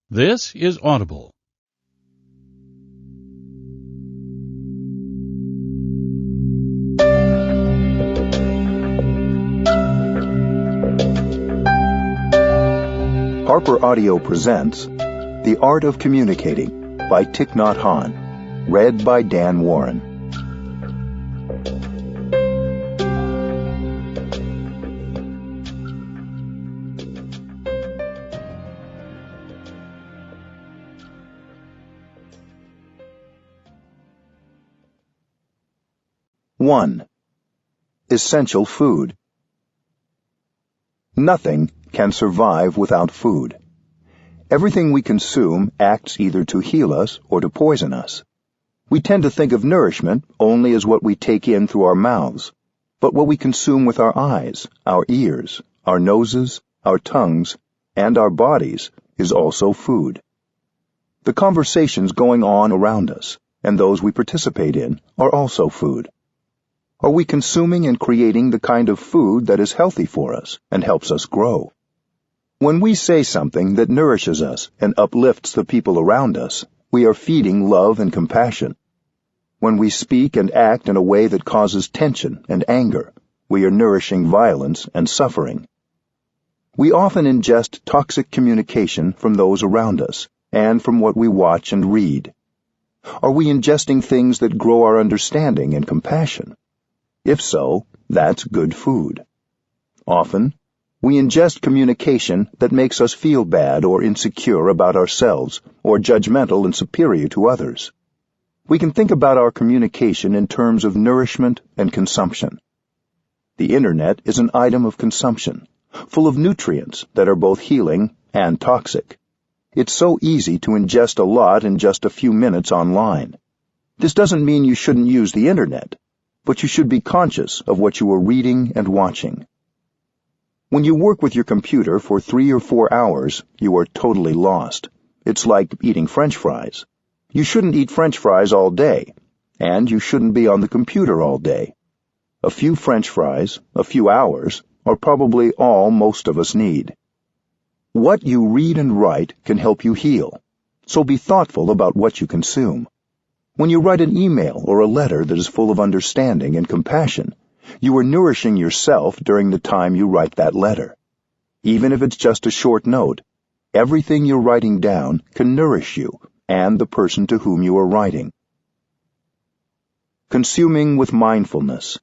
This is Audible. Harper Audio presents The Art of Communicating by Thich Nhat Hanh, read by Dan Warren. One. Essential food. Nothing can survive without food. Everything we consume acts either to heal us or to poison us. We tend to think of nourishment only as what we take in through our mouths, but what we consume with our eyes, our ears, our noses, our tongues, and our bodies is also food. The conversations going on around us and those we participate in are also food. Are we consuming and creating the kind of food that is healthy for us and helps us grow? When we say something that nourishes us and uplifts the people around us, we are feeding love and compassion. When we speak and act in a way that causes tension and anger, we are nourishing violence and suffering. We often ingest toxic communication from those around us and from what we watch and read. Are we ingesting things that grow our understanding and compassion? If so, that's good food. Often, we ingest communication that makes us feel bad or insecure about ourselves or judgmental and superior to others. We can think about our communication in terms of nourishment and consumption. The Internet is an item of consumption, full of nutrients that are both healing and toxic. It's so easy to ingest a lot in just a few minutes online. This doesn't mean you shouldn't use the Internet, but you should be conscious of what you are reading and watching. When you work with your computer for 3 or 4 hours, you are totally lost. It's like eating French fries. You shouldn't eat French fries all day, and you shouldn't be on the computer all day. A few French fries, a few hours, are probably all most of us need. What you read and write can help you heal, so be thoughtful about what you consume. When you write an email or a letter that is full of understanding and compassion, you are nourishing yourself during the time you write that letter. Even if it's just a short note, everything you're writing down can nourish you and the person to whom you are writing. Consuming with mindfulness.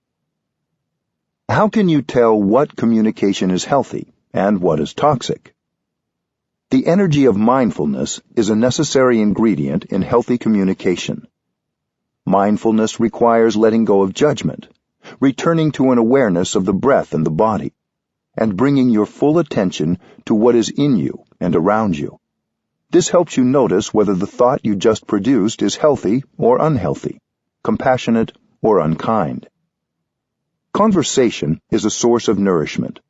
How can you tell what communication is healthy and what is toxic? The energy of mindfulness is a necessary ingredient in healthy communication. Mindfulness requires letting go of judgment, returning to an awareness of the breath and the body, and bringing your full attention to what is in you and around you. This helps you notice whether the thought you just produced is healthy or unhealthy, compassionate or unkind. Conversation is a source of nourishment.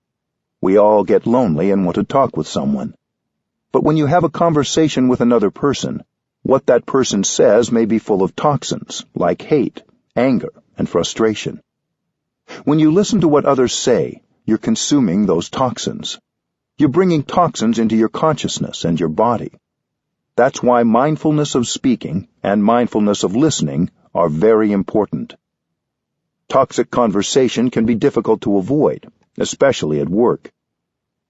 We all get lonely and want to talk with someone. But when you have a conversation with another person, what that person says may be full of toxins, like hate, anger, and frustration. When you listen to what others say, you're consuming those toxins. You're bringing toxins into your consciousness and your body. That's why mindfulness of speaking and mindfulness of listening are very important. Toxic conversation can be difficult to avoid, especially at work.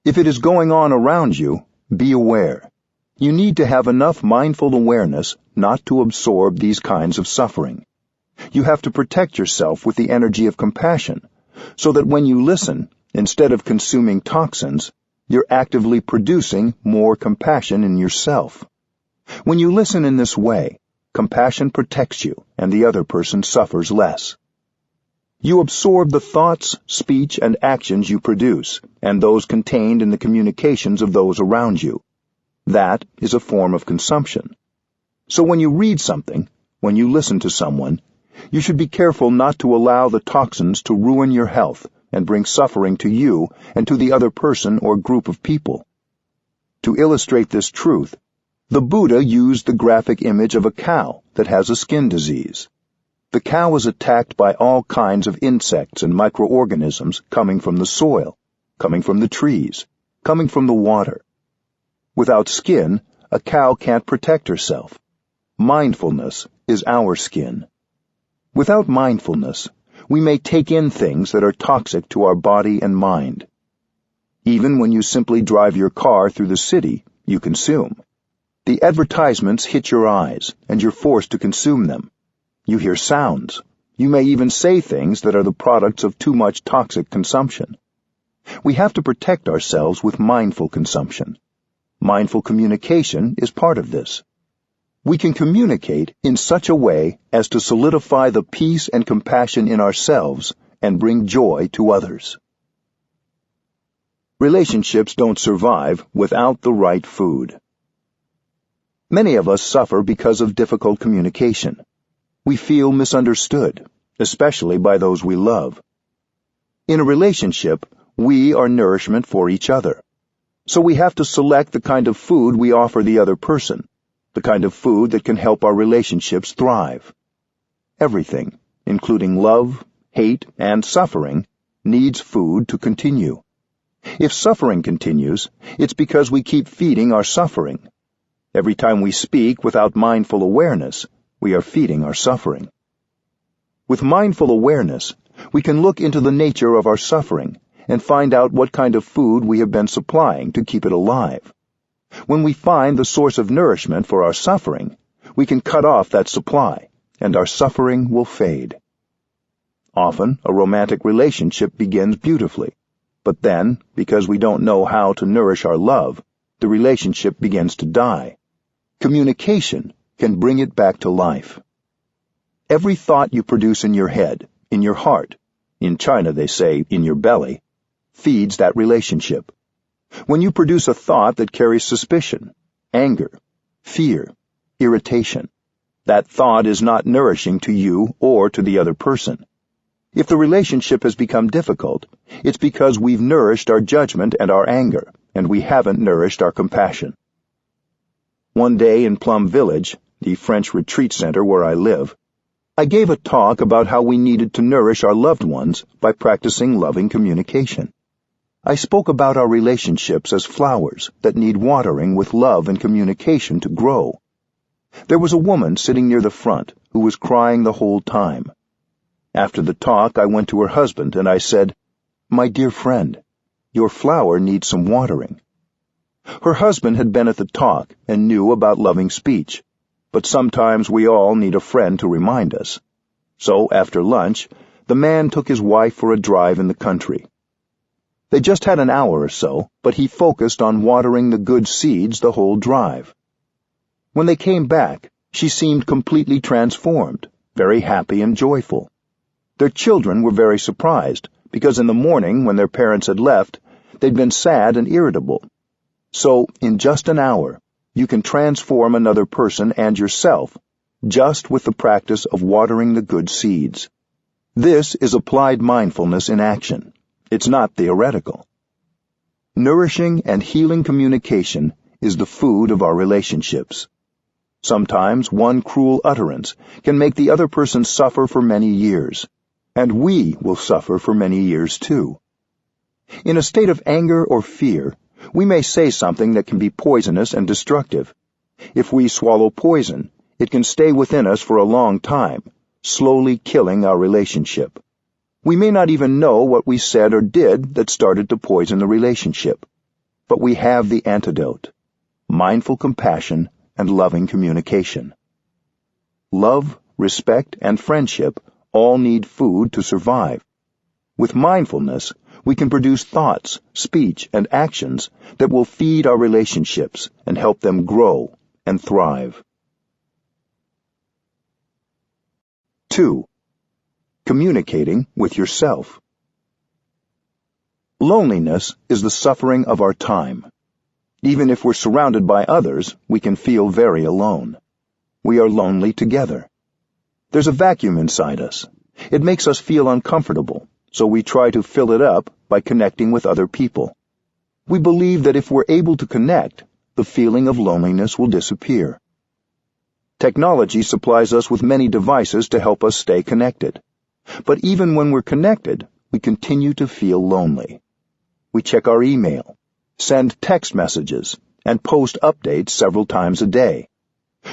If it is going on around you, be aware. You need to have enough mindful awareness not to absorb these kinds of suffering. You have to protect yourself with the energy of compassion, so that when you listen, instead of consuming toxins, you're actively producing more compassion in yourself. When you listen in this way, compassion protects you and the other person suffers less. You absorb the thoughts, speech, and actions you produce, and those contained in the communications of those around you. That is a form of consumption. So when you read something, when you listen to someone, you should be careful not to allow the toxins to ruin your health and bring suffering to you and to the other person or group of people. To illustrate this truth, the Buddha used the graphic image of a cow that has a skin disease. The cow is attacked by all kinds of insects and microorganisms coming from the soil, coming from the trees, coming from the water. Without skin, a cow can't protect herself. Mindfulness is our skin. Without mindfulness, we may take in things that are toxic to our body and mind. Even when you simply drive your car through the city, you consume. The advertisements hit your eyes, and you're forced to consume them. You hear sounds. You may even say things that are the products of too much toxic consumption. We have to protect ourselves with mindful consumption. Mindful communication is part of this. We can communicate in such a way as to solidify the peace and compassion in ourselves and bring joy to others. Relationships don't survive without the right food. Many of us suffer because of difficult communication. We feel misunderstood, especially by those we love. In a relationship, we are nourishment for each other. So we have to select the kind of food we offer the other person, the kind of food that can help our relationships thrive. Everything, including love, hate, and suffering, needs food to continue. If suffering continues, it's because we keep feeding our suffering. Every time we speak without mindful awareness, we are feeding our suffering. With mindful awareness, we can look into the nature of our suffering and find out what kind of food we have been supplying to keep it alive. When we find the source of nourishment for our suffering, we can cut off that supply, and our suffering will fade. Often, a romantic relationship begins beautifully, but then, because we don't know how to nourish our love, the relationship begins to die. Communication can bring it back to life. Every thought you produce in your head, in your heart, in China they say in your belly, feeds that relationship. When you produce a thought that carries suspicion, anger, fear, irritation, that thought is not nourishing to you or to the other person. If the relationship has become difficult, it's because we've nourished our judgment and our anger, and we haven't nourished our compassion. One day in Plum Village, the French retreat center where I live, I gave a talk about how we needed to nourish our loved ones by practicing loving communication. I spoke about our relationships as flowers that need watering with love and communication to grow. There was a woman sitting near the front who was crying the whole time. After the talk, I went to her husband and I said, "My dear friend, your flower needs some watering." Her husband had been at the talk and knew about loving speech, but sometimes we all need a friend to remind us. So, after lunch, the man took his wife for a drive in the country. They just had an hour or so, but he focused on watering the good seeds the whole drive. When they came back, she seemed completely transformed, very happy and joyful. Their children were very surprised, because in the morning, when their parents had left, they'd been sad and irritable. So, in just an hour, you can transform another person and yourself, just with the practice of watering the good seeds. This is applied mindfulness in action. It's not theoretical. Nourishing and healing communication is the food of our relationships. Sometimes one cruel utterance can make the other person suffer for many years, and we will suffer for many years too. In a state of anger or fear, we may say something that can be poisonous and destructive. If we swallow poison, it can stay within us for a long time, slowly killing our relationship. We may not even know what we said or did that started to poison the relationship. But we have the antidote: mindful compassion and loving communication. Love, respect, and friendship all need food to survive. With mindfulness, we can produce thoughts, speech, and actions that will feed our relationships and help them grow and thrive. 2. Communicating with yourself. Loneliness is the suffering of our time. Even if we're surrounded by others, we can feel very alone. We are lonely together. There's a vacuum inside us. It makes us feel uncomfortable, so we try to fill it up by connecting with other people. We believe that if we're able to connect, the feeling of loneliness will disappear. Technology supplies us with many devices to help us stay connected. But even when we're connected, we continue to feel lonely. We check our email, send text messages, and post updates several times a day.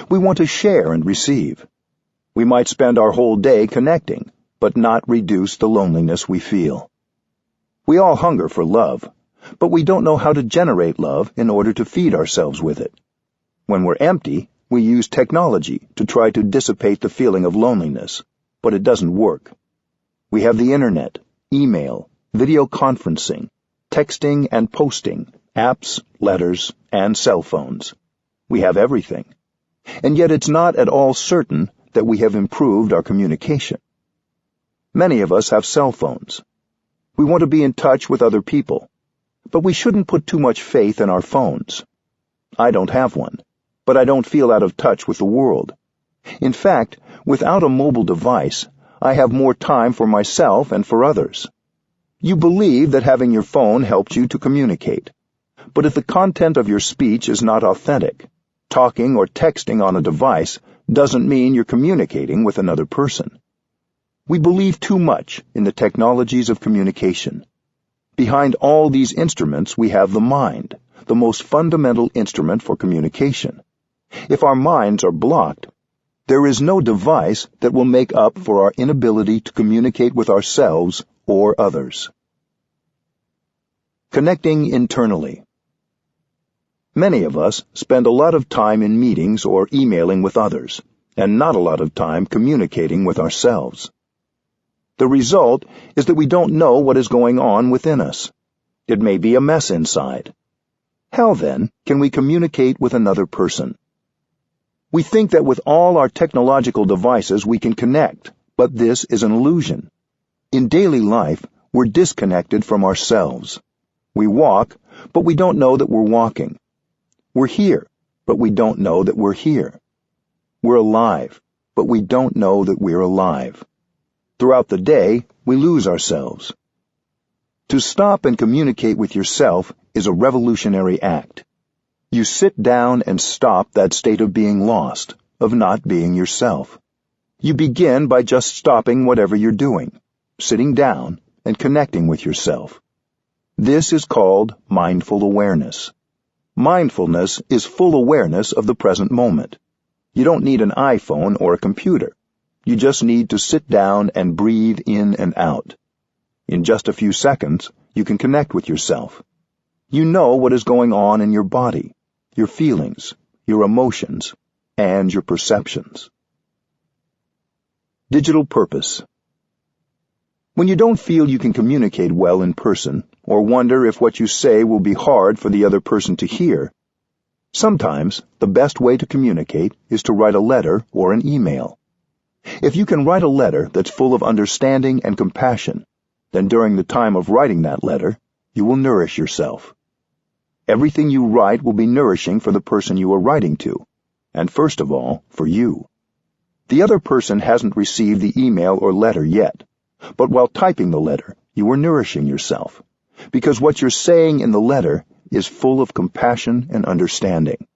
We want to share and receive. We might spend our whole day connecting, but not reduce the loneliness we feel. We all hunger for love, but we don't know how to generate love in order to feed ourselves with it. When we're empty, we use technology to try to dissipate the feeling of loneliness, but it doesn't work. We have the internet, email, video conferencing, texting and posting, apps, letters, and cell phones. We have everything. And yet it's not at all certain that we have improved our communication. Many of us have cell phones. We want to be in touch with other people, but we shouldn't put too much faith in our phones. I don't have one, but I don't feel out of touch with the world. In fact, without a mobile device, I have more time for myself and for others. You believe that having your phone helps you to communicate, but if the content of your speech is not authentic, talking or texting on a device doesn't mean you're communicating with another person. We believe too much in the technologies of communication. Behind all these instruments we have the mind, the most fundamental instrument for communication. If our minds are blocked, there is no device that will make up for our inability to communicate with ourselves or others. Connecting internally. Many of us spend a lot of time in meetings or emailing with others, and not a lot of time communicating with ourselves. The result is that we don't know what is going on within us. It may be a mess inside. How, then, can we communicate with another person? We think that with all our technological devices we can connect, but this is an illusion. In daily life, we're disconnected from ourselves. We walk, but we don't know that we're walking. We're here, but we don't know that we're here. We're alive, but we don't know that we're alive. Throughout the day, we lose ourselves. To stop and communicate with yourself is a revolutionary act. You sit down and stop that state of being lost, of not being yourself. You begin by just stopping whatever you're doing, sitting down, and connecting with yourself. This is called mindful awareness. Mindfulness is full awareness of the present moment. You don't need an iPhone or a computer. You just need to sit down and breathe in and out. In just a few seconds, you can connect with yourself. You know what is going on in your body, your feelings, your emotions, and your perceptions. Digital purpose. When you don't feel you can communicate well in person, or wonder if what you say will be hard for the other person to hear, sometimes the best way to communicate is to write a letter or an email. If you can write a letter that's full of understanding and compassion, then during the time of writing that letter, you will nourish yourself. Everything you write will be nourishing for the person you are writing to, and first of all, for you. The other person hasn't received the email or letter yet, but while typing the letter, you are nourishing yourself, because what you're saying in the letter is full of compassion and understanding.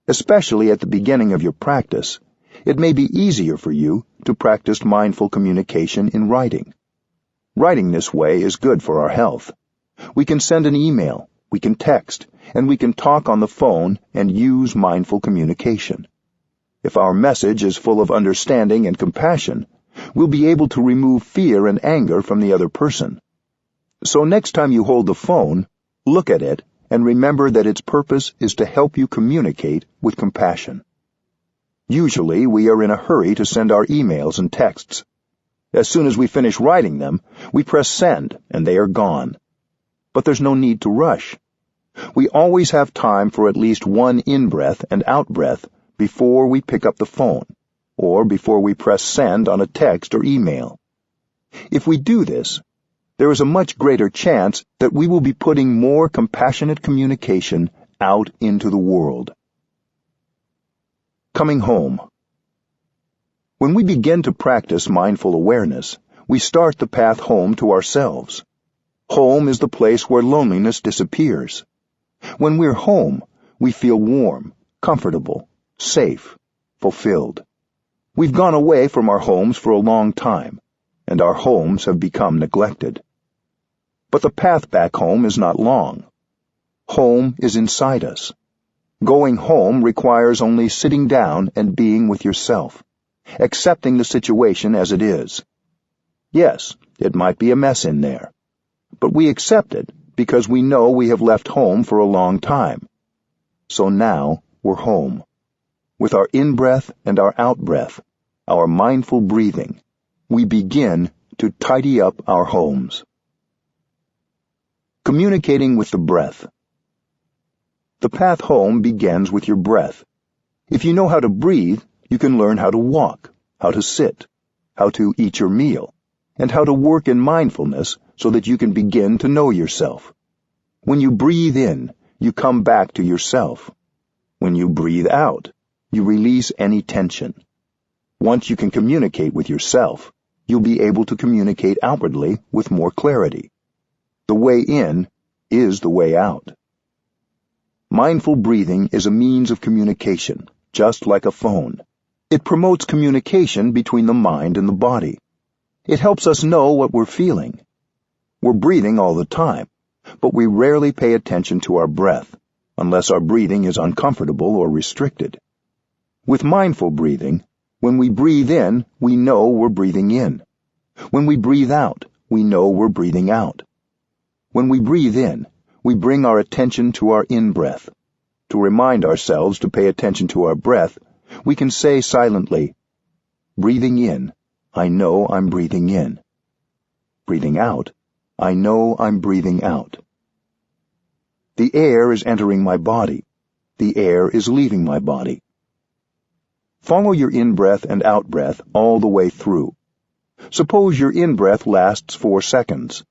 Especially at the beginning of your practice, it may be easier for you to practice mindful communication in writing. Writing this way is good for our health. We can send an email, we can text, and we can talk on the phone and use mindful communication. If our message is full of understanding and compassion, we'll be able to remove fear and anger from the other person. So next time you hold the phone, look at it and remember that its purpose is to help you communicate with compassion. Usually we are in a hurry to send our emails and texts. As soon as we finish writing them, we press send and they are gone. But there's no need to rush. We always have time for at least one in-breath and out-breath before we pick up the phone, or before we press send on a text or email. If we do this, there is a much greater chance that we will be putting more compassionate communication out into the world. Coming home. When we begin to practice mindful awareness, we start the path home to ourselves. Home is the place where loneliness disappears. When we're home, we feel warm, comfortable, safe, fulfilled. We've gone away from our homes for a long time, and our homes have become neglected. But the path back home is not long. Home is inside us. Going home requires only sitting down and being with yourself, accepting the situation as it is. Yes, it might be a mess in there, but we accept it because we know we have left home for a long time. So now we're home. With our in-breath and our out-breath, our mindful breathing, we begin to tidy up our homes. Communicating with the breath. The path home begins with your breath. If you know how to breathe, you can learn how to walk, how to sit, how to eat your meal, and how to work in mindfulness so that you can begin to know yourself. When you breathe in, you come back to yourself. When you breathe out, you release any tension. Once you can communicate with yourself, you'll be able to communicate outwardly with more clarity. The way in is the way out. Mindful breathing is a means of communication, just like a phone. It promotes communication between the mind and the body. It helps us know what we're feeling. We're breathing all the time, but we rarely pay attention to our breath, unless our breathing is uncomfortable or restricted. With mindful breathing, when we breathe in, we know we're breathing in. When we breathe out, we know we're breathing out. When we breathe in, we bring our attention to our in-breath. To remind ourselves to pay attention to our breath, we can say silently, breathing in, I know I'm breathing in. Breathing out, I know I'm breathing out. The air is entering my body. The air is leaving my body. Follow your in-breath and out-breath all the way through. Suppose your in-breath lasts 4 seconds.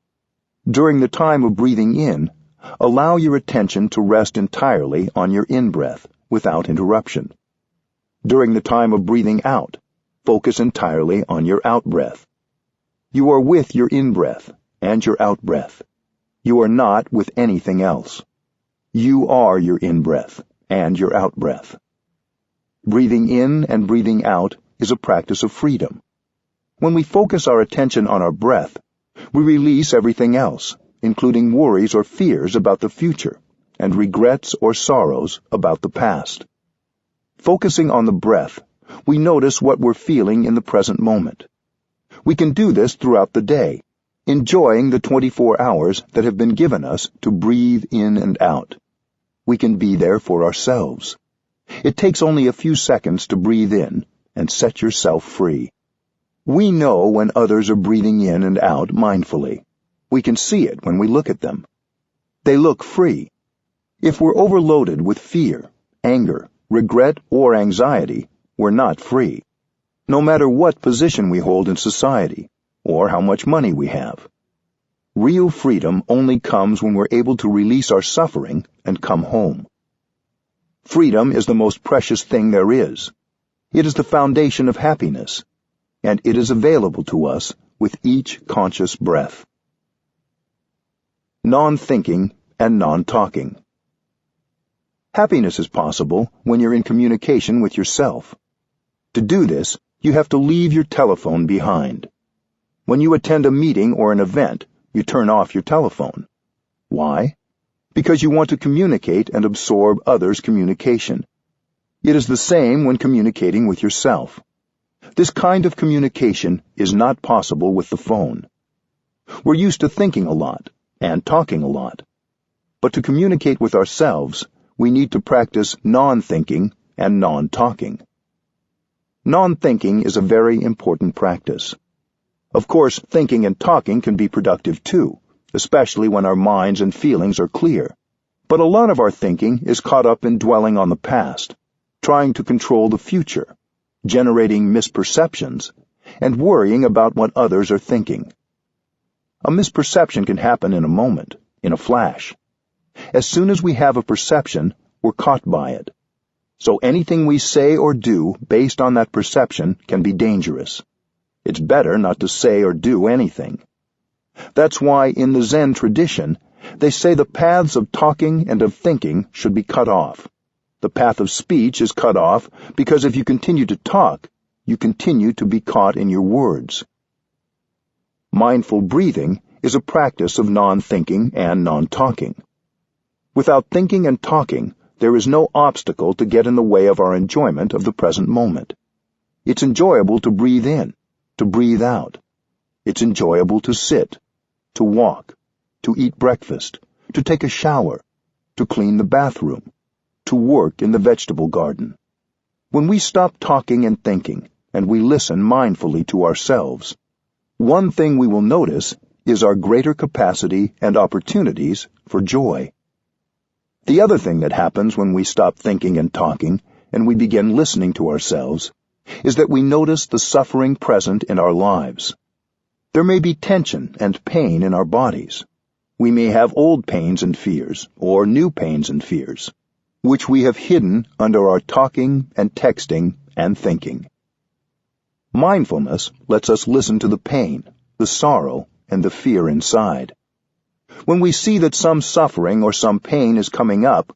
During the time of breathing in, allow your attention to rest entirely on your in-breath without interruption. During the time of breathing out, focus entirely on your out-breath. You are with your in-breath and your out-breath. You are not with anything else. You are your in-breath and your out-breath. Breathing in and breathing out is a practice of freedom. When we focus our attention on our breath, we release everything else, including worries or fears about the future, and regrets or sorrows about the past. Focusing on the breath, we notice what we're feeling in the present moment. We can do this throughout the day, enjoying the 24 hours that have been given us to breathe in and out. We can be there for ourselves. It takes only a few seconds to breathe in and set yourself free. We know when others are breathing in and out mindfully. We can see it when we look at them. They look free. If we're overloaded with fear, anger, regret, or anxiety, we're not free, no matter what position we hold in society or how much money we have. Real freedom only comes when we're able to release our suffering and come home. Freedom is the most precious thing there is. It is the foundation of happiness, and it is available to us with each conscious breath. Non-thinking and non-talking. Happiness is possible when you're in communication with yourself. To do this, you have to leave your telephone behind. When you attend a meeting or an event, you turn off your telephone. Why? Because you want to communicate and absorb others' communication. It is the same when communicating with yourself. This kind of communication is not possible with the phone. We're used to thinking a lot and talking a lot. But to communicate with ourselves, we need to practice non-thinking and non-talking. Non-thinking is a very important practice. Of course, thinking and talking can be productive too, especially when our minds and feelings are clear. But a lot of our thinking is caught up in dwelling on the past, trying to control the future, generating misperceptions, and worrying about what others are thinking. A misperception can happen in a moment, in a flash. As soon as we have a perception, we're caught by it. So anything we say or do based on that perception can be dangerous. It's better not to say or do anything. That's why in the Zen tradition, they say the paths of talking and of thinking should be cut off. The path of speech is cut off because if you continue to talk, you continue to be caught in your words. Mindful breathing is a practice of non-thinking and non-talking. Without thinking and talking, there is no obstacle to get in the way of our enjoyment of the present moment. It's enjoyable to breathe in, to breathe out. It's enjoyable to sit, to walk, to eat breakfast, to take a shower, to clean the bathroom, to work in the vegetable garden. When we stop talking and thinking, and we listen mindfully to ourselves, one thing we will notice is our greater capacity and opportunities for joy. The other thing that happens when we stop thinking and talking, and we begin listening to ourselves, is that we notice the suffering present in our lives. There may be tension and pain in our bodies. We may have old pains and fears, or new pains and fears, which we have hidden under our talking and texting and thinking. Mindfulness lets us listen to the pain, the sorrow, and the fear inside. When we see that some suffering or some pain is coming up,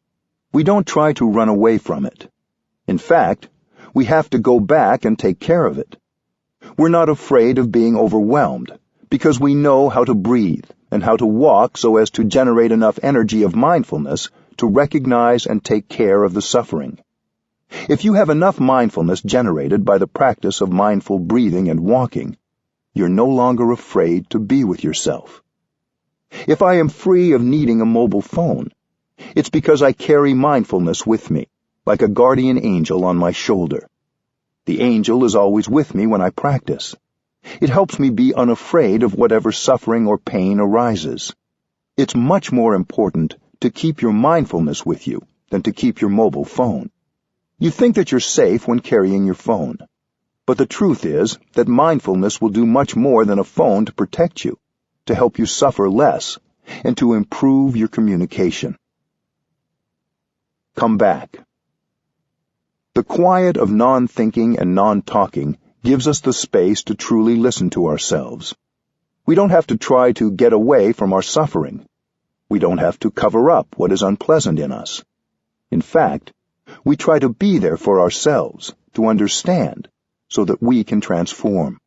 we don't try to run away from it. In fact, we have to go back and take care of it. We're not afraid of being overwhelmed, because we know how to breathe and how to walk so as to generate enough energy of mindfulness to recognize and take care of the suffering. If you have enough mindfulness generated by the practice of mindful breathing and walking, you're no longer afraid to be with yourself. If I am free of needing a mobile phone, it's because I carry mindfulness with me, like a guardian angel on my shoulder. The angel is always with me when I practice. It helps me be unafraid of whatever suffering or pain arises. It's much more important to keep your mindfulness with you than to keep your mobile phone. You think that you're safe when carrying your phone, but the truth is that mindfulness will do much more than a phone to protect you, to help you suffer less, and to improve your communication. Come back. The quiet of non-thinking and non-talking gives us the space to truly listen to ourselves. We don't have to try to get away from our suffering. We don't have to cover up what is unpleasant in us. In fact, we try to be there for ourselves, to understand, so that we can transform.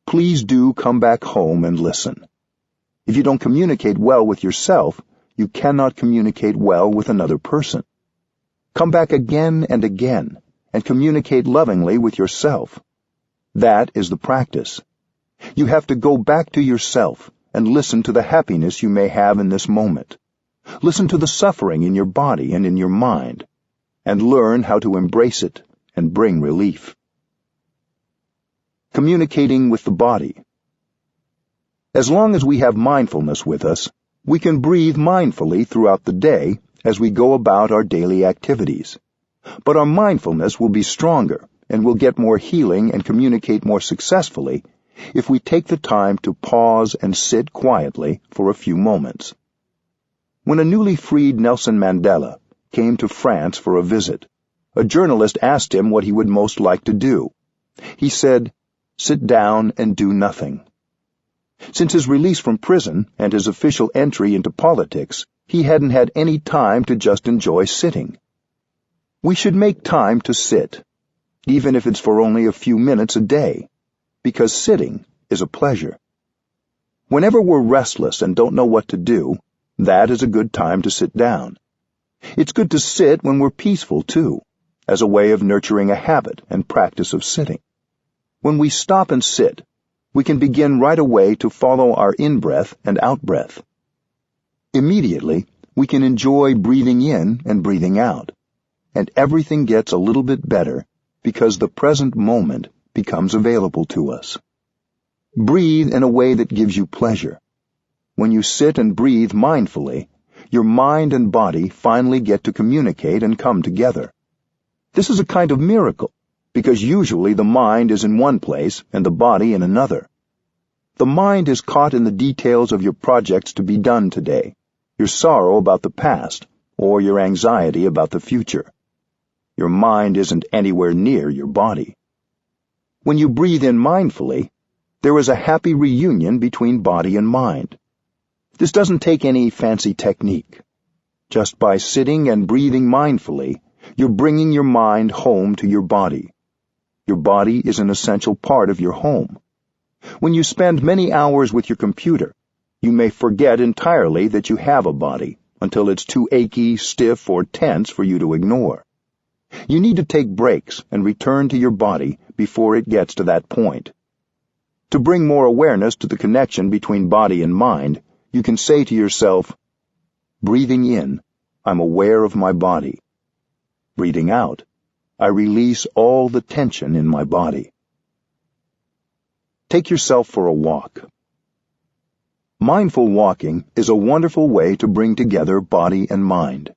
Please do come back home and listen. If you don't communicate well with yourself, you cannot communicate well with another person. Come back again and again, and communicate lovingly with yourself. That is the practice. You have to go back to yourself and listen to the happiness you may have in this moment. Listen to the suffering in your body and in your mind, and learn how to embrace it and bring relief. Communicating with the body. As long as we have mindfulness with us, we can breathe mindfully throughout the day as we go about our daily activities. But our mindfulness will be stronger and will get more healing and communicate more successfully if we take the time to pause and sit quietly for a few moments. When a newly freed Nelson Mandela came to France for a visit, a journalist asked him what he would most like to do. He said, "Sit down and do nothing." Since his release from prison and his official entry into politics, he hadn't had any time to just enjoy sitting. We should make time to sit, even if it's for only a few minutes a day, because sitting is a pleasure. Whenever we're restless and don't know what to do, that is a good time to sit down. It's good to sit when we're peaceful, too, as a way of nurturing a habit and practice of sitting. When we stop and sit, we can begin right away to follow our in-breath and out-breath. Immediately, we can enjoy breathing in and breathing out, and everything gets a little bit better because the present moment becomes available to us. Breathe in a way that gives you pleasure. When you sit and breathe mindfully, your mind and body finally get to communicate and come together. This is a kind of miracle, because usually the mind is in one place and the body in another. The mind is caught in the details of your projects to be done today, your sorrow about the past, or your anxiety about the future. Your mind isn't anywhere near your body. When you breathe in mindfully, there is a happy reunion between body and mind. This doesn't take any fancy technique. Just by sitting and breathing mindfully, you're bringing your mind home to your body. Your body is an essential part of your home. When you spend many hours with your computer, you may forget entirely that you have a body until it's too achy, stiff, or tense for you to ignore. You need to take breaks and return to your body before it gets to that point. To bring more awareness to the connection between body and mind, you can say to yourself, breathing in, I'm aware of my body. Breathing out, I release all the tension in my body. Take yourself for a walk. Mindful walking is a wonderful way to bring together body and mind.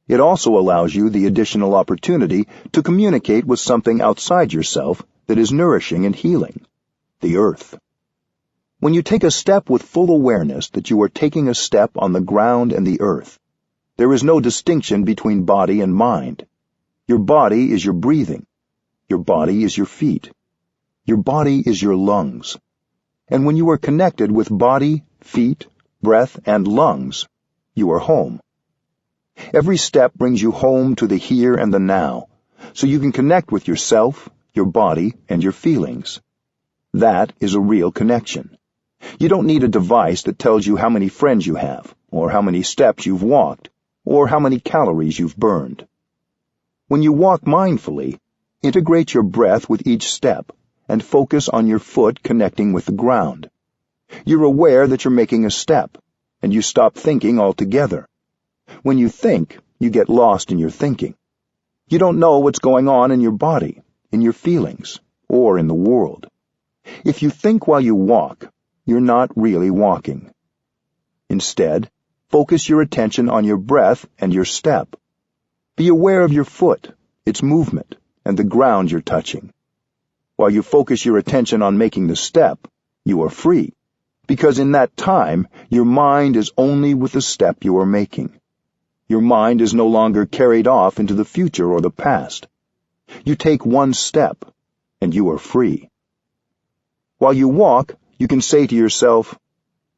It also allows you the additional opportunity to communicate with something outside yourself that is nourishing and healing, the earth. When you take a step with full awareness that you are taking a step on the ground and the earth, there is no distinction between body and mind. Your body is your breathing. Your body is your feet. Your body is your lungs. And when you are connected with body, feet, breath, and lungs, you are home. Every step brings you home to the here and the now, so you can connect with yourself, your body, and your feelings. That is a real connection. You don't need a device that tells you how many friends you have, or how many steps you've walked, or how many calories you've burned. When you walk mindfully, integrate your breath with each step, and focus on your foot connecting with the ground. You're aware that you're making a step, and you stop thinking altogether. When you think, you get lost in your thinking. You don't know what's going on in your body, in your feelings, or in the world. If you think while you walk, you're not really walking. Instead, focus your attention on your breath and your step. Be aware of your foot, its movement, and the ground you're touching. While you focus your attention on making the step, you are free, because in that time, your mind is only with the step you are making. Your mind is no longer carried off into the future or the past. You take one step, and you are free. While you walk, you can say to yourself,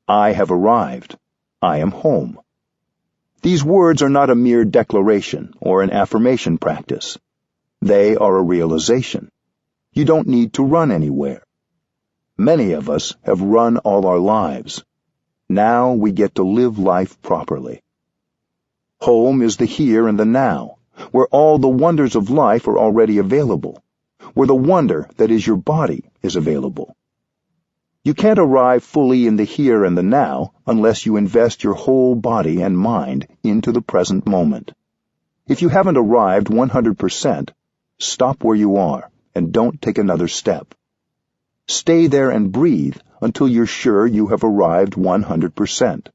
I have arrived. I am home. These words are not a mere declaration or an affirmation practice. They are a realization. You don't need to run anywhere. Many of us have run all our lives. Now we get to live life properly. Home is the here and the now, where all the wonders of life are already available, where the wonder that is your body is available. You can't arrive fully in the here and the now unless you invest your whole body and mind into the present moment. If you haven't arrived 100%, stop where you are and don't take another step. Stay there and breathe until you're sure you have arrived 100%.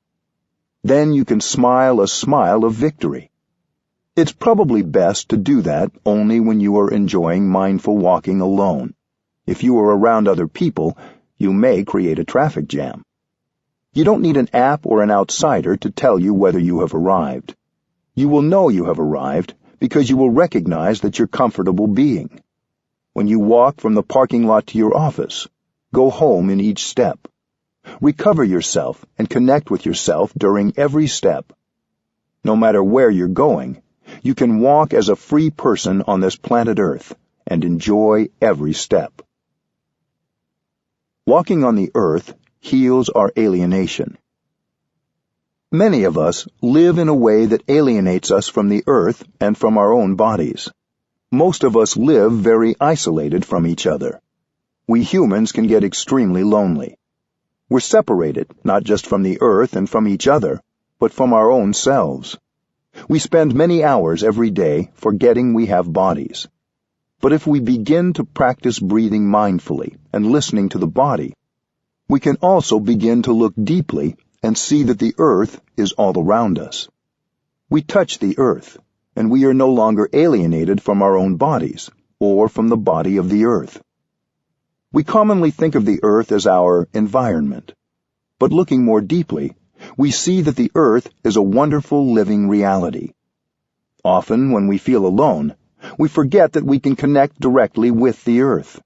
Then you can smile a smile of victory. It's probably best to do that only when you are enjoying mindful walking alone. If you are around other people, you may create a traffic jam. You don't need an app or an outsider to tell you whether you have arrived. You will know you have arrived because you will recognize that you're comfortable being. When you walk from the parking lot to your office, go home in each step. Recover yourself and connect with yourself during every step. No matter where you're going, you can walk as a free person on this planet Earth and enjoy every step. Walking on the earth heals our alienation. Many of us live in a way that alienates us from the earth and from our own bodies. Most of us live very isolated from each other. We humans can get extremely lonely. We're separated not just from the earth and from each other, but from our own selves. We spend many hours every day forgetting we have bodies. But if we begin to practice breathing mindfully and listening to the body, we can also begin to look deeply and see that the earth is all around us. We touch the earth, and we are no longer alienated from our own bodies, or from the body of the earth. We commonly think of the earth as our environment, but looking more deeply, we see that the earth is a wonderful living reality. Often, when we feel alone, we forget that we can connect directly with the earth.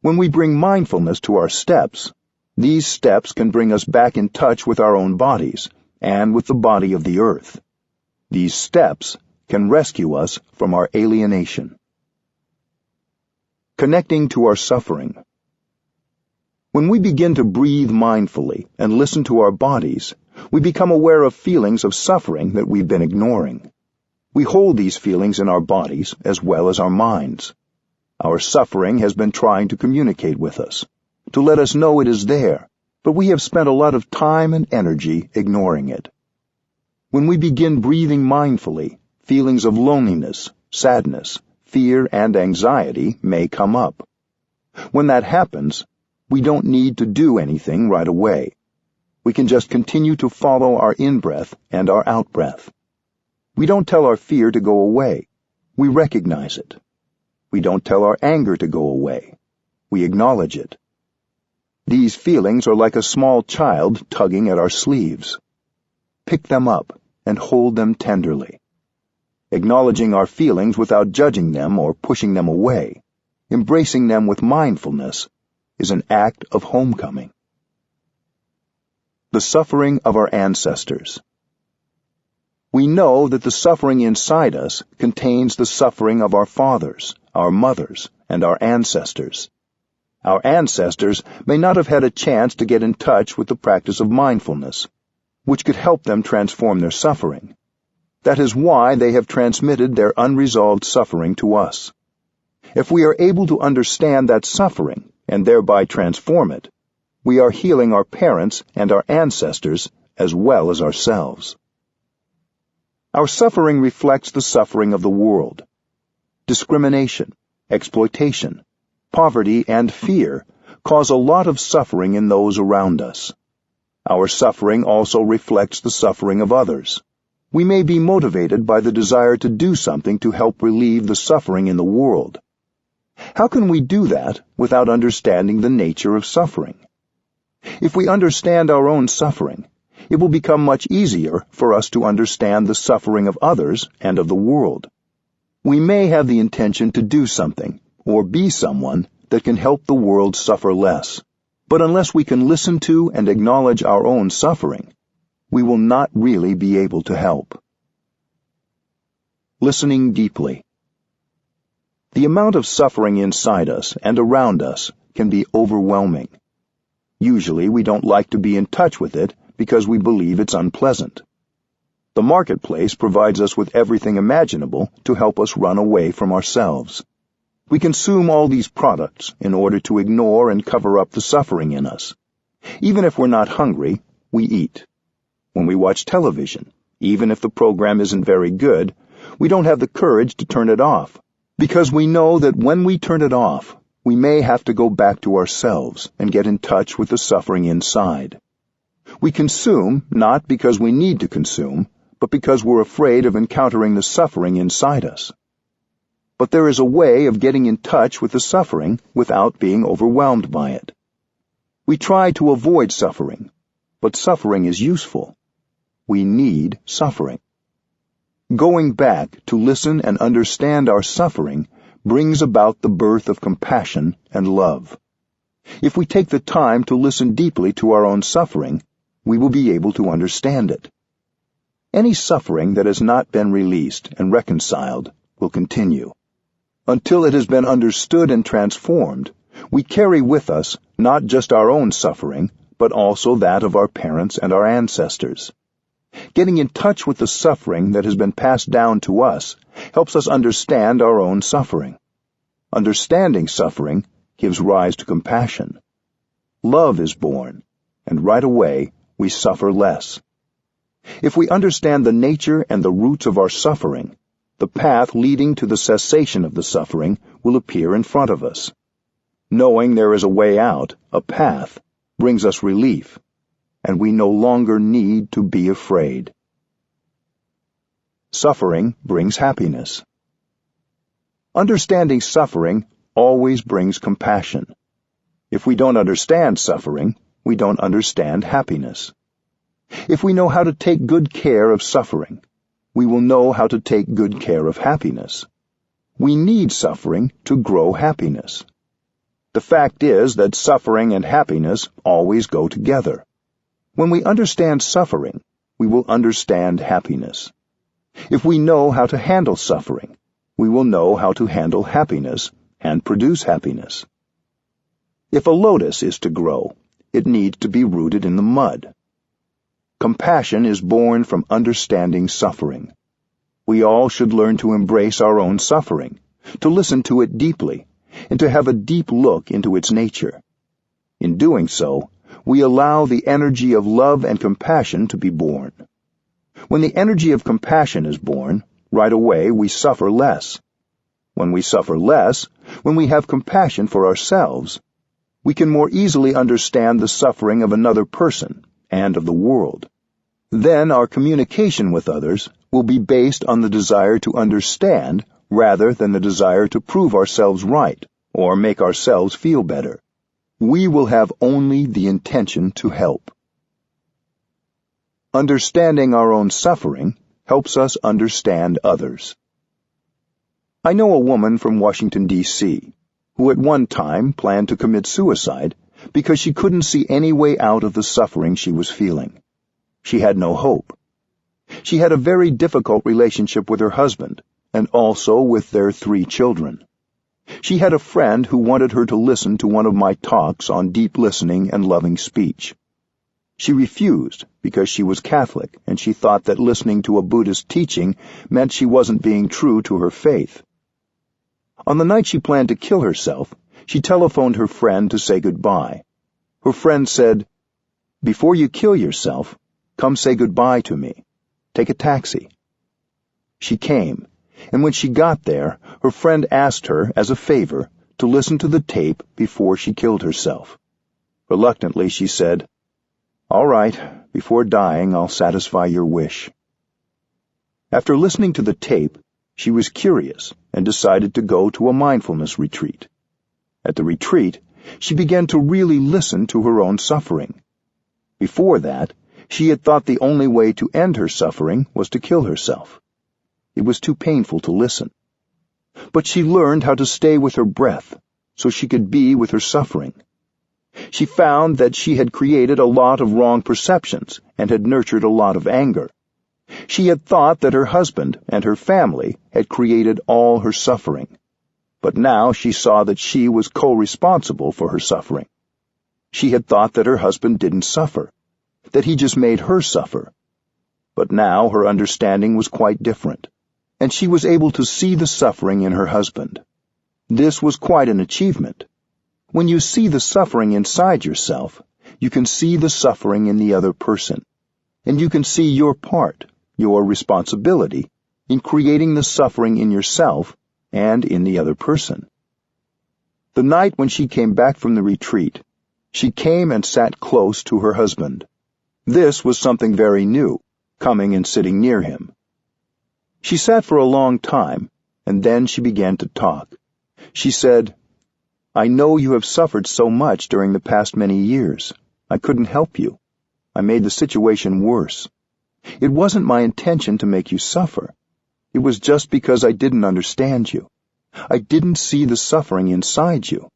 When we bring mindfulness to our steps, these steps can bring us back in touch with our own bodies and with the body of the earth. These steps can rescue us from our alienation. Connecting to our suffering. When we begin to breathe mindfully and listen to our bodies, We become aware of feelings of suffering that we've been ignoring. We hold these feelings in our bodies as well as our minds. Our suffering has been trying to communicate with us, to let us know it is there, but we have spent a lot of time and energy ignoring it. When we begin breathing mindfully, feelings of loneliness, sadness, fear, and anxiety may come up. When that happens, we don't need to do anything right away. We can just continue to follow our in-breath and our out-breath. We don't tell our fear to go away. We recognize it. We don't tell our anger to go away. We acknowledge it. These feelings are like a small child tugging at our sleeves. Pick them up and hold them tenderly. Acknowledging our feelings without judging them or pushing them away, embracing them with mindfulness, is an act of homecoming. The suffering of our ancestors. We know that the suffering inside us contains the suffering of our fathers, our mothers, and our ancestors. Our ancestors may not have had a chance to get in touch with the practice of mindfulness, which could help them transform their suffering. That is why they have transmitted their unresolved suffering to us. If we are able to understand that suffering and thereby transform it, we are healing our parents and our ancestors as well as ourselves. Our suffering reflects the suffering of the world. Discrimination, exploitation, poverty, and fear cause a lot of suffering in those around us. Our suffering also reflects the suffering of others. We may be motivated by the desire to do something to help relieve the suffering in the world. How can we do that without understanding the nature of suffering? If we understand our own suffering, it will become much easier for us to understand the suffering of others and of the world. We may have the intention to do something or be someone that can help the world suffer less, but unless we can listen to and acknowledge our own suffering, we will not really be able to help. Listening deeply. The amount of suffering inside us and around us can be overwhelming. Usually we don't like to be in touch with it because we believe it's unpleasant. The marketplace provides us with everything imaginable to help us run away from ourselves. We consume all these products in order to ignore and cover up the suffering in us. Even if we're not hungry, we eat. When we watch television, even if the program isn't very good, we don't have the courage to turn it off, because we know that when we turn it off, we may have to go back to ourselves and get in touch with the suffering inside. We consume not because we need to consume, but because we're afraid of encountering the suffering inside us. But there is a way of getting in touch with the suffering without being overwhelmed by it. We try to avoid suffering, but suffering is useful. We need suffering. Going back to listen and understand our suffering brings about the birth of compassion and love. If we take the time to listen deeply to our own suffering, we will be able to understand it. Any suffering that has not been released and reconciled will continue. Until it has been understood and transformed, we carry with us not just our own suffering, but also that of our parents and our ancestors. Getting in touch with the suffering that has been passed down to us helps us understand our own suffering. Understanding suffering gives rise to compassion. Love is born, and right away we suffer less. If we understand the nature and the roots of our suffering, the path leading to the cessation of the suffering will appear in front of us. Knowing there is a way out, a path, brings us relief, and we no longer need to be afraid. Suffering brings happiness. Understanding suffering always brings compassion. If we don't understand suffering, we don't understand happiness. If we know how to take good care of suffering, we will know how to take good care of happiness. We need suffering to grow happiness. The fact is that suffering and happiness always go together. When we understand suffering, we will understand happiness. If we know how to handle suffering, we will know how to handle happiness and produce happiness. If a lotus is to grow, it needs to be rooted in the mud. Compassion is born from understanding suffering. We all should learn to embrace our own suffering, to listen to it deeply, and to have a deep look into its nature. In doing so, we allow the energy of love and compassion to be born. When the energy of compassion is born, right away we suffer less. When we suffer less, when we have compassion for ourselves, we can more easily understand the suffering of another person and of the world. Then our communication with others will be based on the desire to understand rather than the desire to prove ourselves right or make ourselves feel better. We will have only the intention to help. Understanding our own suffering helps us understand others. I know a woman from Washington, D.C., who at one time planned to commit suicide because she couldn't see any way out of the suffering she was feeling. She had no hope. She had a very difficult relationship with her husband and also with their 3 children. She had a friend who wanted her to listen to one of my talks on deep listening and loving speech. She refused because she was Catholic and she thought that listening to a Buddhist teaching meant she wasn't being true to her faith. On the night she planned to kill herself, she telephoned her friend to say goodbye. Her friend said, "Before you kill yourself, come say goodbye to me. Take a taxi." She came, and when she got there, her friend asked her, as a favor, to listen to the tape before she killed herself. Reluctantly, she said, "All right, before dying, I'll satisfy your wish." After listening to the tape, she was curious and decided to go to a mindfulness retreat. At the retreat, she began to really listen to her own suffering. Before that, she had thought the only way to end her suffering was to kill herself. It was too painful to listen. But she learned how to stay with her breath so she could be with her suffering. She found that she had created a lot of wrong perceptions and had nurtured a lot of anger. She had thought that her husband and her family had created all her suffering. But now she saw that she was co-responsible for her suffering. She had thought that her husband didn't suffer, that he just made her suffer. But now her understanding was quite different, and she was able to see the suffering in her husband. This was quite an achievement. When you see the suffering inside yourself, you can see the suffering in the other person, and you can see your part, your responsibility, in creating the suffering in yourself and in the other person. The night when she came back from the retreat, she came and sat close to her husband. This was something very new, coming and sitting near him. She sat for a long time, and then she began to talk. She said, "I know you have suffered so much during the past many years. I couldn't help you. I made the situation worse. It wasn't my intention to make you suffer. It was just because I didn't understand you. I didn't see the suffering inside you.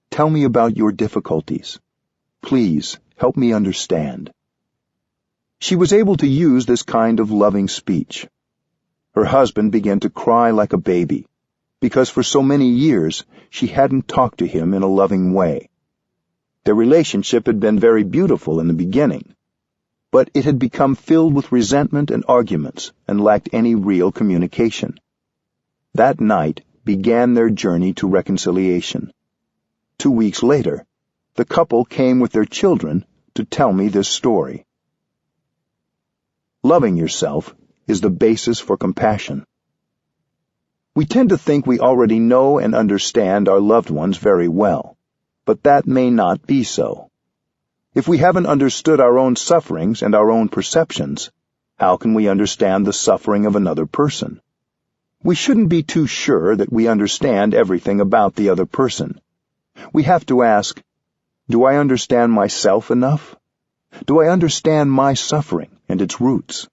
Tell me about your difficulties. Please, help me understand." She was able to use this kind of loving speech. Her husband began to cry like a baby, because for so many years she hadn't talked to him in a loving way. Their relationship had been very beautiful in the beginning, but it had become filled with resentment and arguments and lacked any real communication. That night began their journey to reconciliation. 2 weeks later, the couple came with their children to tell me this story. Loving yourself is the basis for compassion. We tend to think we already know and understand our loved ones very well, but that may not be so. If we haven't understood our own sufferings and our own perceptions, how can we understand the suffering of another person? We shouldn't be too sure that we understand everything about the other person. We have to ask, do I understand myself enough? Do I understand my suffering and its roots?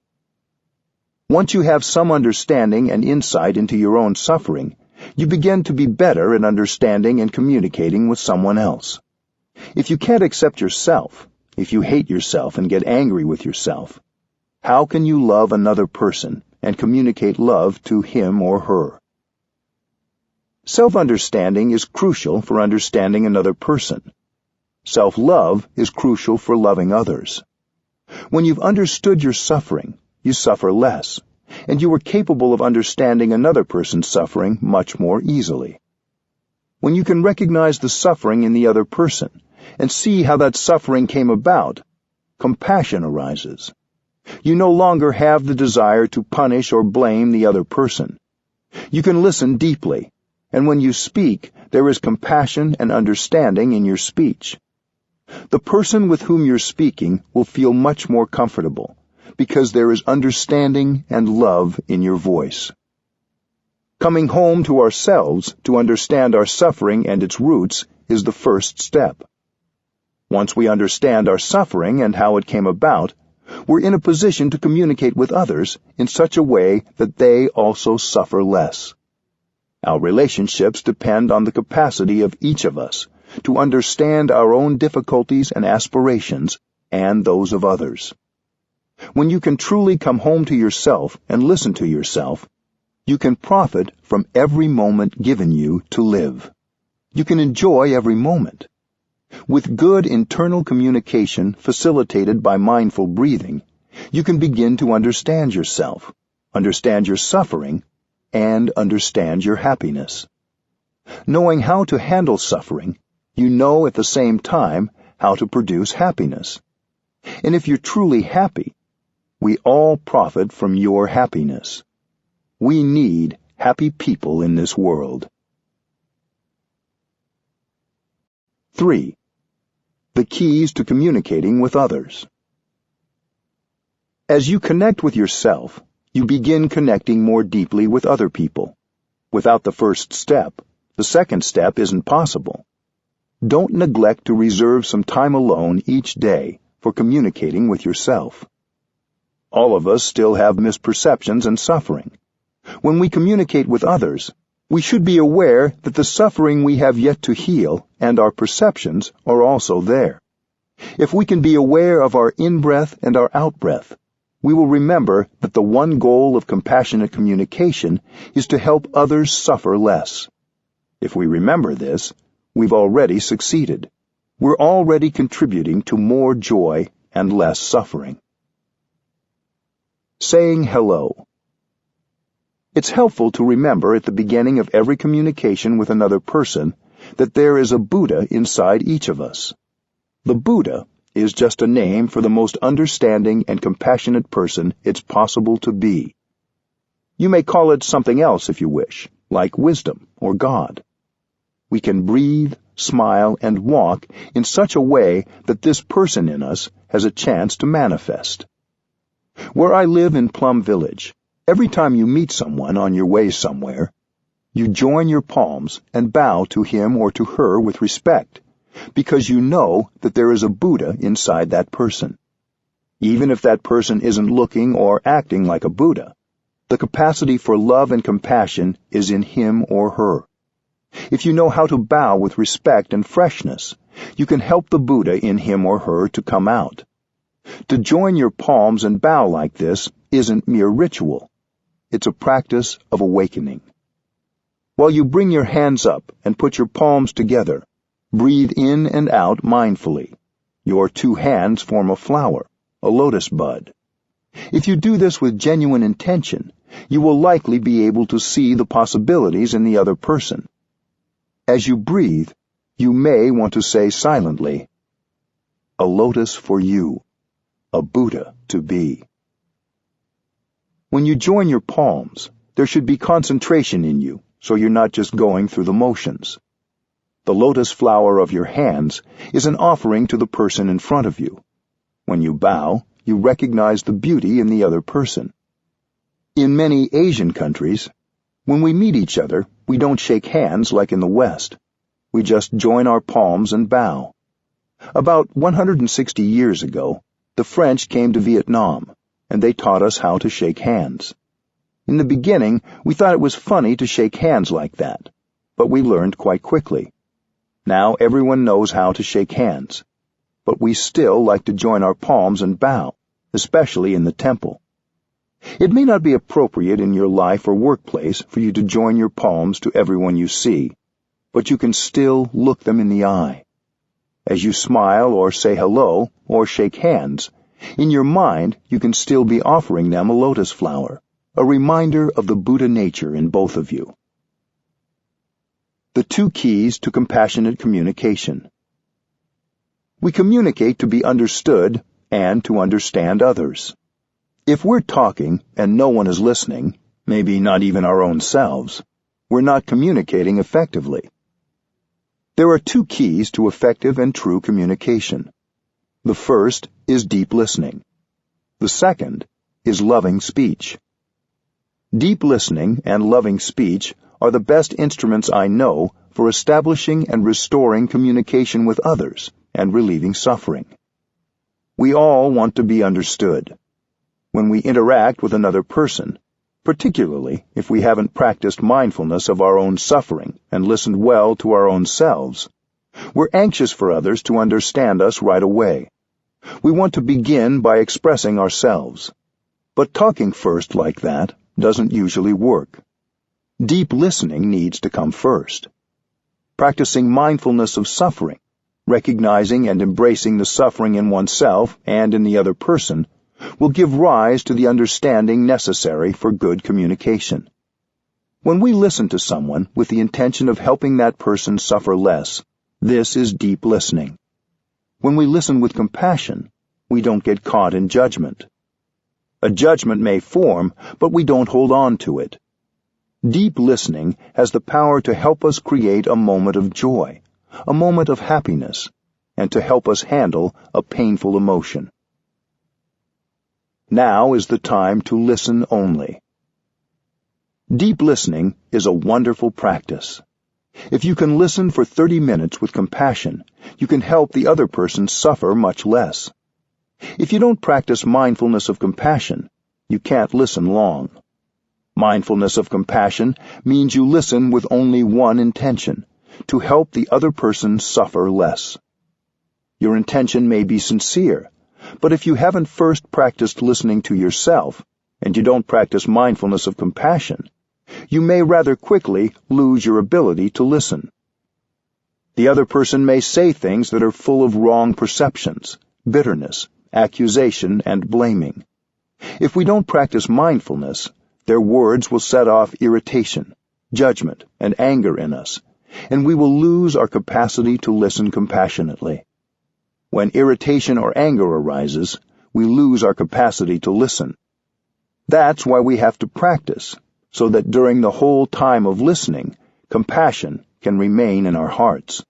Once you have some understanding and insight into your own suffering, you begin to be better at understanding and communicating with someone else. If you can't accept yourself, if you hate yourself and get angry with yourself, how can you love another person and communicate love to him or her? Self-understanding is crucial for understanding another person. Self-love is crucial for loving others. When you've understood your suffering, you suffer less, and you are capable of understanding another person's suffering much more easily. When you can recognize the suffering in the other person and see how that suffering came about, compassion arises. You no longer have the desire to punish or blame the other person. You can listen deeply, and when you speak, there is compassion and understanding in your speech. The person with whom you're speaking will feel much more comfortable, because there is understanding and love in your voice. Coming home to ourselves to understand our suffering and its roots is the first step. Once we understand our suffering and how it came about, we're in a position to communicate with others in such a way that they also suffer less. Our relationships depend on the capacity of each of us to understand our own difficulties and aspirations and those of others. When you can truly come home to yourself and listen to yourself, you can profit from every moment given you to live. You can enjoy every moment. With good internal communication facilitated by mindful breathing, you can begin to understand yourself, understand your suffering, and understand your happiness. Knowing how to handle suffering, you know at the same time how to produce happiness. And if you're truly happy, we all profit from your happiness. We need happy people in this world. 3. The keys to communicating with others. As you connect with yourself, you begin connecting more deeply with other people. Without the first step, the second step isn't possible. Don't neglect to reserve some time alone each day for communicating with yourself. All of us still have misperceptions and suffering. When we communicate with others, we should be aware that the suffering we have yet to heal and our perceptions are also there. If we can be aware of our in-breath and our out-breath, we will remember that the one goal of compassionate communication is to help others suffer less. If we remember this, we've already succeeded. We're already contributing to more joy and less suffering. Saying hello. It's helpful to remember at the beginning of every communication with another person that there is a Buddha inside each of us. The Buddha is just a name for the most understanding and compassionate person it's possible to be. You may call it something else if you wish, like wisdom or God. We can breathe, smile, and walk in such a way that this person in us has a chance to manifest. Where I live in Plum Village, every time you meet someone on your way somewhere, you join your palms and bow to him or to her with respect, because you know that there is a Buddha inside that person. Even if that person isn't looking or acting like a Buddha, the capacity for love and compassion is in him or her. If you know how to bow with respect and freshness, you can help the Buddha in him or her to come out. To join your palms and bow like this isn't mere ritual. It's a practice of awakening. While you bring your hands up and put your palms together, breathe in and out mindfully. Your two hands form a flower, a lotus bud. If you do this with genuine intention, you will likely be able to see the possibilities in the other person. As you breathe, you may want to say silently, "A lotus for you, a Buddha to be." When you join your palms, there should be concentration in you, so you're not just going through the motions. The lotus flower of your hands is an offering to the person in front of you. When you bow, you recognize the beauty in the other person. In many Asian countries, when we meet each other, we don't shake hands like in the West. We just join our palms and bow. About 160 years ago, the French came to Vietnam, and they taught us how to shake hands. In the beginning, we thought it was funny to shake hands like that, but we learned quite quickly. Now everyone knows how to shake hands, but we still like to join our palms and bow, especially in the temple. It may not be appropriate in your life or workplace for you to join your palms to everyone you see, but you can still look them in the eye. As you smile or say hello or shake hands, In your mind, you can still be offering them a lotus flower, a reminder of the Buddha nature in both of you. The 2 keys to compassionate communication. We communicate to be understood and to understand others. If we're talking and no one is listening, maybe not even our own selves, we're not communicating effectively. There are 2 keys to effective and true communication. The first is deep listening. The second is loving speech. Deep listening and loving speech are the best instruments I know for establishing and restoring communication with others and relieving suffering. We all want to be understood. When we interact with another person, particularly if we haven't practiced mindfulness of our own suffering and listened well to our own selves, we're anxious for others to understand us right away. We want to begin by expressing ourselves. But talking first like that doesn't usually work. Deep listening needs to come first. Practicing mindfulness of suffering, recognizing and embracing the suffering in oneself and in the other person, will give rise to the understanding necessary for good communication. When we listen to someone with the intention of helping that person suffer less, this is deep listening. When we listen with compassion, we don't get caught in judgment. A judgment may form, but we don't hold on to it. Deep listening has the power to help us create a moment of joy, a moment of happiness, and to help us handle a painful emotion. Now is the time to listen only. Deep listening is a wonderful practice. If you can listen for 30 minutes with compassion, you can help the other person suffer much less. If you don't practice mindfulness of compassion, you can't listen long. Mindfulness of compassion means you listen with only one intention, to help the other person suffer less. Your intention may be sincere, but if you haven't first practiced listening to yourself, and you don't practice mindfulness of compassion, you may rather quickly lose your ability to listen. The other person may say things that are full of wrong perceptions, bitterness, accusation, and blaming. If we don't practice mindfulness, their words will set off irritation, judgment, and anger in us, and we will lose our capacity to listen compassionately. When irritation or anger arises, we lose our capacity to listen. That's why we have to practice, so that during the whole time of listening, compassion can remain in our hearts.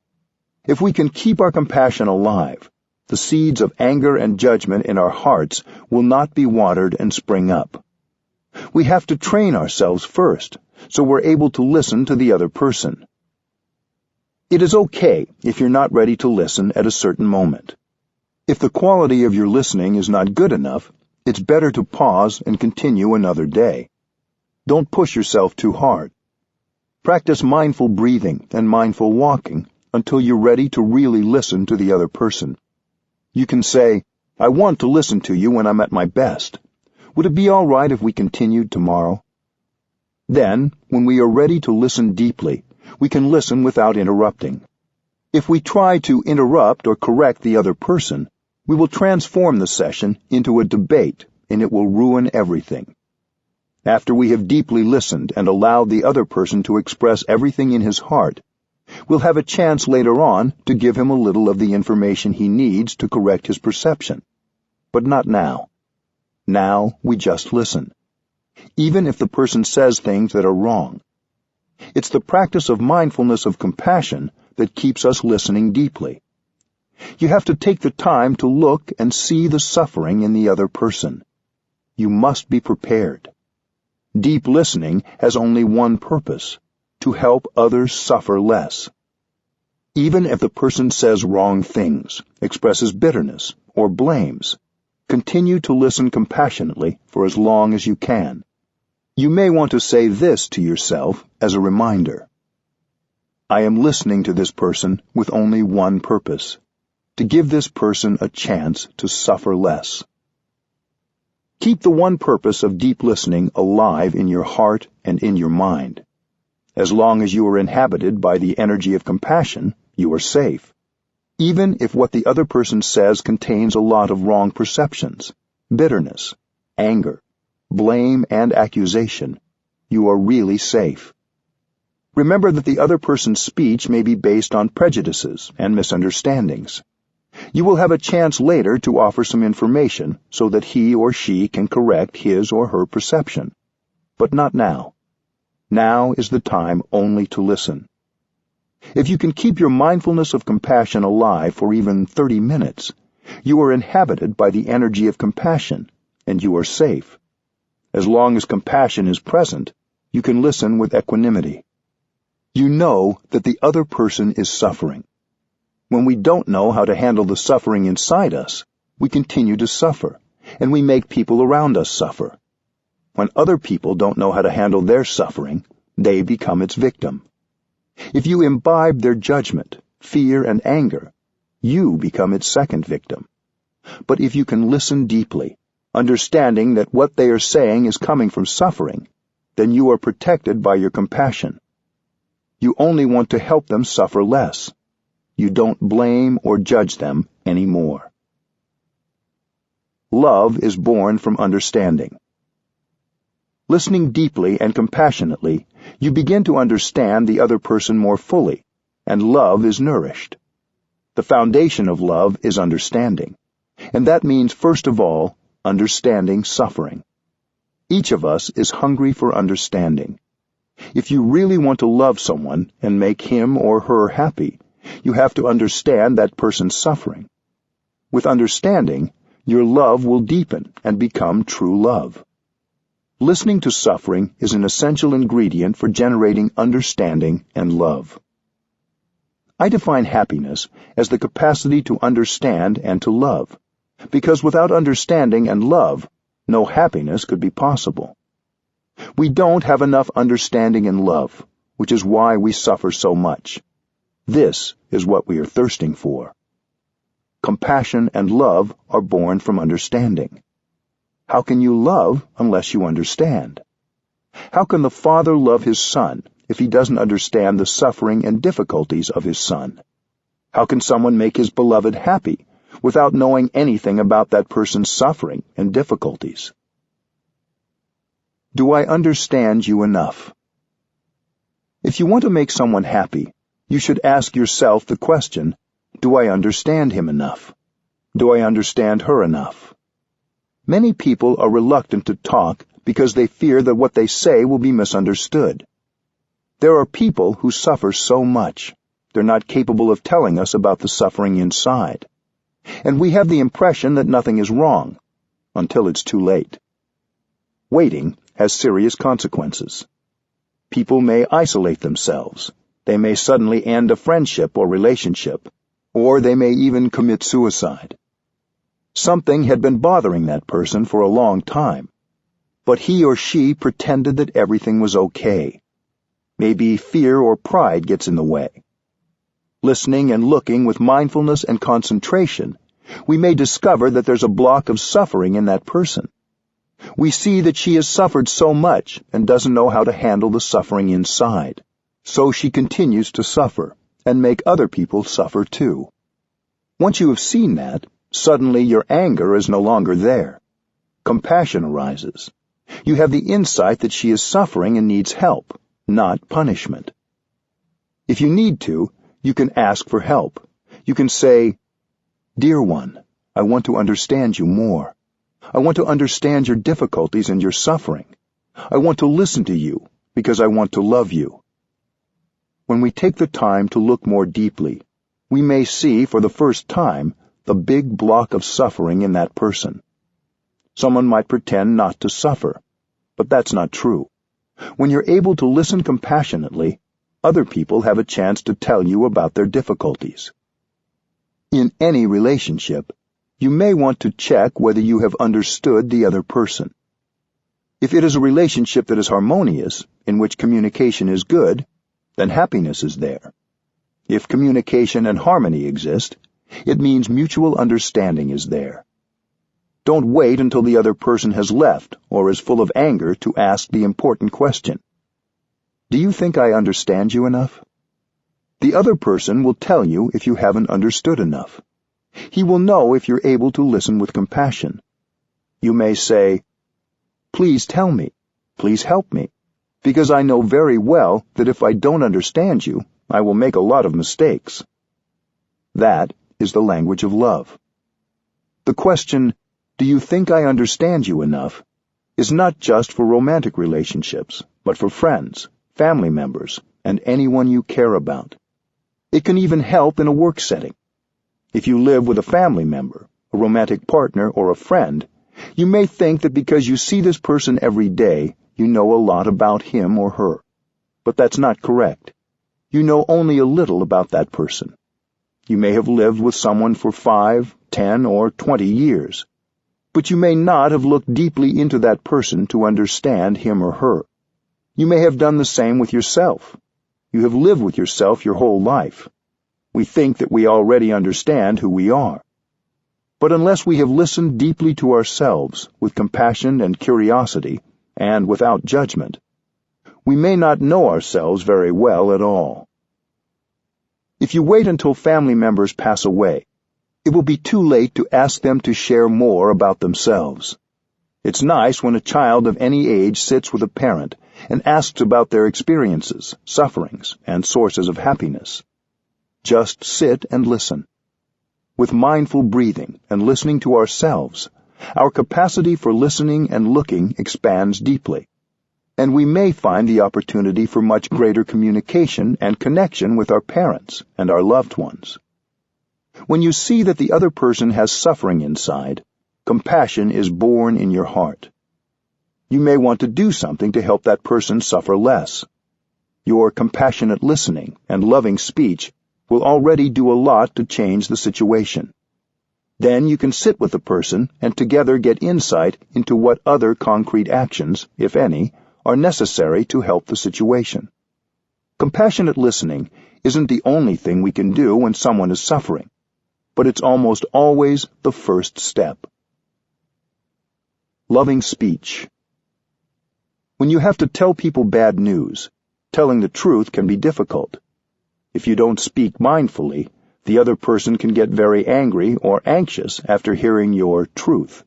If we can keep our compassion alive, the seeds of anger and judgment in our hearts will not be watered and spring up. We have to train ourselves first, so we're able to listen to the other person. It is okay if you're not ready to listen at a certain moment. If the quality of your listening is not good enough, it's better to pause and continue another day. Don't push yourself too hard. Practice mindful breathing and mindful walking until you're ready to really listen to the other person. You can say, "I want to listen to you when I'm at my best. Would it be all right if we continued tomorrow?" Then, when we are ready to listen deeply, we can listen without interrupting. If we try to interrupt or correct the other person, we will transform the session into a debate, and it will ruin everything. After we have deeply listened and allowed the other person to express everything in his heart, we'll have a chance later on to give him a little of the information he needs to correct his perception. But not now. Now we just listen, even if the person says things that are wrong. It's the practice of mindfulness of compassion that keeps us listening deeply. You have to take the time to look and see the suffering in the other person. You must be prepared. Deep listening has only one purpose: to help others suffer less. Even if the person says wrong things, expresses bitterness, or blames, continue to listen compassionately for as long as you can. You may want to say this to yourself as a reminder. I am listening to this person with only one purpose: to give this person a chance to suffer less. Keep the one purpose of deep listening alive in your heart and in your mind. As long as you are inhabited by the energy of compassion, you are safe. Even if what the other person says contains a lot of wrong perceptions, bitterness, anger, blame, and accusation, you are really safe. Remember that the other person's speech may be based on prejudices and misunderstandings. You will have a chance later to offer some information so that he or she can correct his or her perception. But not now. Now is the time only to listen. If you can keep your mindfulness of compassion alive for even 30 minutes, you are inhabited by the energy of compassion, and you are safe. As long as compassion is present, you can listen with equanimity. You know that the other person is suffering. When we don't know how to handle the suffering inside us, we continue to suffer, and we make people around us suffer. When other people don't know how to handle their suffering, they become its victim. If you imbibe their judgment, fear, and anger, you become its second victim. But if you can listen deeply, understanding that what they are saying is coming from suffering, then you are protected by your compassion. You only want to help them suffer less. You don't blame or judge them anymore. Love is born from understanding. Listening deeply and compassionately, you begin to understand the other person more fully, and love is nourished. The foundation of love is understanding, and that means, first of all, understanding suffering. Each of us is hungry for understanding. If you really want to love someone and make him or her happy, you have to understand that person's suffering. With understanding, your love will deepen and become true love. Listening to suffering is an essential ingredient for generating understanding and love. I define happiness as the capacity to understand and to love, because without understanding and love, no happiness could be possible. We don't have enough understanding and love, which is why we suffer so much. This is what we are thirsting for. Compassion and love are born from understanding. How can you love unless you understand? How can the father love his son if he doesn't understand the suffering and difficulties of his son? How can someone make his beloved happy without knowing anything about that person's suffering and difficulties? Do I understand you enough? If you want to make someone happy, you should ask yourself the question, do I understand him enough? Do I understand her enough? Many people are reluctant to talk because they fear that what they say will be misunderstood. There are people who suffer so much, they're not capable of telling us about the suffering inside. And we have the impression that nothing is wrong, until it's too late. Waiting has serious consequences. People may isolate themselves. They may suddenly end a friendship or relationship, or they may even commit suicide. Something had been bothering that person for a long time, but he or she pretended that everything was okay. Maybe fear or pride gets in the way. Listening and looking with mindfulness and concentration, we may discover that there's a block of suffering in that person. We see that she has suffered so much and doesn't know how to handle the suffering inside. So she continues to suffer and make other people suffer too. Once you have seen that, suddenly your anger is no longer there. Compassion arises. You have the insight that she is suffering and needs help, not punishment. If you need to, you can ask for help. You can say, "Dear one, I want to understand you more. I want to understand your difficulties and your suffering. I want to listen to you because I want to love you." When we take the time to look more deeply, we may see for the first time the big block of suffering in that person. Someone might pretend not to suffer, but that's not true. When you're able to listen compassionately, other people have a chance to tell you about their difficulties. In any relationship, you may want to check whether you have understood the other person. If it is a relationship that is harmonious, in which communication is good, then happiness is there. If communication and harmony exist, it means mutual understanding is there. Don't wait until the other person has left or is full of anger to ask the important question. Do you think I understand you enough? The other person will tell you if you haven't understood enough. He will know if you're able to listen with compassion. You may say, "Please tell me, please help me, because I know very well that if I don't understand you, I will make a lot of mistakes." That is the language of love. The question, "Do you think I understand you enough?" is not just for romantic relationships, but for friends, family members, and anyone you care about. It can even help in a work setting. If you live with a family member, a romantic partner, or a friend, you may think that because you see this person every day, you know a lot about him or her. But that's not correct. You know only a little about that person. You may have lived with someone for 5, 10, or 20 years, but you may not have looked deeply into that person to understand him or her. You may have done the same with yourself. You have lived with yourself your whole life. We think that we already understand who we are. But unless we have listened deeply to ourselves with compassion and curiosity, and without judgment, we may not know ourselves very well at all. If you wait until family members pass away, it will be too late to ask them to share more about themselves. It's nice when a child of any age sits with a parent and asks about their experiences, sufferings, and sources of happiness. Just sit and listen. With mindful breathing and listening to ourselves, our capacity for listening and looking expands deeply, and we may find the opportunity for much greater communication and connection with our parents and our loved ones. When you see that the other person has suffering inside, compassion is born in your heart. You may want to do something to help that person suffer less. Your compassionate listening and loving speech will already do a lot to change the situation. Then you can sit with the person and together get insight into what other concrete actions, if any, are necessary to help the situation. Compassionate listening isn't the only thing we can do when someone is suffering, but it's almost always the first step. Loving speech. When you have to tell people bad news, telling the truth can be difficult. If you don't speak mindfully, the other person can get very angry or anxious after hearing your truth.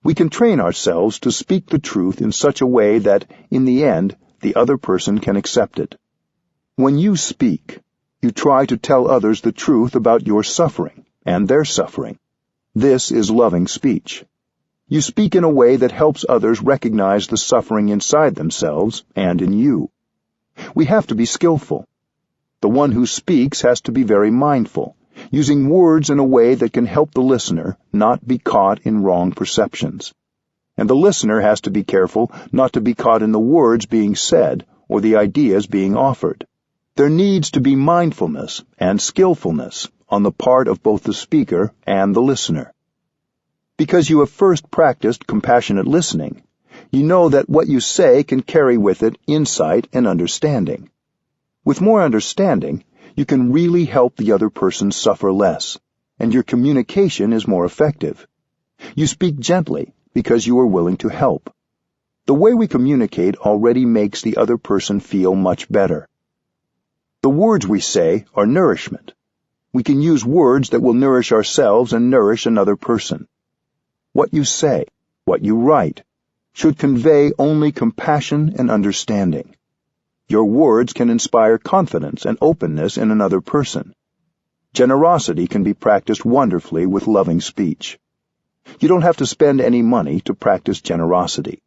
We can train ourselves to speak the truth in such a way that, in the end, the other person can accept it. When you speak, you try to tell others the truth about your suffering and their suffering. This is loving speech. You speak in a way that helps others recognize the suffering inside themselves and in you. We have to be skillful. The one who speaks has to be very mindful, using words in a way that can help the listener not be caught in wrong perceptions. And the listener has to be careful not to be caught in the words being said or the ideas being offered. There needs to be mindfulness and skillfulness on the part of both the speaker and the listener. Because you have first practiced compassionate listening, you know that what you say can carry with it insight and understanding. With more understanding, you can really help the other person suffer less, and your communication is more effective. You speak gently because you are willing to help. The way we communicate already makes the other person feel much better. The words we say are nourishment. We can use words that will nourish ourselves and nourish another person. What you say, what you write, should convey only compassion and understanding. Your words can inspire confidence and openness in another person. Generosity can be practiced wonderfully with loving speech. You don't have to spend any money to practice generosity.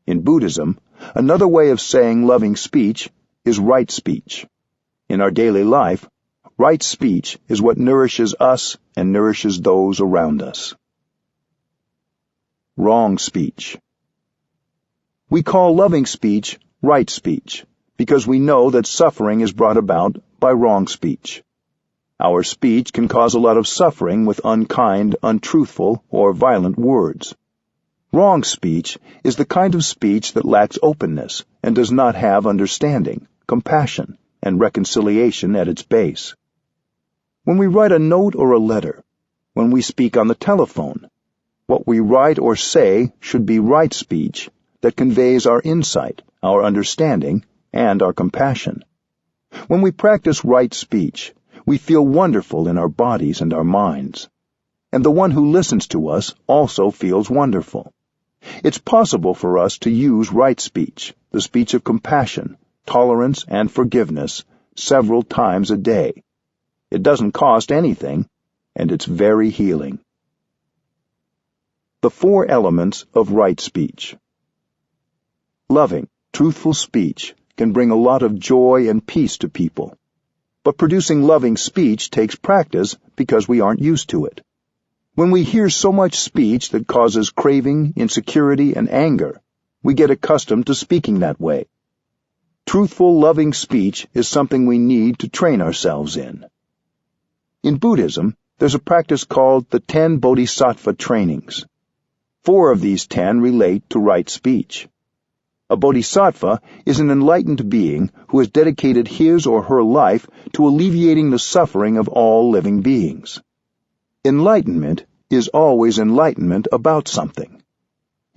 In Buddhism, another way of saying loving speech is right speech. In our daily life, right speech is what nourishes us and nourishes those around us. Wrong speech. We call loving speech right speech because we know that suffering is brought about by wrong speech. Our speech can cause a lot of suffering with unkind, untruthful, or violent words. Wrong speech is the kind of speech that lacks openness and does not have understanding, compassion, and reconciliation at its base. When we write a note or a letter, when we speak on the telephone, what we write or say should be right speech that conveys our insight, our understanding, and our compassion. When we practice right speech, we feel wonderful in our bodies and our minds. And the one who listens to us also feels wonderful. It's possible for us to use right speech, the speech of compassion, tolerance, and forgiveness, several times a day. It doesn't cost anything, and it's very healing. The 4 elements of right speech. Loving, truthful speech can bring a lot of joy and peace to people. But producing loving speech takes practice because we aren't used to it. When we hear so much speech that causes craving, insecurity, and anger, we get accustomed to speaking that way. Truthful, loving speech is something we need to train ourselves in. In Buddhism, there's a practice called the 10 Bodhisattva trainings. 4 of these 10 relate to right speech. A bodhisattva is an enlightened being who has dedicated his or her life to alleviating the suffering of all living beings. Enlightenment is always enlightenment about something.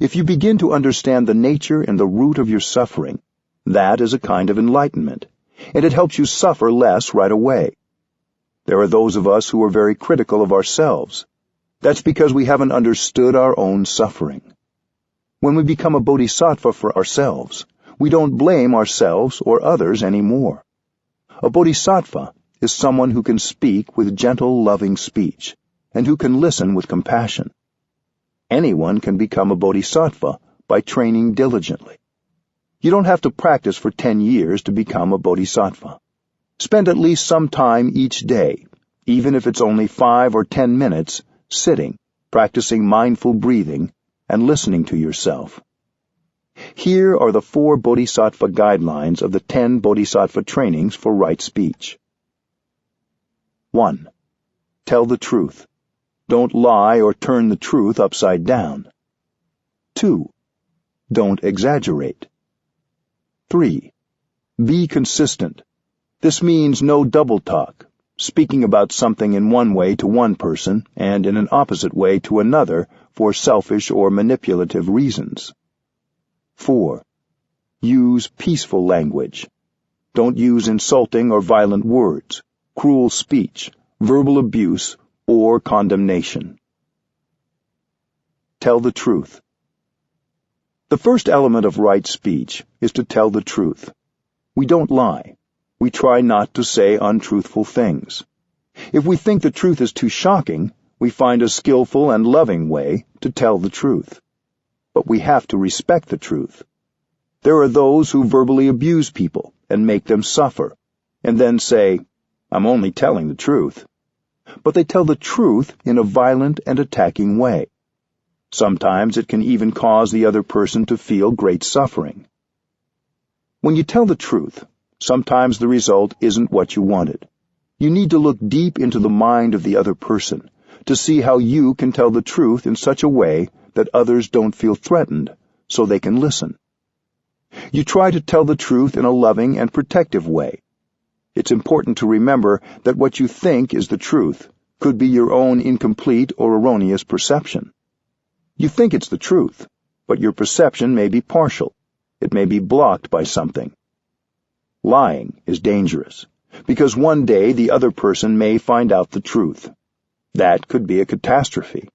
If you begin to understand the nature and the root of your suffering, that is a kind of enlightenment, and it helps you suffer less right away. There are those of us who are very critical of ourselves. That's because we haven't understood our own suffering. When we become a bodhisattva for ourselves, we don't blame ourselves or others anymore. A bodhisattva is someone who can speak with gentle, loving speech, and who can listen with compassion. Anyone can become a bodhisattva by training diligently. You don't have to practice for 10 years to become a bodhisattva. Spend at least some time each day, even if it's only 5 or 10 minutes, sitting, practicing mindful breathing, and listening to yourself. Here are the 4 Bodhisattva guidelines of the 10 Bodhisattva trainings for right speech. 1. Tell the truth. Don't lie or turn the truth upside down. 2. Don't exaggerate. 3. Be consistent. This means no double talk, speaking about something in one way to one person and in an opposite way to another for selfish or manipulative reasons. 4. Use peaceful language. Don't use insulting or violent words, cruel speech, verbal abuse, or condemnation. Tell the truth. The first element of right speech is to tell the truth. We don't lie. We try not to say untruthful things. If we think the truth is too shocking, we find a skillful and loving way to tell the truth. But we have to respect the truth. There are those who verbally abuse people and make them suffer, and then say, "I'm only telling the truth." But they tell the truth in a violent and attacking way. Sometimes it can even cause the other person to feel great suffering. When you tell the truth, sometimes the result isn't what you wanted. You need to look deep into the mind of the other person to see how you can tell the truth in such a way that others don't feel threatened, so they can listen. You try to tell the truth in a loving and protective way. It's important to remember that what you think is the truth could be your own incomplete or erroneous perception. You think it's the truth, but your perception may be partial. It may be blocked by something. Lying is dangerous, because one day the other person may find out the truth. That could be a catastrophe.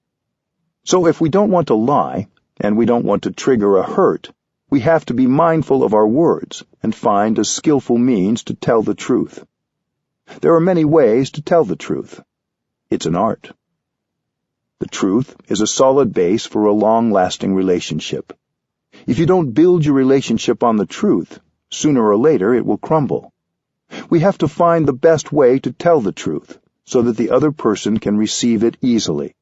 So if we don't want to lie, and we don't want to trigger a hurt, we have to be mindful of our words and find a skillful means to tell the truth. There are many ways to tell the truth. It's an art. The truth is a solid base for a long-lasting relationship. If you don't build your relationship on the truth, sooner or later it will crumble. We have to find the best way to tell the truth so that the other person can receive it easily.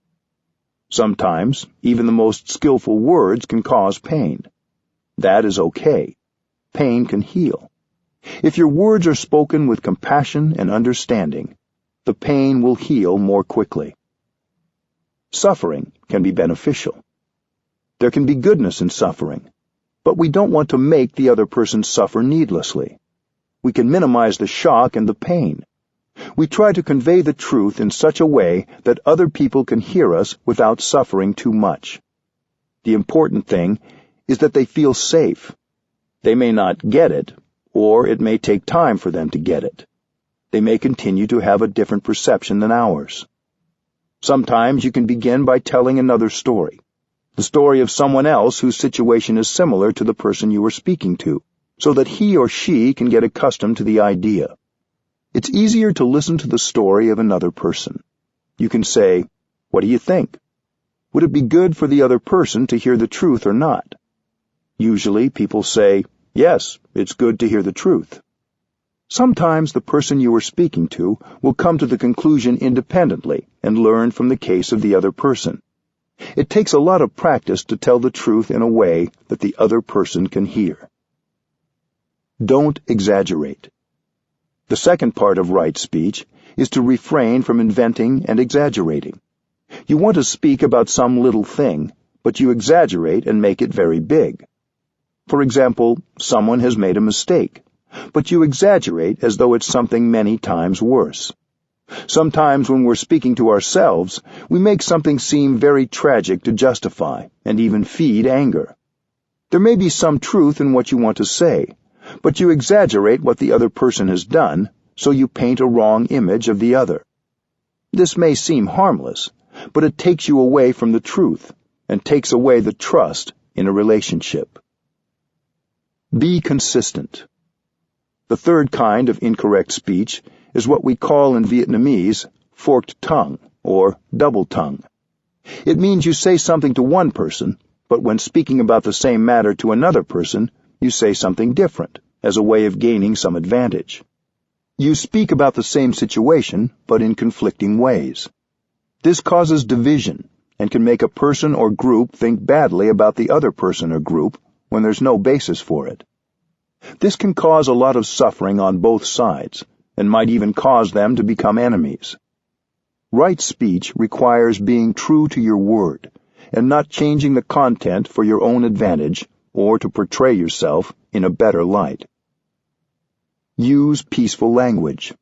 Sometimes, even the most skillful words can cause pain. That is okay. Pain can heal. If your words are spoken with compassion and understanding, the pain will heal more quickly. Suffering can be beneficial. There can be goodness in suffering, but we don't want to make the other person suffer needlessly. We can minimize the shock and the pain. We try to convey the truth in such a way that other people can hear us without suffering too much. The important thing is that they feel safe. They may not get it, or it may take time for them to get it. They may continue to have a different perception than ours. Sometimes you can begin by telling another story, the story of someone else whose situation is similar to the person you are speaking to, so that he or she can get accustomed to the idea. It's easier to listen to the story of another person. You can say, "What do you think? Would it be good for the other person to hear the truth or not?" Usually people say, "Yes, it's good to hear the truth." Sometimes the person you are speaking to will come to the conclusion independently and learn from the case of the other person. It takes a lot of practice to tell the truth in a way that the other person can hear. Don't exaggerate. The second part of right speech is to refrain from inventing and exaggerating. You want to speak about some little thing, but you exaggerate and make it very big. For example, someone has made a mistake, but you exaggerate as though it's something many times worse. Sometimes when we're speaking to ourselves, we make something seem very tragic to justify and even feed anger. There may be some truth in what you want to say, but you exaggerate what the other person has done, so you paint a wrong image of the other. This may seem harmless, but it takes you away from the truth and takes away the trust in a relationship. Be consistent. The third kind of incorrect speech is what we call in Vietnamese forked tongue or double tongue. It means you say something to one person, but when speaking about the same matter to another person, you say something different as a way of gaining some advantage. You speak about the same situation, but in conflicting ways. This causes division and can make a person or group think badly about the other person or group when there's no basis for it. This can cause a lot of suffering on both sides and might even cause them to become enemies. Right speech requires being true to your word and not changing the content for your own advantage or to portray yourself in a better light. Use peaceful language.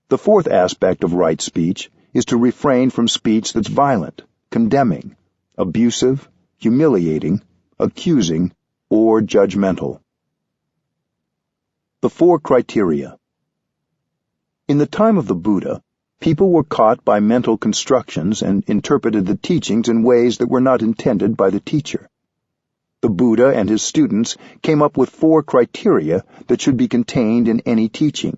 The fourth aspect of right speech is to refrain from speech that's violent, condemning, abusive, humiliating, accusing, or judgmental. The 4 criteria. In the time of the Buddha, people were caught by mental constructions and interpreted the teachings in ways that were not intended by the teacher. The Buddha and his students came up with 4 criteria that should be contained in any teaching.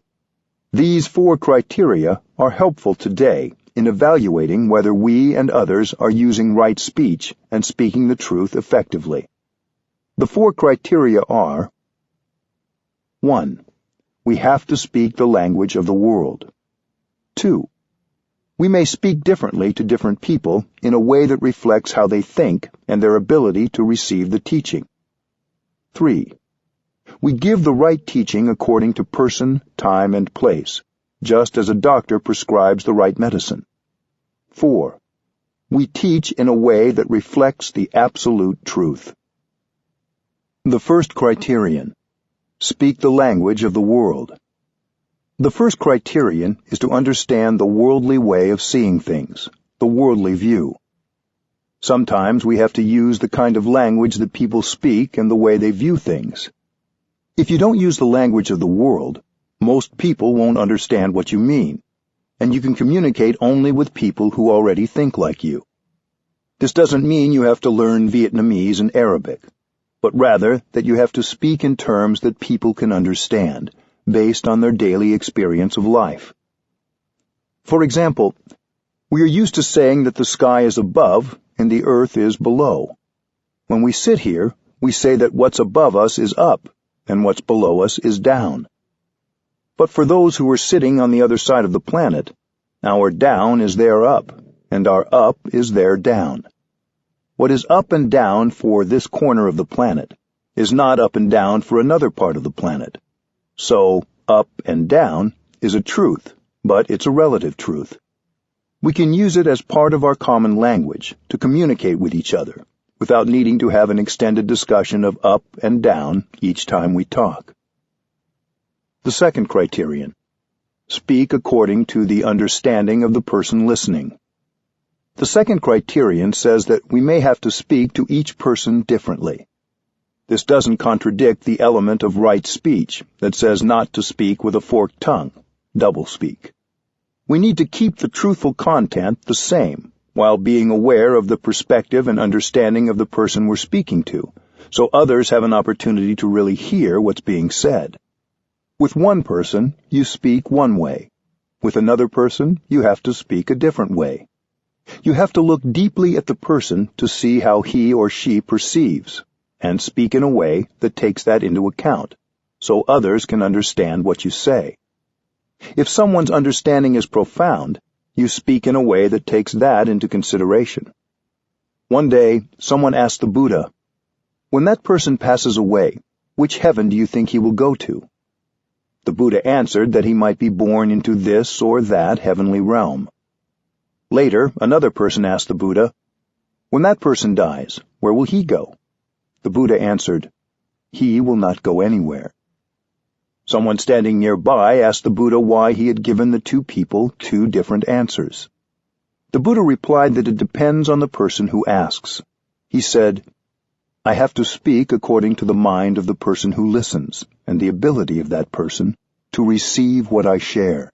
These 4 criteria are helpful today in evaluating whether we and others are using right speech and speaking the truth effectively. The 4 criteria are: 1. We have to speak the language of the world. 2. We may speak differently to different people in a way that reflects how they think and their ability to receive the teaching. 3. We give the right teaching according to person, time, and place, just as a doctor prescribes the right medicine. 4. We teach in a way that reflects the absolute truth. The first criterion: speak the language of the world. The first criterion is to understand the worldly way of seeing things, the worldly view. Sometimes we have to use the kind of language that people speak and the way they view things. If you don't use the language of the world, most people won't understand what you mean, and you can communicate only with people who already think like you. This doesn't mean you have to learn Vietnamese and Arabic, but rather that you have to speak in terms that people can understand, based on their daily experience of life. For example, we are used to saying that the sky is above and the earth is below. When we sit here, we say that what's above us is up and what's below us is down. But for those who are sitting on the other side of the planet, our down is their up, and our up is their down. What is up and down for this corner of the planet is not up and down for another part of the planet. So, up and down is a truth, but it's a relative truth. We can use it as part of our common language to communicate with each other, without needing to have an extended discussion of up and down each time we talk. The second criterion: speak according to the understanding of the person listening. The second criterion says that we may have to speak to each person differently. This doesn't contradict the element of right speech that says not to speak with a forked tongue, doublespeak. We need to keep the truthful content the same, while being aware of the perspective and understanding of the person we're speaking to, so others have an opportunity to really hear what's being said. With one person, you speak one way. With another person, you have to speak a different way. You have to look deeply at the person to see how he or she perceives, and speak in a way that takes that into account, so others can understand what you say. If someone's understanding is profound, you speak in a way that takes that into consideration. One day, someone asked the Buddha, "When that person passes away, which heaven do you think he will go to?" The Buddha answered that he might be born into this or that heavenly realm. Later, another person asked the Buddha, "When that person dies, where will he go?" The Buddha answered, "He will not go anywhere." Someone standing nearby asked the Buddha why he had given the two people two different answers. The Buddha replied that it depends on the person who asks. He said, "I have to speak according to the mind of the person who listens, and the ability of that person to receive what I share."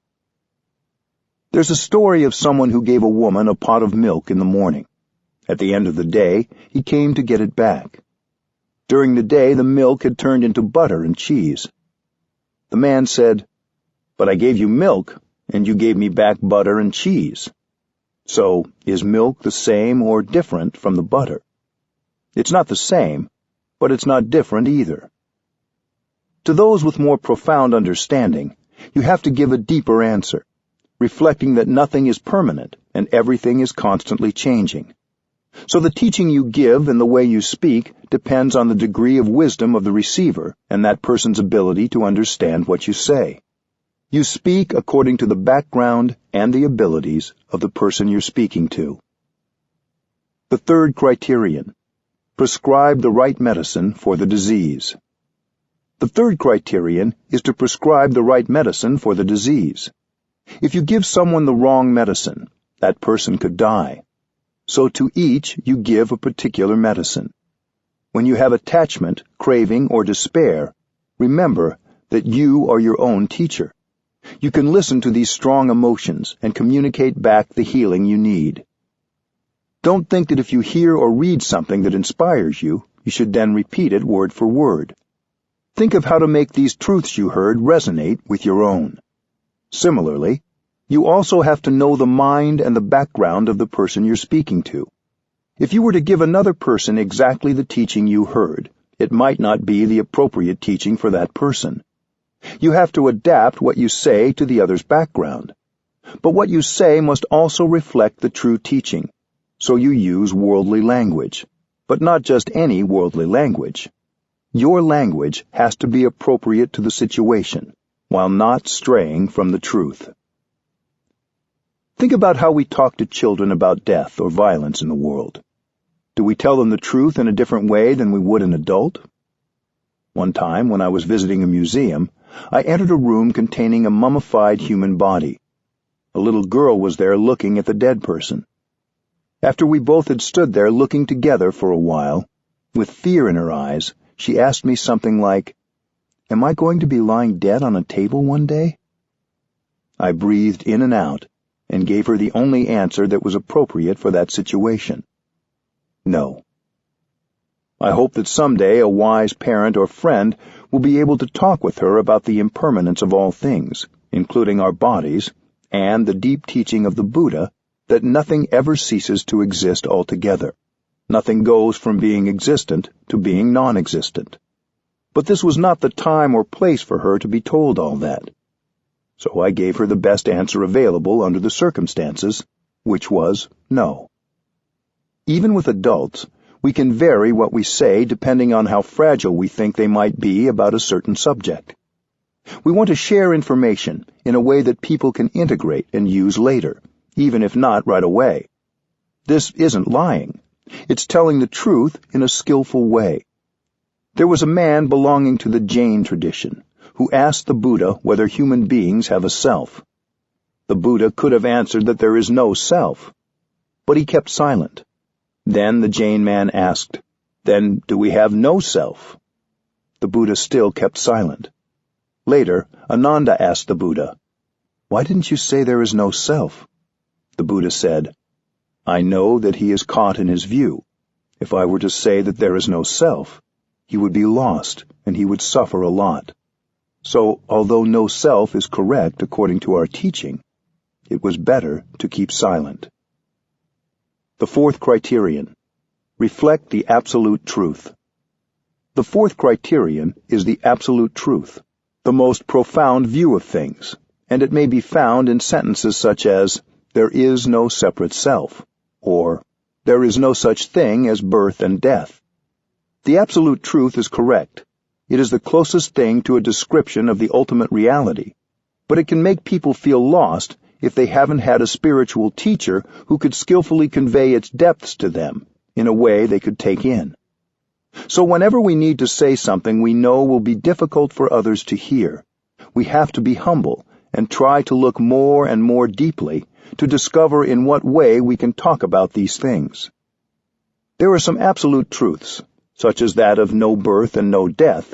There's a story of someone who gave a woman a pot of milk in the morning. At the end of the day, he came to get it back. During the day, the milk had turned into butter and cheese. The man said, "But I gave you milk, and you gave me back butter and cheese. So, is milk the same or different from the butter? It's not the same, but it's not different either." To those with more profound understanding, you have to give a deeper answer, reflecting that nothing is permanent and everything is constantly changing. So the teaching you give and the way you speak depends on the degree of wisdom of the receiver and that person's ability to understand what you say. You speak according to the background and the abilities of the person you're speaking to. The third criterion: prescribe the right medicine for the disease. The third criterion is to prescribe the right medicine for the disease. If you give someone the wrong medicine, that person could die. So to each you give a particular medicine. When you have attachment, craving, or despair, remember that you are your own teacher. You can listen to these strong emotions and communicate back the healing you need. Don't think that if you hear or read something that inspires you, you should then repeat it word for word. Think of how to make these truths you heard resonate with your own. Similarly, you also have to know the mind and the background of the person you're speaking to. If you were to give another person exactly the teaching you heard, it might not be the appropriate teaching for that person. You have to adapt what you say to the other's background. But what you say must also reflect the true teaching, so you use worldly language, but not just any worldly language. Your language has to be appropriate to the situation, while not straying from the truth. Think about how we talk to children about death or violence in the world. Do we tell them the truth in a different way than we would an adult? One time, when I was visiting a museum, I entered a room containing a mummified human body. A little girl was there looking at the dead person. After we both had stood there looking together for a while, with fear in her eyes, she asked me something like, "Am I going to be lying dead on a table one day?" I breathed in and out, and gave her the only answer that was appropriate for that situation. No. I hope that someday a wise parent or friend will be able to talk with her about the impermanence of all things, including our bodies, and the deep teaching of the Buddha that nothing ever ceases to exist altogether. Nothing goes from being existent to being non-existent. But this was not the time or place for her to be told all that. So I gave her the best answer available under the circumstances, which was no. Even with adults, we can vary what we say depending on how fragile we think they might be about a certain subject. We want to share information in a way that people can integrate and use later, even if not right away. This isn't lying. It's telling the truth in a skillful way. There was a man belonging to the Jain tradition who asked the Buddha whether human beings have a self. The Buddha could have answered that there is no self, but he kept silent. Then the Jain man asked, "Then do we have no self?" The Buddha still kept silent. Later, Ananda asked the Buddha, "Why didn't you say there is no self?" The Buddha said, "I know that he is caught in his view. If I were to say that there is no self, he would be lost and he would suffer a lot. So, although no self is correct according to our teaching, it was better to keep silent." The fourth criterion: reflect the absolute truth. The fourth criterion is the absolute truth, the most profound view of things, and it may be found in sentences such as, "There is no separate self," or "There is no such thing as birth and death." The absolute truth is correct. It is the closest thing to a description of the ultimate reality, but it can make people feel lost if they haven't had a spiritual teacher who could skillfully convey its depths to them in a way they could take in. So whenever we need to say something we know will be difficult for others to hear, we have to be humble and try to look more and more deeply to discover in what way we can talk about these things. There are some absolute truths, such as that of no birth and no death,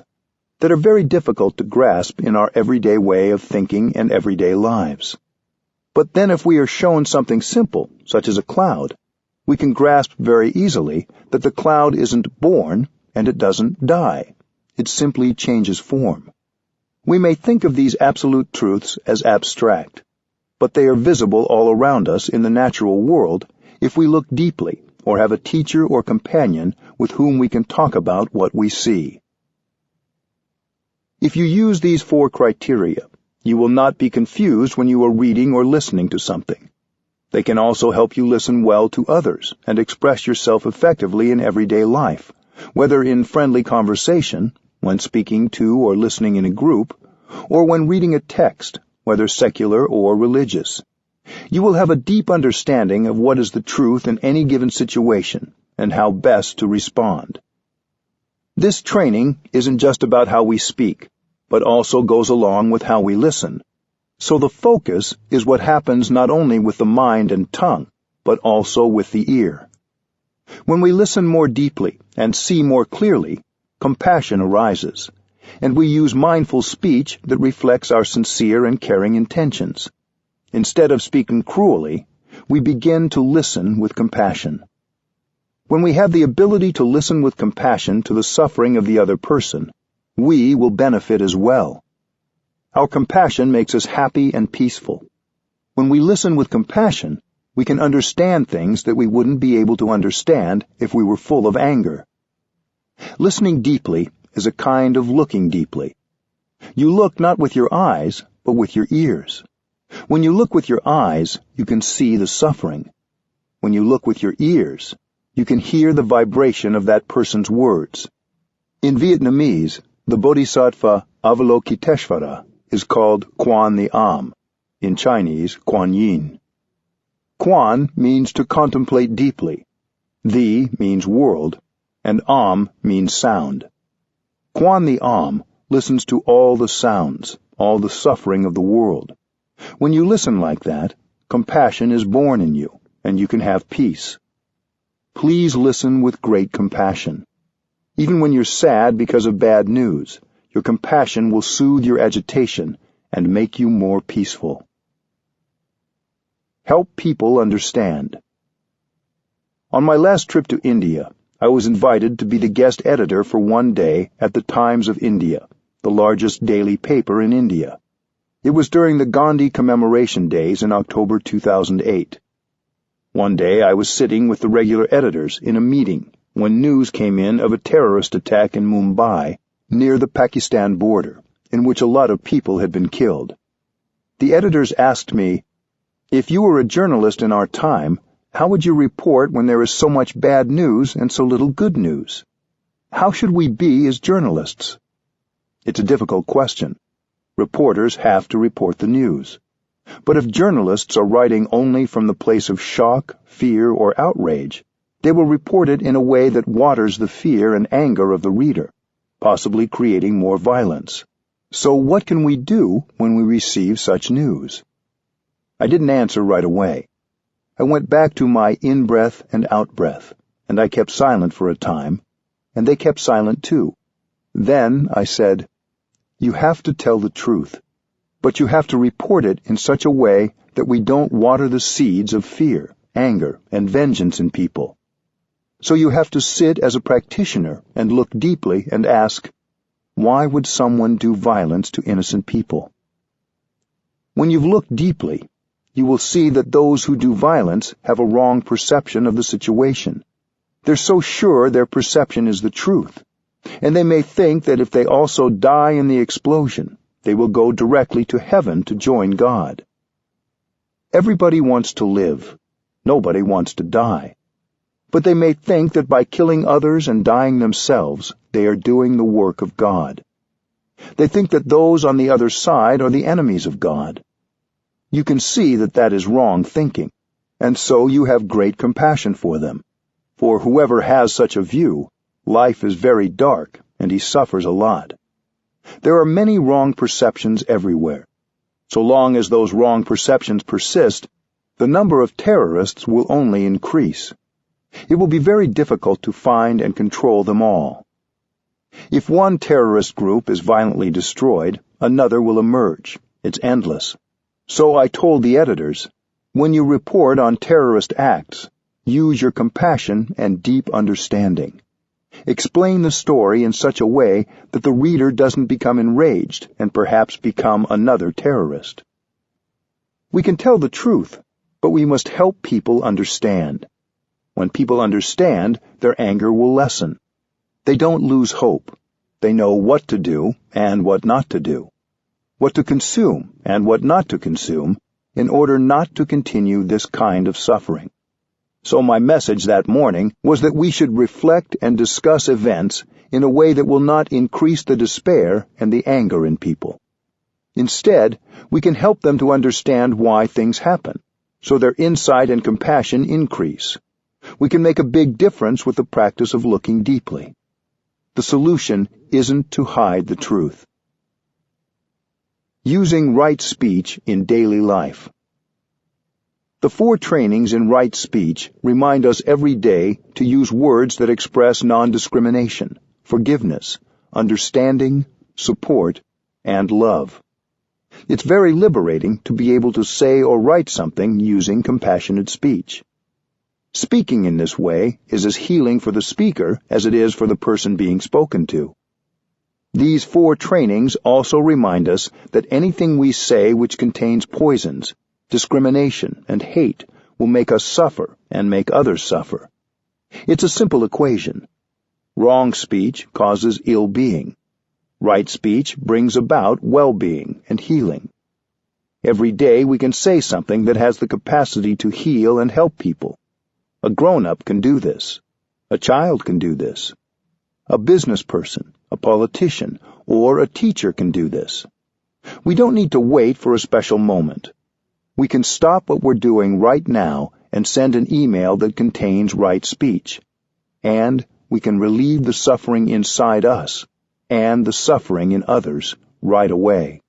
that are very difficult to grasp in our everyday way of thinking and everyday lives. But then if we are shown something simple, such as a cloud, we can grasp very easily that the cloud isn't born and it doesn't die. It simply changes form. We may think of these absolute truths as abstract, but they are visible all around us in the natural world if we look deeply or have a teacher or companion with whom we can talk about what we see. If you use these four criteria, you will not be confused when you are reading or listening to something. They can also help you listen well to others and express yourself effectively in everyday life, whether in friendly conversation, when speaking to or listening in a group, or when reading a text, whether secular or religious. You will have a deep understanding of what is the truth in any given situation and how best to respond. This training isn't just about how we speak, but also goes along with how we listen. So the focus is what happens not only with the mind and tongue, but also with the ear. When we listen more deeply and see more clearly, compassion arises, and we use mindful speech that reflects our sincere and caring intentions. Instead of speaking cruelly, we begin to listen with compassion. When we have the ability to listen with compassion to the suffering of the other person, we will benefit as well. Our compassion makes us happy and peaceful. When we listen with compassion, we can understand things that we wouldn't be able to understand if we were full of anger. Listening deeply is a kind of looking deeply. You look not with your eyes, but with your ears. When you look with your eyes, you can see the suffering. When you look with your ears, you can hear the vibration of that person's words. In Vietnamese, the Bodhisattva Avalokiteshvara is called Quan the Am, in Chinese, Kuan Yin. Quan means to contemplate deeply, the means world, and Am means sound. Quan the Am listens to all the sounds, all the suffering of the world. When you listen like that, compassion is born in you, and you can have peace. Please listen with great compassion. Even when you're sad because of bad news, your compassion will soothe your agitation and make you more peaceful. Help people understand. On my last trip to India, I was invited to be the guest editor for one day at the Times of India, the largest daily paper in India. It was during the Gandhi commemoration days in October 2008. One day I was sitting with the regular editors in a meeting when news came in of a terrorist attack in Mumbai, near the Pakistan border, in which a lot of people had been killed. The editors asked me, "If you were a journalist in our time, how would you report when there is so much bad news and so little good news? How should we be as journalists?" It's a difficult question. Reporters have to report the news. But if journalists are writing only from the place of shock, fear, or outrage, they will report it in a way that waters the fear and anger of the reader, possibly creating more violence. So what can we do when we receive such news? I didn't answer right away. I went back to my in-breath and out-breath, and I kept silent for a time, and they kept silent too. Then I said, "You have to tell the truth, but you have to report it in such a way that we don't water the seeds of fear, anger, and vengeance in people. So you have to sit as a practitioner and look deeply and ask, why would someone do violence to innocent people? When you've looked deeply, you will see that those who do violence have a wrong perception of the situation. They're so sure their perception is the truth, and they may think that if they also die in the explosion, they will go directly to heaven to join God. Everybody wants to live. Nobody wants to die. But they may think that by killing others and dying themselves, they are doing the work of God. They think that those on the other side are the enemies of God. You can see that that is wrong thinking, and so you have great compassion for them. For whoever has such a view, life is very dark, and he suffers a lot. There are many wrong perceptions everywhere. So long as those wrong perceptions persist, the number of terrorists will only increase. It will be very difficult to find and control them all. If one terrorist group is violently destroyed, another will emerge. It's endless. So I told the editors, when you report on terrorist acts, use your compassion and deep understanding. Explain the story in such a way that the reader doesn't become enraged and perhaps become another terrorist. We can tell the truth, but we must help people understand. When people understand, their anger will lessen. They don't lose hope. They know what to do and what not to do, what to consume and what not to consume, in order not to continue this kind of suffering. So my message that morning was that we should reflect and discuss events in a way that will not increase the despair and the anger in people. Instead, we can help them to understand why things happen, so their insight and compassion increase. We can make a big difference with the practice of looking deeply. The solution isn't to hide the truth. Using right speech in daily life. The 4 trainings in right speech remind us every day to use words that express non-discrimination, forgiveness, understanding, support, and love. It's very liberating to be able to say or write something using compassionate speech. Speaking in this way is as healing for the speaker as it is for the person being spoken to. These 4 trainings also remind us that anything we say which contains poisons, discrimination, and hate will make us suffer and make others suffer. It's a simple equation. Wrong speech causes ill-being. Right speech brings about well-being and healing. Every day we can say something that has the capacity to heal and help people. A grown-up can do this. A child can do this. A business person, a politician, or a teacher can do this. We don't need to wait for a special moment. We can stop what we're doing right now and send an email that contains right speech. And we can relieve the suffering inside us and the suffering in others right away.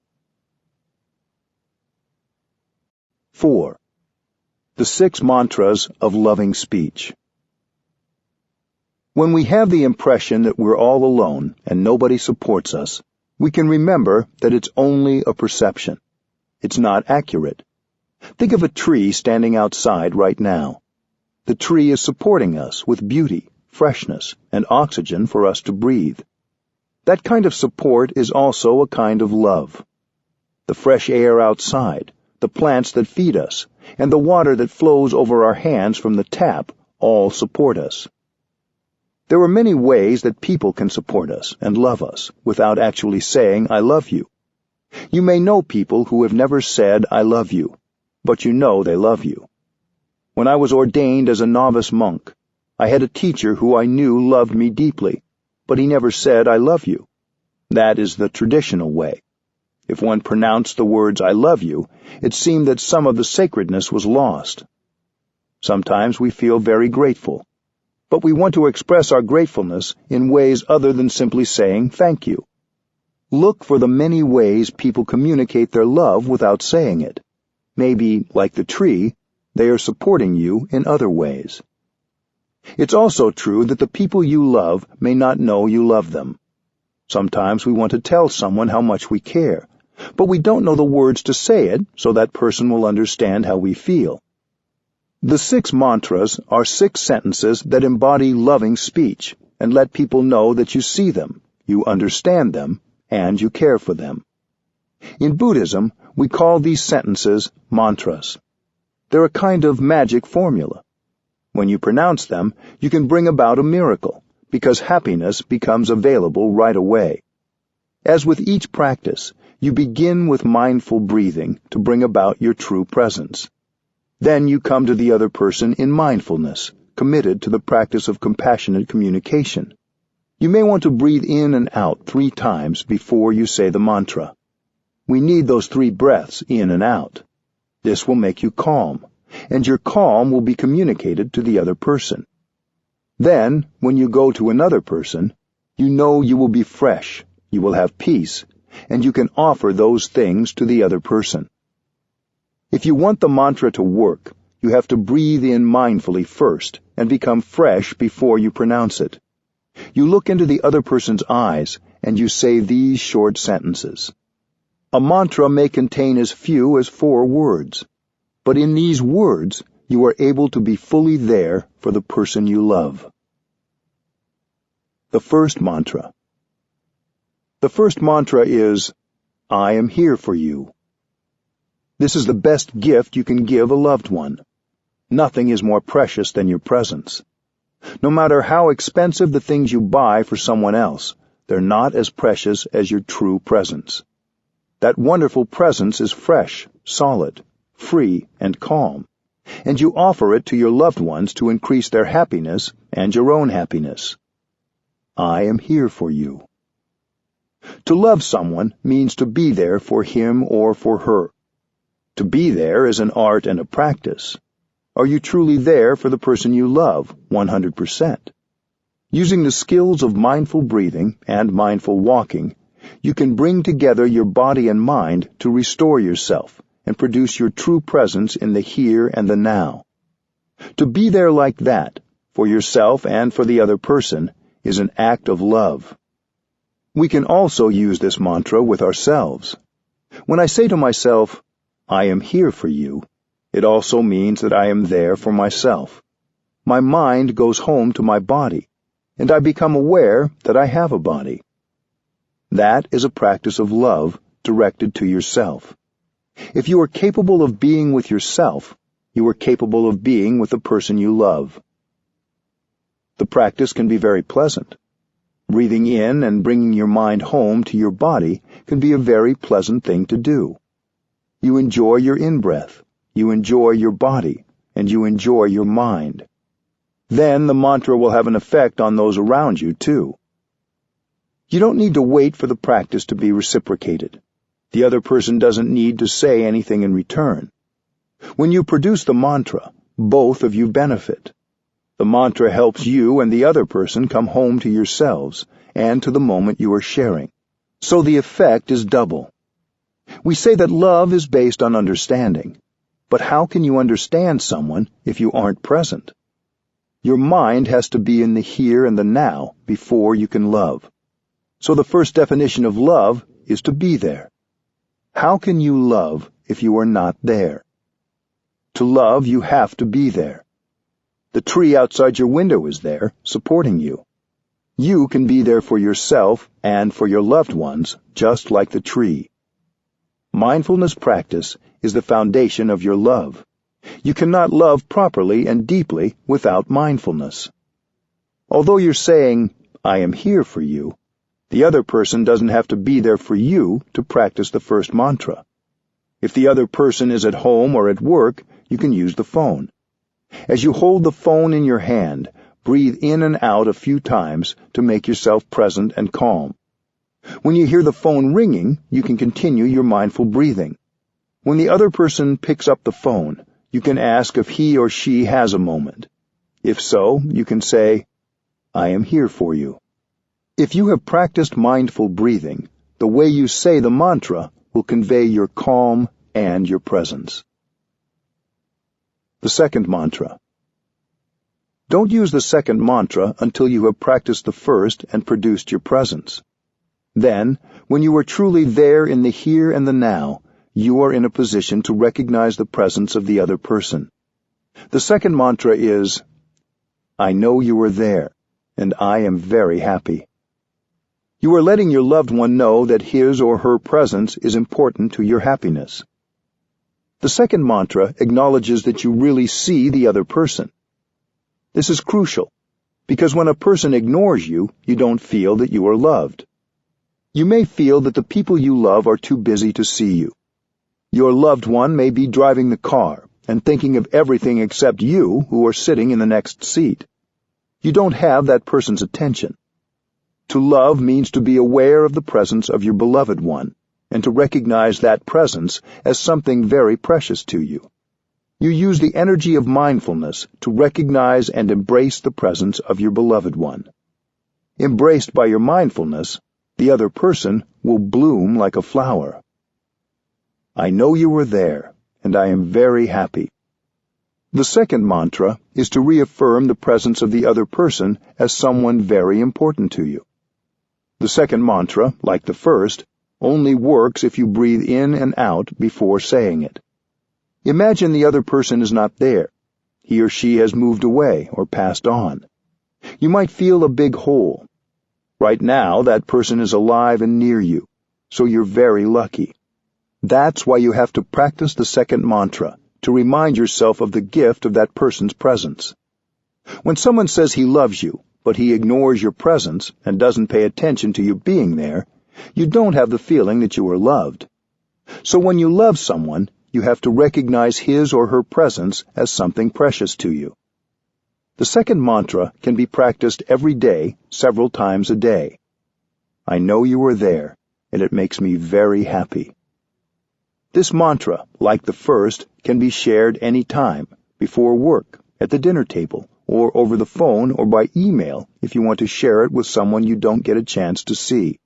4. The 6 mantras of loving speech. When we have the impression that we're all alone and nobody supports us, we can remember that it's only a perception. It's not accurate. Think of a tree standing outside right now. The tree is supporting us with beauty, freshness, and oxygen for us to breathe. That kind of support is also a kind of love. The fresh air outside, the plants that feed us, and the water that flows over our hands from the tap all support us. There are many ways that people can support us and love us without actually saying, "I love you." You may know people who have never said, "I love you," but you know they love you. When I was ordained as a novice monk, I had a teacher who I knew loved me deeply, but he never said, "I love you." That is the traditional way. If one pronounced the words, "I love you," it seemed that some of the sacredness was lost. Sometimes we feel very grateful, but we want to express our gratefulness in ways other than simply saying thank you. Look for the many ways people communicate their love without saying it. Maybe, like the tree, they are supporting you in other ways. It's also true that the people you love may not know you love them. Sometimes we want to tell someone how much we care, but we don't know the words to say it so that person will understand how we feel. The 6 mantras are 6 sentences that embody loving speech and let people know that you see them, you understand them, and you care for them. In Buddhism, we call these sentences mantras. They're a kind of magic formula. When you pronounce them, you can bring about a miracle, because happiness becomes available right away. As with each practice, you begin with mindful breathing to bring about your true presence. Then you come to the other person in mindfulness, committed to the practice of compassionate communication. You may want to breathe in and out 3 times before you say the mantra. We need those 3 breaths in and out. This will make you calm, and your calm will be communicated to the other person. Then, when you go to another person, you know you will be fresh, you will have peace, and you can offer those things to the other person. If you want the mantra to work, you have to breathe in mindfully first and become fresh before you pronounce it. You look into the other person's eyes and you say these short sentences. A mantra may contain as few as 4 words, but in these words you are able to be fully there for the person you love. The first mantra. The first mantra is, I am here for you. This is the best gift you can give a loved one. Nothing is more precious than your presence. No matter how expensive the things you buy for someone else, they're not as precious as your true presence. That wonderful presence is fresh, solid, free, and calm, and you offer it to your loved ones to increase their happiness and your own happiness. I am here for you. To love someone means to be there for him or for her. To be there is an art and a practice. Are you truly there for the person you love, 100%? Using the skills of mindful breathing and mindful walking, you can bring together your body and mind to restore yourself and produce your true presence in the here and the now. To be there like that, for yourself and for the other person, is an act of love. We can also use this mantra with ourselves. When I say to myself, I am here for you, it also means that I am there for myself. My mind goes home to my body, and I become aware that I have a body. That is a practice of love directed to yourself. If you are capable of being with yourself, you are capable of being with the person you love. The practice can be very pleasant. Breathing in and bringing your mind home to your body can be a very pleasant thing to do. You enjoy your in-breath, you enjoy your body, and you enjoy your mind. Then the mantra will have an effect on those around you, too. You don't need to wait for the practice to be reciprocated. The other person doesn't need to say anything in return. When you produce the mantra, both of you benefit. The mantra helps you and the other person come home to yourselves and to the moment you are sharing. So the effect is double. We say that love is based on understanding, but how can you understand someone if you aren't present? Your mind has to be in the here and the now before you can love. So the first definition of love is to be there. How can you love if you are not there? To love, you have to be there. The tree outside your window is there, supporting you. You can be there for yourself and for your loved ones, just like the tree. Mindfulness practice is the foundation of your love. You cannot love properly and deeply without mindfulness. Although you're saying, I am here for you, the other person doesn't have to be there for you to practice the first mantra. If the other person is at home or at work, you can use the phone. As you hold the phone in your hand, breathe in and out a few times to make yourself present and calm. When you hear the phone ringing, you can continue your mindful breathing. When the other person picks up the phone, you can ask if he or she has a moment. If so, you can say, I am here for you. If you have practiced mindful breathing, the way you say the mantra will convey your calm and your presence. The second mantra. Don't use the second mantra until you have practiced the first and produced your presence. Then, when you are truly there in the here and the now, you are in a position to recognize the presence of the other person. The second mantra is, I know you are there, and I am very happy. You are letting your loved one know that his or her presence is important to your happiness. The second mantra acknowledges that you really see the other person. This is crucial, because when a person ignores you, you don't feel that you are loved. You may feel that the people you love are too busy to see you. Your loved one may be driving the car and thinking of everything except you who are sitting in the next seat. You don't have that person's attention. To love means to be aware of the presence of your beloved one, and to recognize that presence as something very precious to you. You use the energy of mindfulness to recognize and embrace the presence of your beloved one. Embraced by your mindfulness, the other person will bloom like a flower. I know you are there, and I am very happy. The second mantra is to reaffirm the presence of the other person as someone very important to you. The second mantra, like the first, only works if you breathe in and out before saying it. Imagine the other person is not there. He or she has moved away or passed on. You might feel a big hole. Right now, that person is alive and near you, so you're very lucky. That's why you have to practice the second mantra, to remind yourself of the gift of that person's presence. When someone says he loves you, but he ignores your presence and doesn't pay attention to you being there, you don't have the feeling that you are loved. So when you love someone, you have to recognize his or her presence as something precious to you. The second mantra can be practiced every day, several times a day. I know you are there, and it makes me very happy. This mantra, like the first, can be shared any time, before work, at the dinner table, or over the phone or by email if you want to share it with someone you don't get a chance to see.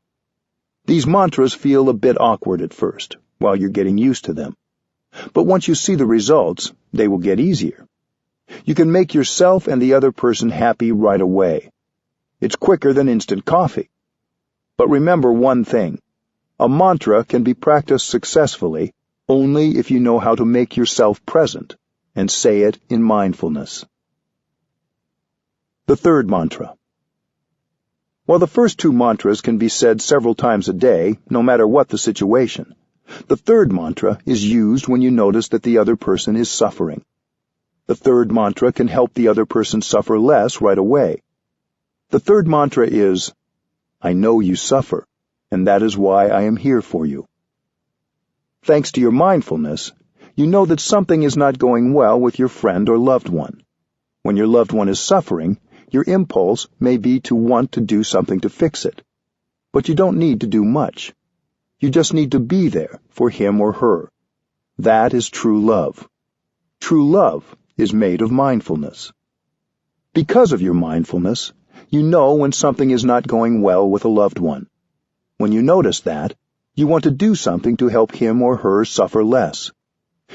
These mantras feel a bit awkward at first, while you're getting used to them. But once you see the results, they will get easier. You can make yourself and the other person happy right away. It's quicker than instant coffee. But remember one thing. A mantra can be practiced successfully only if you know how to make yourself present and say it in mindfulness. The third mantra. While the first two mantras can be said several times a day, no matter what the situation, the third mantra is used when you notice that the other person is suffering. The third mantra can help the other person suffer less right away. The third mantra is, I know you suffer, and that is why I am here for you. Thanks to your mindfulness, you know that something is not going well with your friend or loved one. When your loved one is suffering, your impulse may be to want to do something to fix it. But you don't need to do much. You just need to be there for him or her. That is true love. True love is made of mindfulness. Because of your mindfulness, you know when something is not going well with a loved one. When you notice that, you want to do something to help him or her suffer less.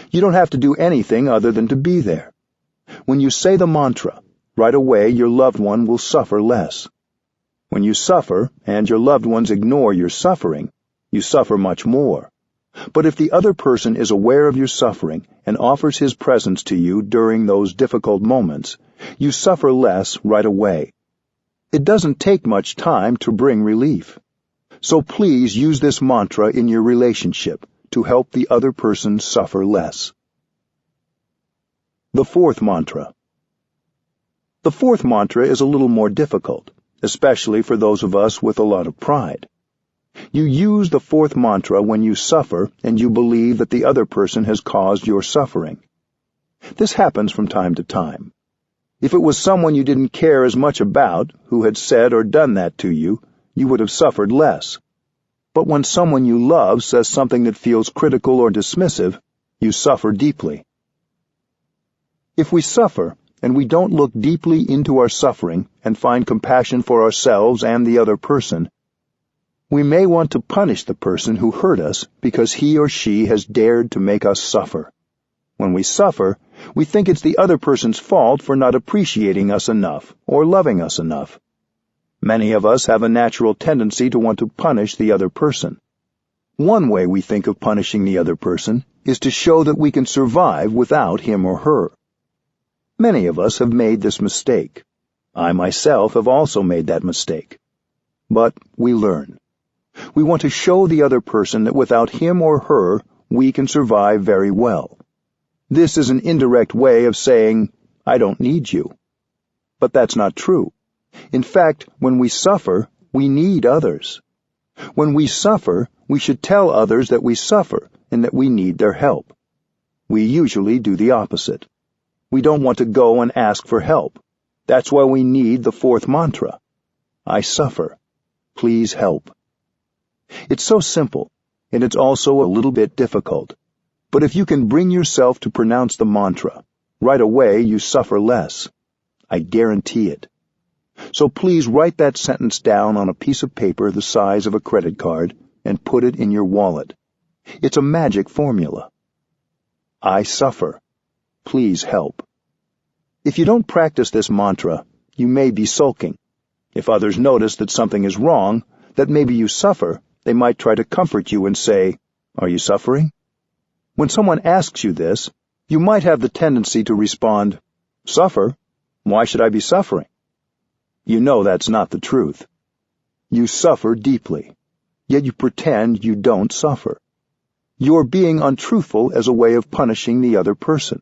You don't have to do anything other than to be there. When you say the mantra, right away your loved one will suffer less. When you suffer and your loved ones ignore your suffering, you suffer much more. But if the other person is aware of your suffering and offers his presence to you during those difficult moments, you suffer less right away. It doesn't take much time to bring relief. So please use this mantra in your relationship to help the other person suffer less. The fourth mantra. The fourth mantra is a little more difficult, especially for those of us with a lot of pride. You use the fourth mantra when you suffer and you believe that the other person has caused your suffering. This happens from time to time. If it was someone you didn't care as much about who had said or done that to you, you would have suffered less. But when someone you love says something that feels critical or dismissive, you suffer deeply. If we suffer and we don't look deeply into our suffering and find compassion for ourselves and the other person, we may want to punish the person who hurt us because he or she has dared to make us suffer. When we suffer, we think it's the other person's fault for not appreciating us enough or loving us enough. Many of us have a natural tendency to want to punish the other person. One way we think of punishing the other person is to show that we can survive without him or her. Many of us have made this mistake. I myself have also made that mistake. But we learn. We want to show the other person that without him or her, we can survive very well. This is an indirect way of saying, I don't need you. But that's not true. In fact, when we suffer, we need others. When we suffer, we should tell others that we suffer and that we need their help. We usually do the opposite. We don't want to go and ask for help. That's why we need the fourth mantra. I suffer. Please help. It's so simple, and it's also a little bit difficult. But if you can bring yourself to pronounce the mantra, right away you suffer less. I guarantee it. So please write that sentence down on a piece of paper the size of a credit card and put it in your wallet. It's a magic formula. I suffer. Please help. If you don't practice this mantra, you may be sulking. If others notice that something is wrong, that maybe you suffer, they might try to comfort you and say, Are you suffering? When someone asks you this, you might have the tendency to respond, Suffer? Why should I be suffering? You know that's not the truth. You suffer deeply, yet you pretend you don't suffer. You're being untruthful as a way of punishing the other person.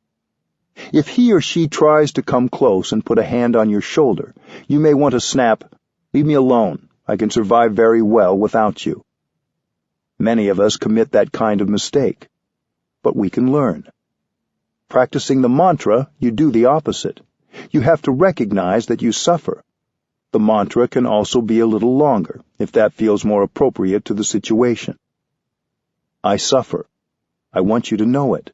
If he or she tries to come close and put a hand on your shoulder, you may want to snap, Leave me alone. I can survive very well without you. Many of us commit that kind of mistake, but we can learn. Practicing the mantra, you do the opposite. You have to recognize that you suffer. The mantra can also be a little longer, if that feels more appropriate to the situation. I suffer. I want you to know it.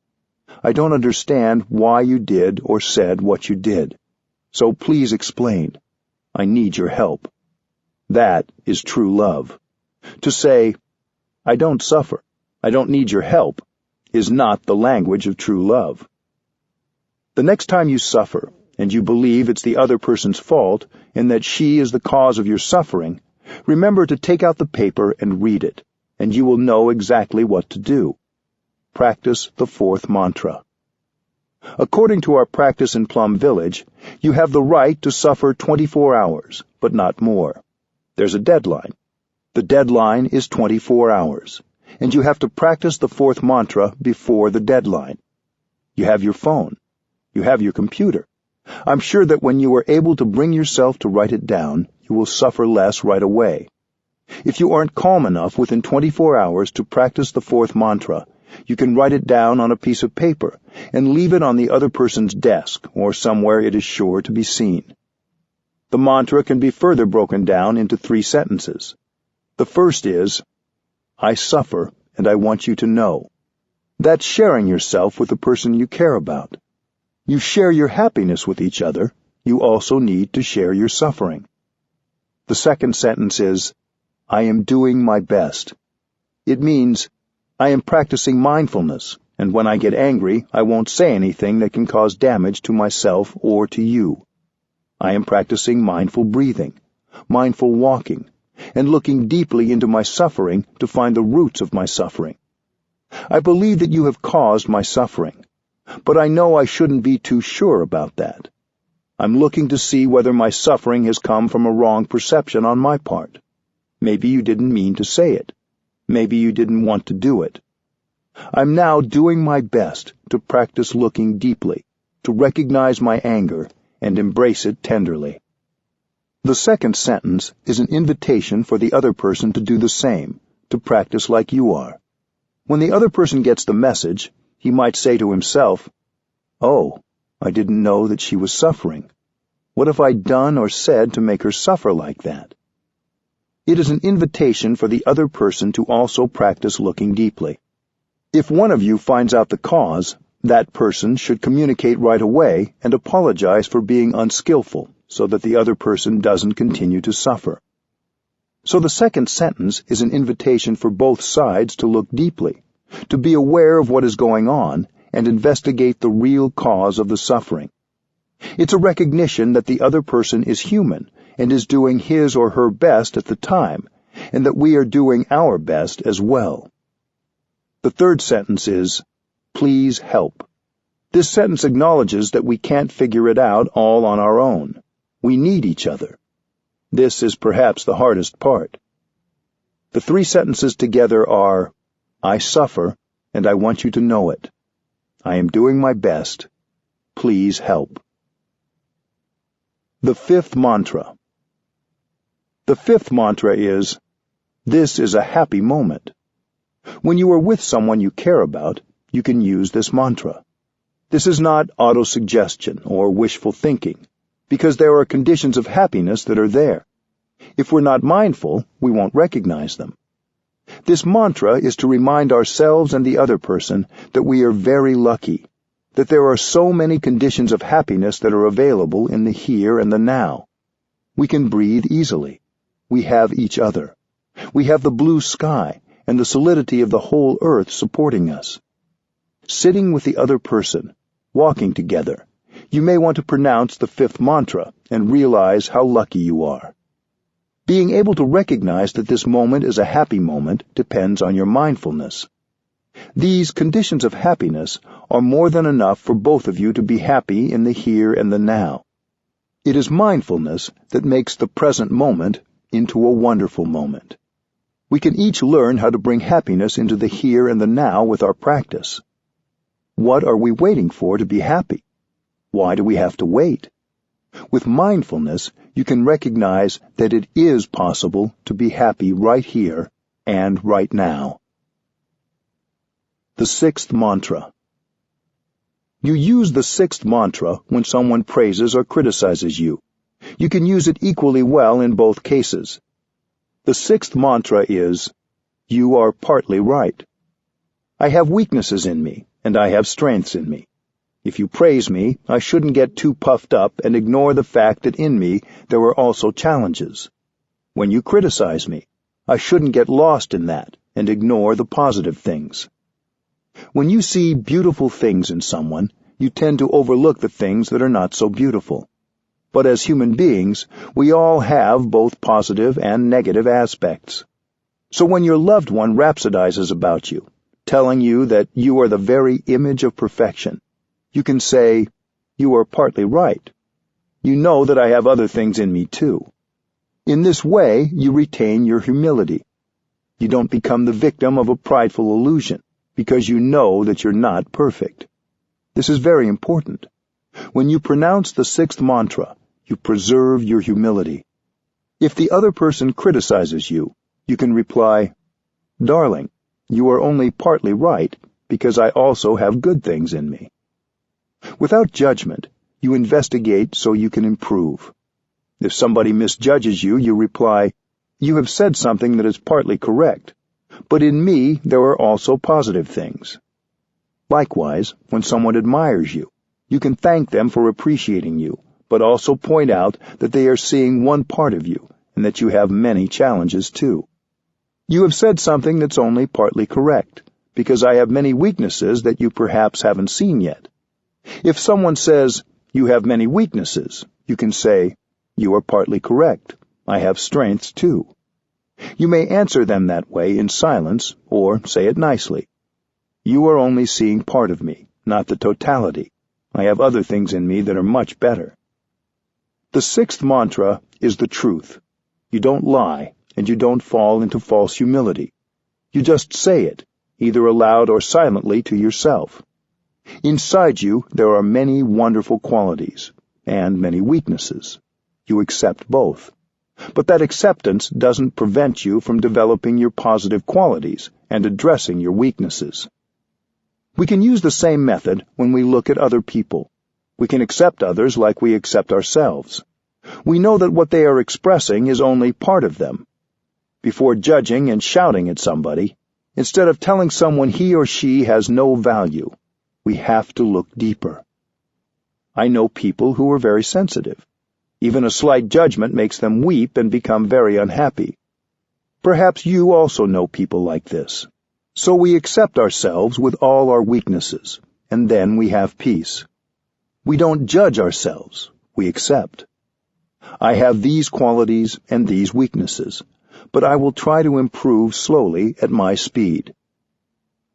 I don't understand why you did or said what you did. So please explain. I need your help. That is true love. To say, I don't suffer, I don't need your help, is not the language of true love. The next time you suffer, and you believe it's the other person's fault and that she is the cause of your suffering, remember to take out the paper and read it, and you will know exactly what to do. Practice the fourth mantra. According to our practice in Plum Village, you have the right to suffer 24 hours, but not more. There's a deadline. The deadline is 24 hours, and you have to practice the fourth mantra before the deadline. You have your phone. You have your computer. I'm sure that when you are able to bring yourself to write it down, you will suffer less right away. If you aren't calm enough within 24 hours to practice the fourth mantra, you can write it down on a piece of paper and leave it on the other person's desk or somewhere it is sure to be seen. The mantra can be further broken down into 3 sentences. The first is, I suffer and I want you to know. That's sharing yourself with the person you care about. You share your happiness with each other. You also need to share your suffering. The second sentence is, I am doing my best. It means, I am practicing mindfulness, and when I get angry, I won't say anything that can cause damage to myself or to you. I am practicing mindful breathing, mindful walking, and looking deeply into my suffering to find the roots of my suffering. I believe that you have caused my suffering, but I know I shouldn't be too sure about that. I'm looking to see whether my suffering has come from a wrong perception on my part. Maybe you didn't mean to say it. Maybe you didn't want to do it. I'm now doing my best to practice looking deeply, to recognize my anger and embrace it tenderly. The second sentence is an invitation for the other person to do the same, to practice like you are. When the other person gets the message, he might say to himself, Oh, I didn't know that she was suffering. What have I done or said to make her suffer like that? It is an invitation for the other person to also practice looking deeply. If one of you finds out the cause, that person should communicate right away and apologize for being unskillful so that the other person doesn't continue to suffer. So the second sentence is an invitation for both sides to look deeply, to be aware of what is going on and investigate the real cause of the suffering. It's a recognition that the other person is human and is doing his or her best at the time, and that we are doing our best as well. The third sentence is, "Please help." This sentence acknowledges that we can't figure it out all on our own. We need each other. This is perhaps the hardest part. The three sentences together are, "I suffer, and I want you to know it. I am doing my best. Please help." The fifth mantra. The fifth mantra is, "This is a happy moment." When you are with someone you care about, you can use this mantra. This is not autosuggestion or wishful thinking, because there are conditions of happiness that are there. If we're not mindful, we won't recognize them. This mantra is to remind ourselves and the other person that we are very lucky, that there are so many conditions of happiness that are available in the here and the now. We can breathe easily. We have each other. We have the blue sky and the solidity of the whole earth supporting us. Sitting with the other person, walking together, you may want to pronounce the fifth mantra and realize how lucky you are. Being able to recognize that this moment is a happy moment depends on your mindfulness. These conditions of happiness are more than enough for both of you to be happy in the here and the now. It is mindfulness that makes the present moment into a wonderful moment. We can each learn how to bring happiness into the here and the now with our practice. What are we waiting for to be happy? Why do we have to wait? With mindfulness, you can recognize that it is possible to be happy right here and right now. The sixth mantra. You use the sixth mantra when someone praises or criticizes you. You can use it equally well in both cases. The sixth mantra is, "You are partly right. I have weaknesses in me, and I have strengths in me. If you praise me, I shouldn't get too puffed up and ignore the fact that in me there are also challenges. When you criticize me, I shouldn't get lost in that and ignore the positive things. When you see beautiful things in someone, you tend to overlook the things that are not so beautiful. But as human beings, we all have both positive and negative aspects. So when your loved one rhapsodizes about you, telling you that you are the very image of perfection, you can say, "You are partly right. You know that I have other things in me too." In this way, you retain your humility. You don't become the victim of a prideful illusion, because you know that you're not perfect. This is very important. When you pronounce the sixth mantra, you preserve your humility. If the other person criticizes you, you can reply, "Darling, you are only partly right, because I also have good things in me." Without judgment, you investigate so you can improve. If somebody misjudges you, you reply, "You have said something that is partly correct, but in me there are also positive things." Likewise, when someone admires you, you can thank them for appreciating you, but also point out that they are seeing one part of you and that you have many challenges too. You have said something that's only partly correct, because I have many weaknesses that you perhaps haven't seen yet. If someone says, "You have many weaknesses," you can say, "You are partly correct. I have strengths too." You may answer them that way in silence, or say it nicely. "You are only seeing part of me, not the totality. I have other things in me that are much better." The sixth mantra is the truth. You don't lie, and you don't fall into false humility. You just say it, either aloud or silently to yourself. Inside you there are many wonderful qualities, and many weaknesses. You accept both. But that acceptance doesn't prevent you from developing your positive qualities and addressing your weaknesses. We can use the same method when we look at other people. We can accept others like we accept ourselves. We know that what they are expressing is only part of them. Before judging and shouting at somebody, instead of telling someone he or she has no value, we have to look deeper. I know people who are very sensitive. Even a slight judgment makes them weep and become very unhappy. Perhaps you also know people like this. So we accept ourselves with all our weaknesses, and then we have peace. We don't judge ourselves, we accept. I have these qualities and these weaknesses, but I will try to improve slowly at my speed.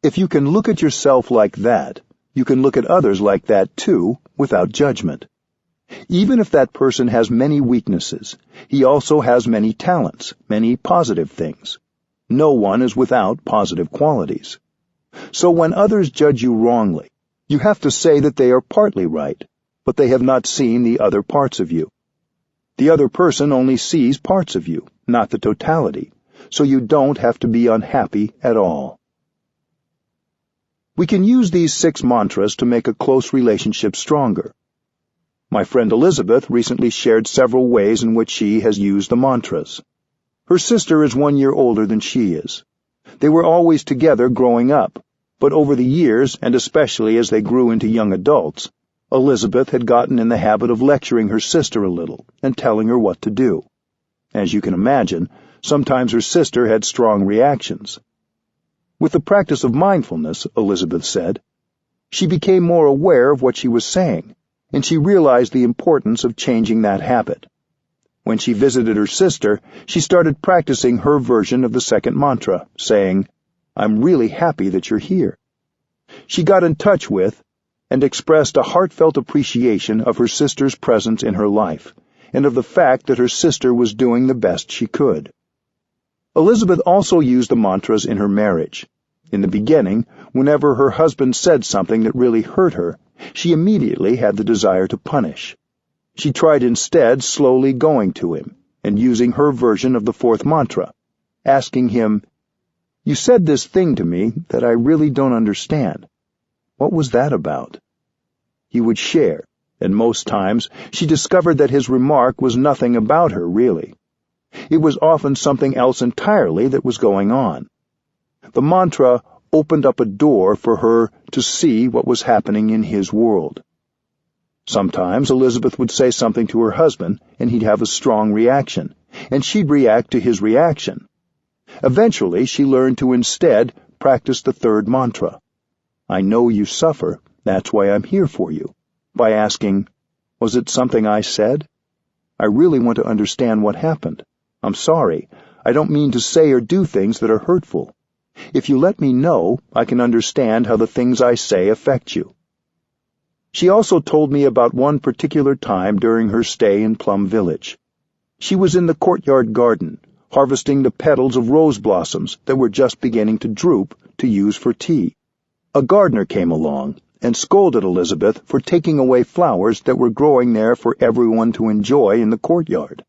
If you can look at yourself like that, you can look at others like that too, without judgment. Even if that person has many weaknesses, he also has many talents, many positive things. No one is without positive qualities. So when others judge you wrongly, you have to say that they are partly right, but they have not seen the other parts of you. The other person only sees parts of you, not the totality, so you don't have to be unhappy at all. We can use these 6 mantras to make a close relationship stronger. My friend Elizabeth recently shared several ways in which she has used the mantras. Her sister is 1 year older than she is. They were always together growing up, but over the years, and especially as they grew into young adults, Elizabeth had gotten in the habit of lecturing her sister a little and telling her what to do. As you can imagine, sometimes her sister had strong reactions. With the practice of mindfulness, Elizabeth said, she became more aware of what she was saying, and she realized the importance of changing that habit. When she visited her sister, she started practicing her version of the second mantra, saying, "I'm really happy that you're here." She got in touch with and expressed a heartfelt appreciation of her sister's presence in her life, and of the fact that her sister was doing the best she could. Elizabeth also used the mantras in her marriage. In the beginning, whenever her husband said something that really hurt her, she immediately had the desire to punish. She tried instead slowly going to him and using her version of the 4th mantra, asking him, "You said this thing to me that I really don't understand. What was that about?" He would share, and most times she discovered that his remark was nothing about her, really. It was often something else entirely that was going on. The mantra opened up a door for her to see what was happening in his world. Sometimes Elizabeth would say something to her husband, and he'd have a strong reaction, and she'd react to his reaction. Eventually, she learned to instead practice the 3rd mantra. "I know you suffer, that's why I'm here for you," by asking, "Was it something I said? I really want to understand what happened. I'm sorry. I don't mean to say or do things that are hurtful. If you let me know, I can understand how the things I say affect you." She also told me about one particular time during her stay in Plum Village. She was in the courtyard garden, harvesting the petals of rose blossoms that were just beginning to droop to use for tea. A gardener came along and scolded Elizabeth for taking away flowers that were growing there for everyone to enjoy in the courtyard.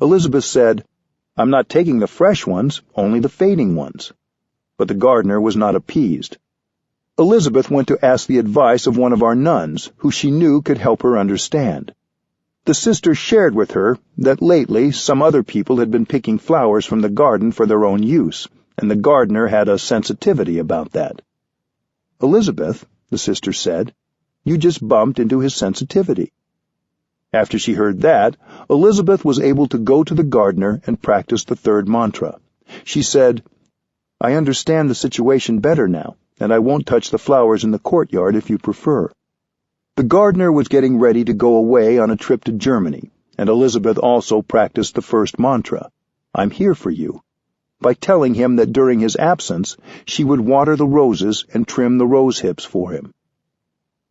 Elizabeth said, "I'm not taking the fresh ones, only the fading ones." But the gardener was not appeased. Elizabeth went to ask the advice of one of our nuns, who she knew could help her understand. The sister shared with her that lately some other people had been picking flowers from the garden for their own use, and the gardener had a sensitivity about that. "Elizabeth," the sister said, "you just bumped into his sensitivity." After she heard that, Elizabeth was able to go to the gardener and practice the 3rd mantra. She said, "I understand the situation better now, and I won't touch the flowers in the courtyard if you prefer." The gardener was getting ready to go away on a trip to Germany, and Elizabeth also practiced the 1st mantra, "I'm here for you," by telling him that during his absence she would water the roses and trim the rose hips for him.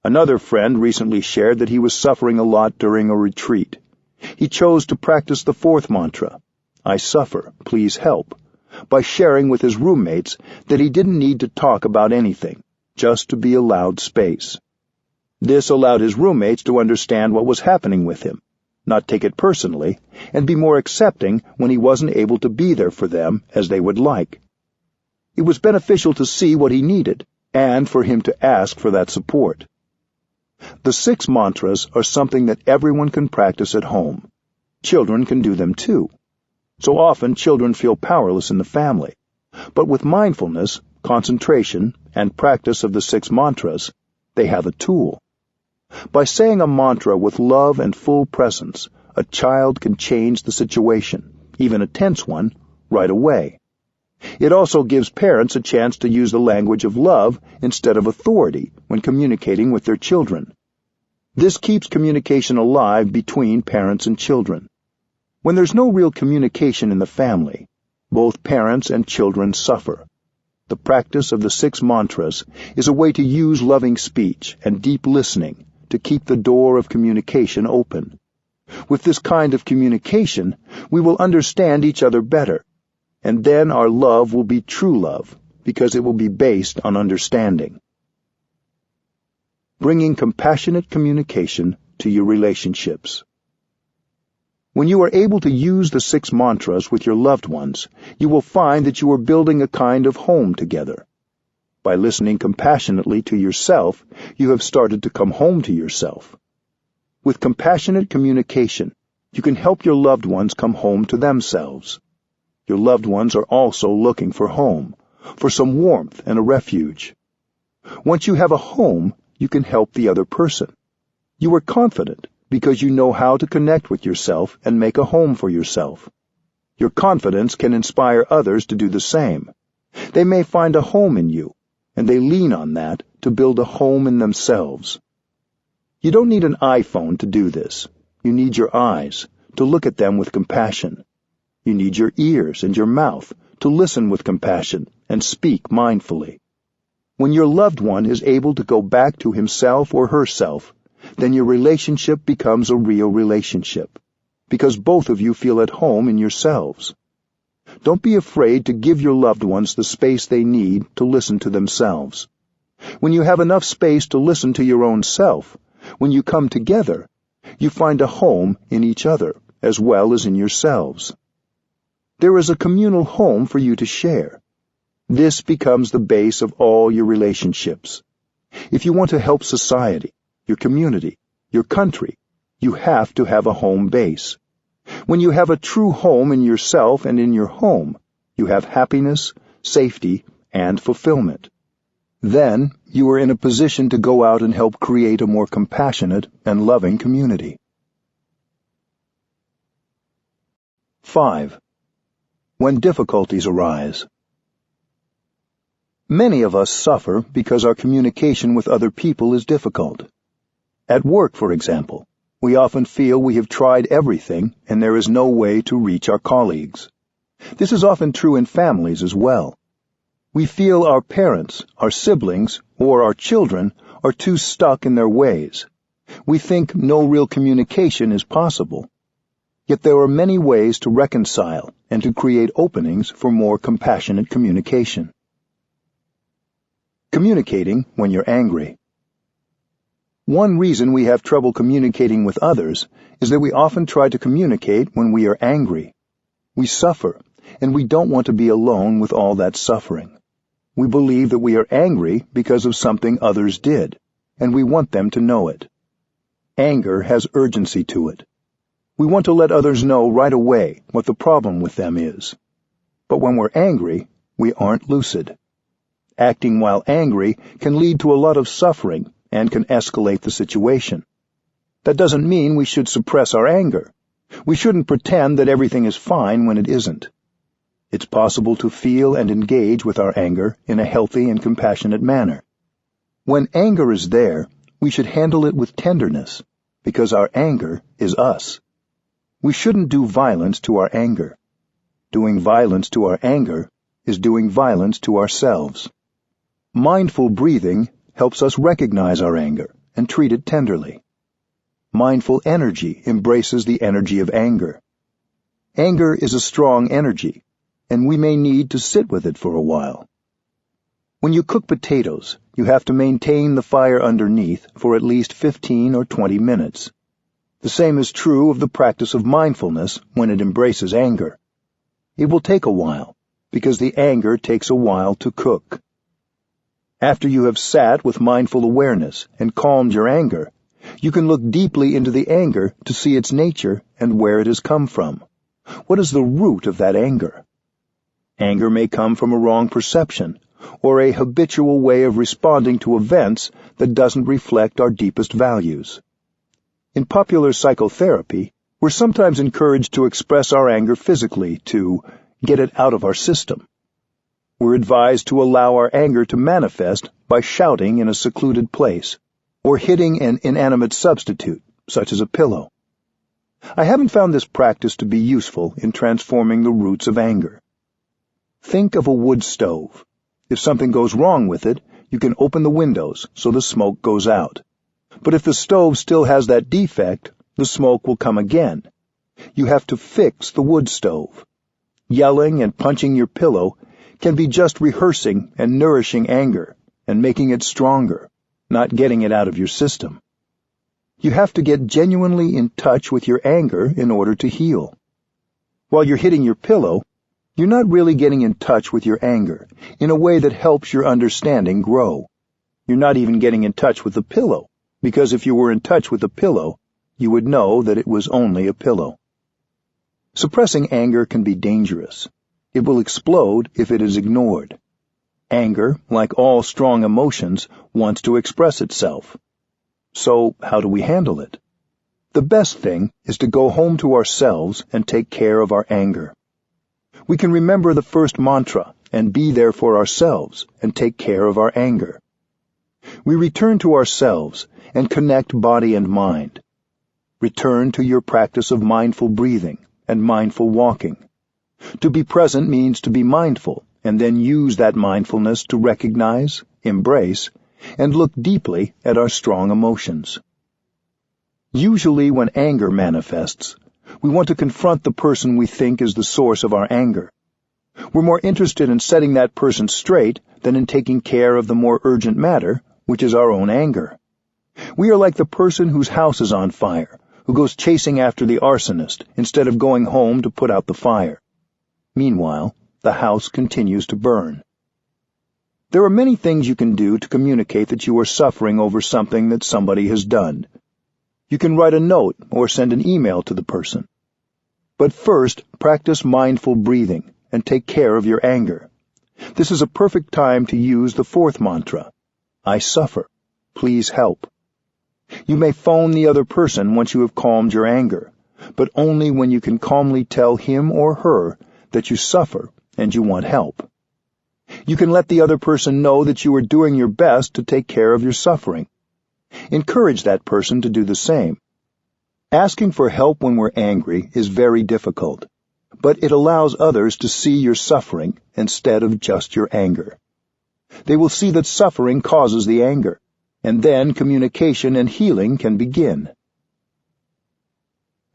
Another friend recently shared that he was suffering a lot during a retreat. He chose to practice the 4th mantra, "I suffer, please help," by sharing with his roommates that he didn't need to talk about anything, just to be allowed space. This allowed his roommates to understand what was happening with him, not take it personally, and be more accepting when he wasn't able to be there for them as they would like. It was beneficial to see what he needed, and for him to ask for that support. The 6 mantras are something that everyone can practice at home. Children can do them too. So often children feel powerless in the family. But with mindfulness, concentration, and practice of the 6 mantras, they have a tool. By saying a mantra with love and full presence, a child can change the situation, even a tense one, right away. It also gives parents a chance to use the language of love instead of authority when communicating with their children. This keeps communication alive between parents and children. When there's no real communication in the family, both parents and children suffer. The practice of the 6 mantras is a way to use loving speech and deep listening to keep the door of communication open. With this kind of communication, we will understand each other better, and then our love will be true love, because it will be based on understanding. Bringing compassionate communication to your relationships. When you are able to use the 6 mantras with your loved ones, you will find that you are building a kind of home together. By listening compassionately to yourself, you have started to come home to yourself. With compassionate communication, you can help your loved ones come home to themselves. Your loved ones are also looking for home, for some warmth and a refuge. Once you have a home, you can help the other person. You are confident because you know how to connect with yourself and make a home for yourself. Your confidence can inspire others to do the same. They may find a home in you, and they lean on that to build a home in themselves. You don't need an iPhone to do this. You need your eyes, to look at them with compassion. You need your ears and your mouth to listen with compassion and speak mindfully. When your loved one is able to go back to himself or herself, then your relationship becomes a real relationship, because both of you feel at home in yourselves. Don't be afraid to give your loved ones the space they need to listen to themselves. When you have enough space to listen to your own self, when you come together, you find a home in each other as well as in yourselves. There is a communal home for you to share. This becomes the base of all your relationships. If you want to help society, your community, your country, you have to have a home base. When you have a true home in yourself and in your home, you have happiness, safety, and fulfillment. Then you are in a position to go out and help create a more compassionate and loving community. 5. When difficulties arise. Many of us suffer because our communication with other people is difficult. At work, for example, we often feel we have tried everything and there is no way to reach our colleagues. This is often true in families as well. We feel our parents, our siblings, or our children are too stuck in their ways. We think no real communication is possible. Yet there are many ways to reconcile and to create openings for more compassionate communication. Communicating when you're angry. One reason we have trouble communicating with others is that we often try to communicate when we are angry. We suffer, and we don't want to be alone with all that suffering. We believe that we are angry because of something others did, and we want them to know it. Anger has urgency to it. We want to let others know right away what the problem with them is. But when we're angry, we aren't lucid. Acting while angry can lead to a lot of suffering and can escalate the situation. That doesn't mean we should suppress our anger. We shouldn't pretend that everything is fine when it isn't. It's possible to feel and engage with our anger in a healthy and compassionate manner. When anger is there, we should handle it with tenderness, because our anger is us. We shouldn't do violence to our anger. Doing violence to our anger is doing violence to ourselves. Mindful breathing helps us recognize our anger and treat it tenderly. Mindful energy embraces the energy of anger. Anger is a strong energy, and we may need to sit with it for a while. When you cook potatoes, you have to maintain the fire underneath for at least 15 or 20 minutes. The same is true of the practice of mindfulness when it embraces anger. It will take a while, because the anger takes a while to cook. After you have sat with mindful awareness and calmed your anger, you can look deeply into the anger to see its nature and where it has come from. What is the root of that anger? Anger may come from a wrong perception, or a habitual way of responding to events that doesn't reflect our deepest values. In popular psychotherapy, we're sometimes encouraged to express our anger physically, to get it out of our system. We're advised to allow our anger to manifest by shouting in a secluded place, or hitting an inanimate substitute, such as a pillow. I haven't found this practice to be useful in transforming the roots of anger. Think of a wood stove. If something goes wrong with it, you can open the windows so the smoke goes out. But if the stove still has that defect, the smoke will come again. You have to fix the wood stove. Yelling and punching your pillow can be just rehearsing and nourishing anger and making it stronger, not getting it out of your system. You have to get genuinely in touch with your anger in order to heal. While you're hitting your pillow, you're not really getting in touch with your anger in a way that helps your understanding grow. You're not even getting in touch with the pillow, because if you were in touch with the pillow, you would know that it was only a pillow. Suppressing anger can be dangerous. It will explode if it is ignored. Anger, like all strong emotions, wants to express itself. So, how do we handle it? The best thing is to go home to ourselves and take care of our anger. We can remember the first mantra and be there for ourselves and take care of our anger. We return to ourselves and connect body and mind. Return to your practice of mindful breathing and mindful walking. To be present means to be mindful, and then use that mindfulness to recognize, embrace, and look deeply at our strong emotions. Usually when anger manifests, we want to confront the person we think is the source of our anger. We're more interested in setting that person straight than in taking care of the more urgent matter, which is our own anger. We are like the person whose house is on fire, who goes chasing after the arsonist instead of going home to put out the fire. Meanwhile, the house continues to burn. There are many things you can do to communicate that you are suffering over something that somebody has done. You can write a note or send an email to the person. But first, practice mindful breathing and take care of your anger. This is a perfect time to use the fourth mantra, I suffer. Please help. You may phone the other person once you have calmed your anger, but only when you can calmly tell him or her that you suffer and you want help. You can let the other person know that you are doing your best to take care of your suffering. Encourage that person to do the same. Asking for help when we're angry is very difficult, but it allows others to see your suffering instead of just your anger. They will see that suffering causes the anger, and then communication and healing can begin.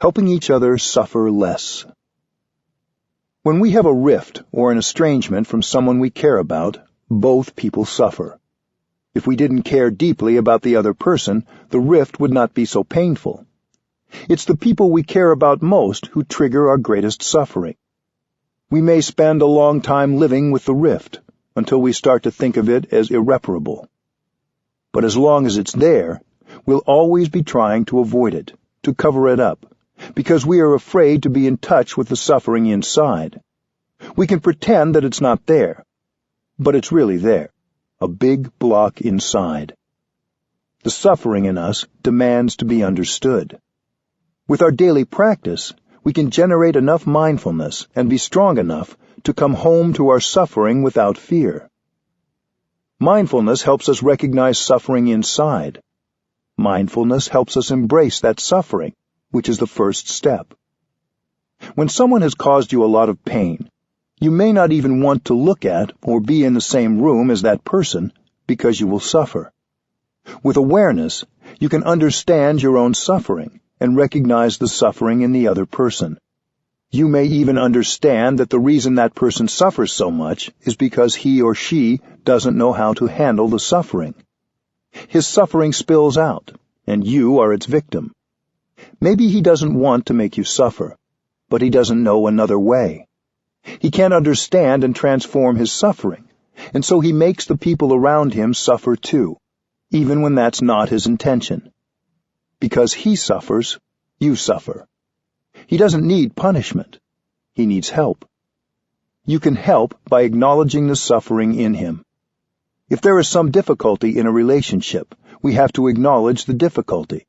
Helping each other suffer less. When we have a rift or an estrangement from someone we care about, both people suffer. If we didn't care deeply about the other person, the rift would not be so painful. It's the people we care about most who trigger our greatest suffering. We may spend a long time living with the rift, until we start to think of it as irreparable. But as long as it's there, we'll always be trying to avoid it, to cover it up, because we are afraid to be in touch with the suffering inside. We can pretend that it's not there, but it's really there, a big block inside. The suffering in us demands to be understood. With our daily practice, we can generate enough mindfulness and be strong enough to come home to our suffering without fear. Mindfulness helps us recognize suffering inside. Mindfulness helps us embrace that suffering, which is the first step. When someone has caused you a lot of pain, you may not even want to look at or be in the same room as that person because you will suffer. With awareness, you can understand your own suffering and recognize the suffering in the other person. You may even understand that the reason that person suffers so much is because he or she doesn't know how to handle the suffering. His suffering spills out, and you are its victim. Maybe he doesn't want to make you suffer, but he doesn't know another way. He can't understand and transform his suffering, and so he makes the people around him suffer too, even when that's not his intention. Because he suffers, you suffer. He doesn't need punishment. He needs help. You can help by acknowledging the suffering in him. If there is some difficulty in a relationship, we have to acknowledge the difficulty.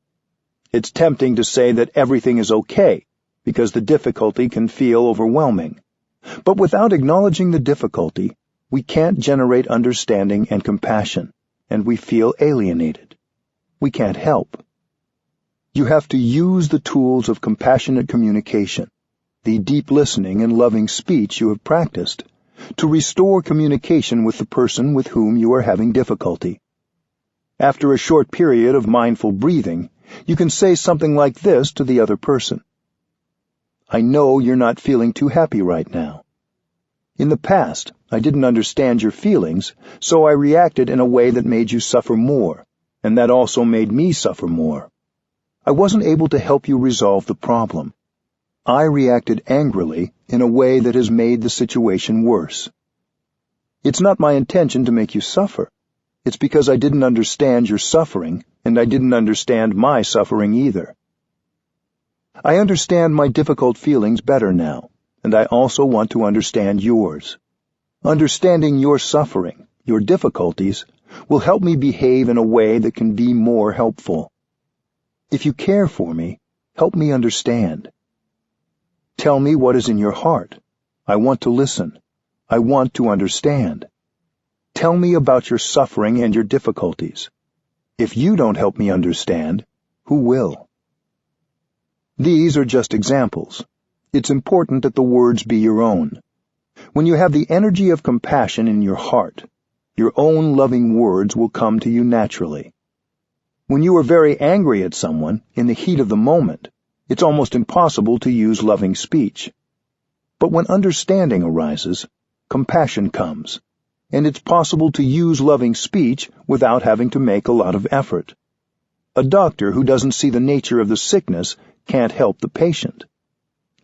It's tempting to say that everything is okay, because the difficulty can feel overwhelming. But without acknowledging the difficulty, we can't generate understanding and compassion, and we feel alienated. we can't help. You have to use the tools of compassionate communication, the deep listening and loving speech you have practiced, to restore communication with the person with whom you are having difficulty. After a short period of mindful breathing, you can say something like this to the other person. I know you're not feeling too happy right now. In the past, I didn't understand your feelings, so I reacted in a way that made you suffer more, and that also made me suffer more. I wasn't able to help you resolve the problem. I reacted angrily in a way that has made the situation worse. It's not my intention to make you suffer. It's because I didn't understand your suffering, and I didn't understand my suffering either. I understand my difficult feelings better now, and I also want to understand yours. Understanding your suffering, your difficulties, will help me behave in a way that can be more helpful. If you care for me, help me understand. Tell me what is in your heart. I want to listen. I want to understand. Tell me about your suffering and your difficulties. If you don't help me understand, who will? These are just examples. It's important that the words be your own. When you have the energy of compassion in your heart, your own loving words will come to you naturally. When you are very angry at someone, in the heat of the moment, it's almost impossible to use loving speech. But when understanding arises, compassion comes, and it's possible to use loving speech without having to make a lot of effort. A doctor who doesn't see the nature of the sickness can't help the patient.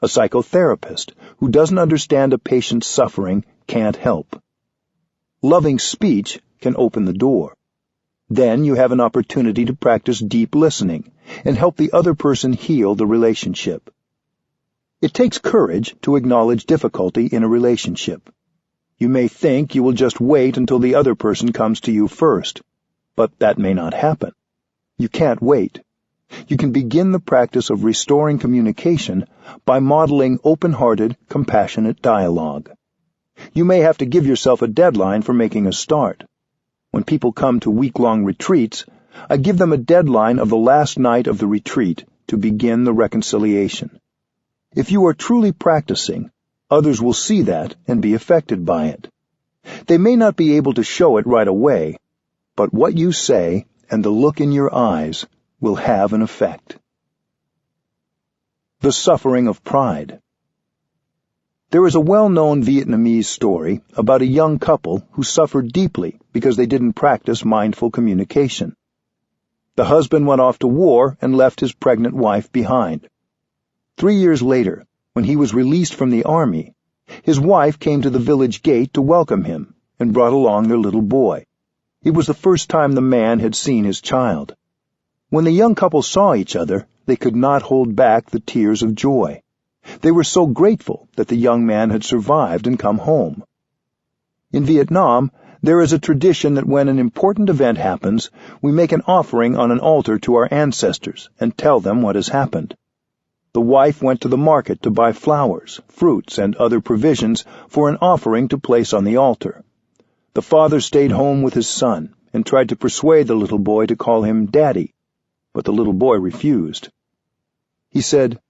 A psychotherapist who doesn't understand a patient's suffering can't help. Loving speech can open the door. Then you have an opportunity to practice deep listening and help the other person heal the relationship. It takes courage to acknowledge difficulty in a relationship. You may think you will just wait until the other person comes to you first, but that may not happen. You can't wait. You can begin the practice of restoring communication by modeling open-hearted, compassionate dialogue. You may have to give yourself a deadline for making a start. When people come to week-long retreats, I give them a deadline of the last night of the retreat to begin the reconciliation. If you are truly practicing, others will see that and be affected by it. They may not be able to show it right away, but what you say and the look in your eyes will have an effect. The suffering of pride. There is a well-known Vietnamese story about a young couple who suffered deeply because they didn't practice mindful communication. The husband went off to war and left his pregnant wife behind. 3 years later, when he was released from the army, his wife came to the village gate to welcome him and brought along their little boy. It was the first time the man had seen his child. When the young couple saw each other, they could not hold back the tears of joy. They were so grateful that the young man had survived and come home. In Vietnam, there is a tradition that when an important event happens, we make an offering on an altar to our ancestors and tell them what has happened. The wife went to the market to buy flowers, fruits, and other provisions for an offering to place on the altar. The father stayed home with his son and tried to persuade the little boy to call him Daddy, but the little boy refused. He said,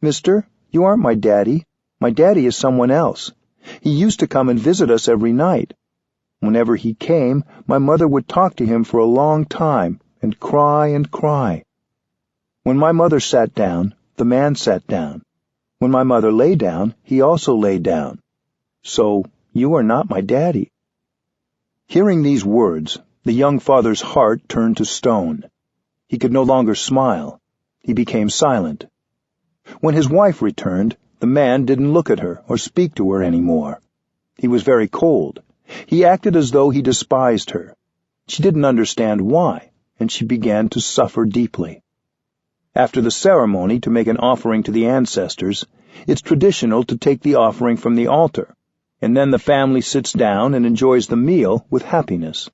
"Mister, you aren't my daddy. My daddy is someone else. He used to come and visit us every night. Whenever he came, my mother would talk to him for a long time and cry and cry. When my mother sat down, the man sat down. When my mother lay down, he also lay down. So you are not my daddy." Hearing these words, the young father's heart turned to stone. He could no longer smile. He became silent. When his wife returned, the man didn't look at her or speak to her anymore. He was very cold. He acted as though he despised her. She didn't understand why, and she began to suffer deeply. After the ceremony to make an offering to the ancestors, it's traditional to take the offering from the altar, and then the family sits down and enjoys the meal with happiness.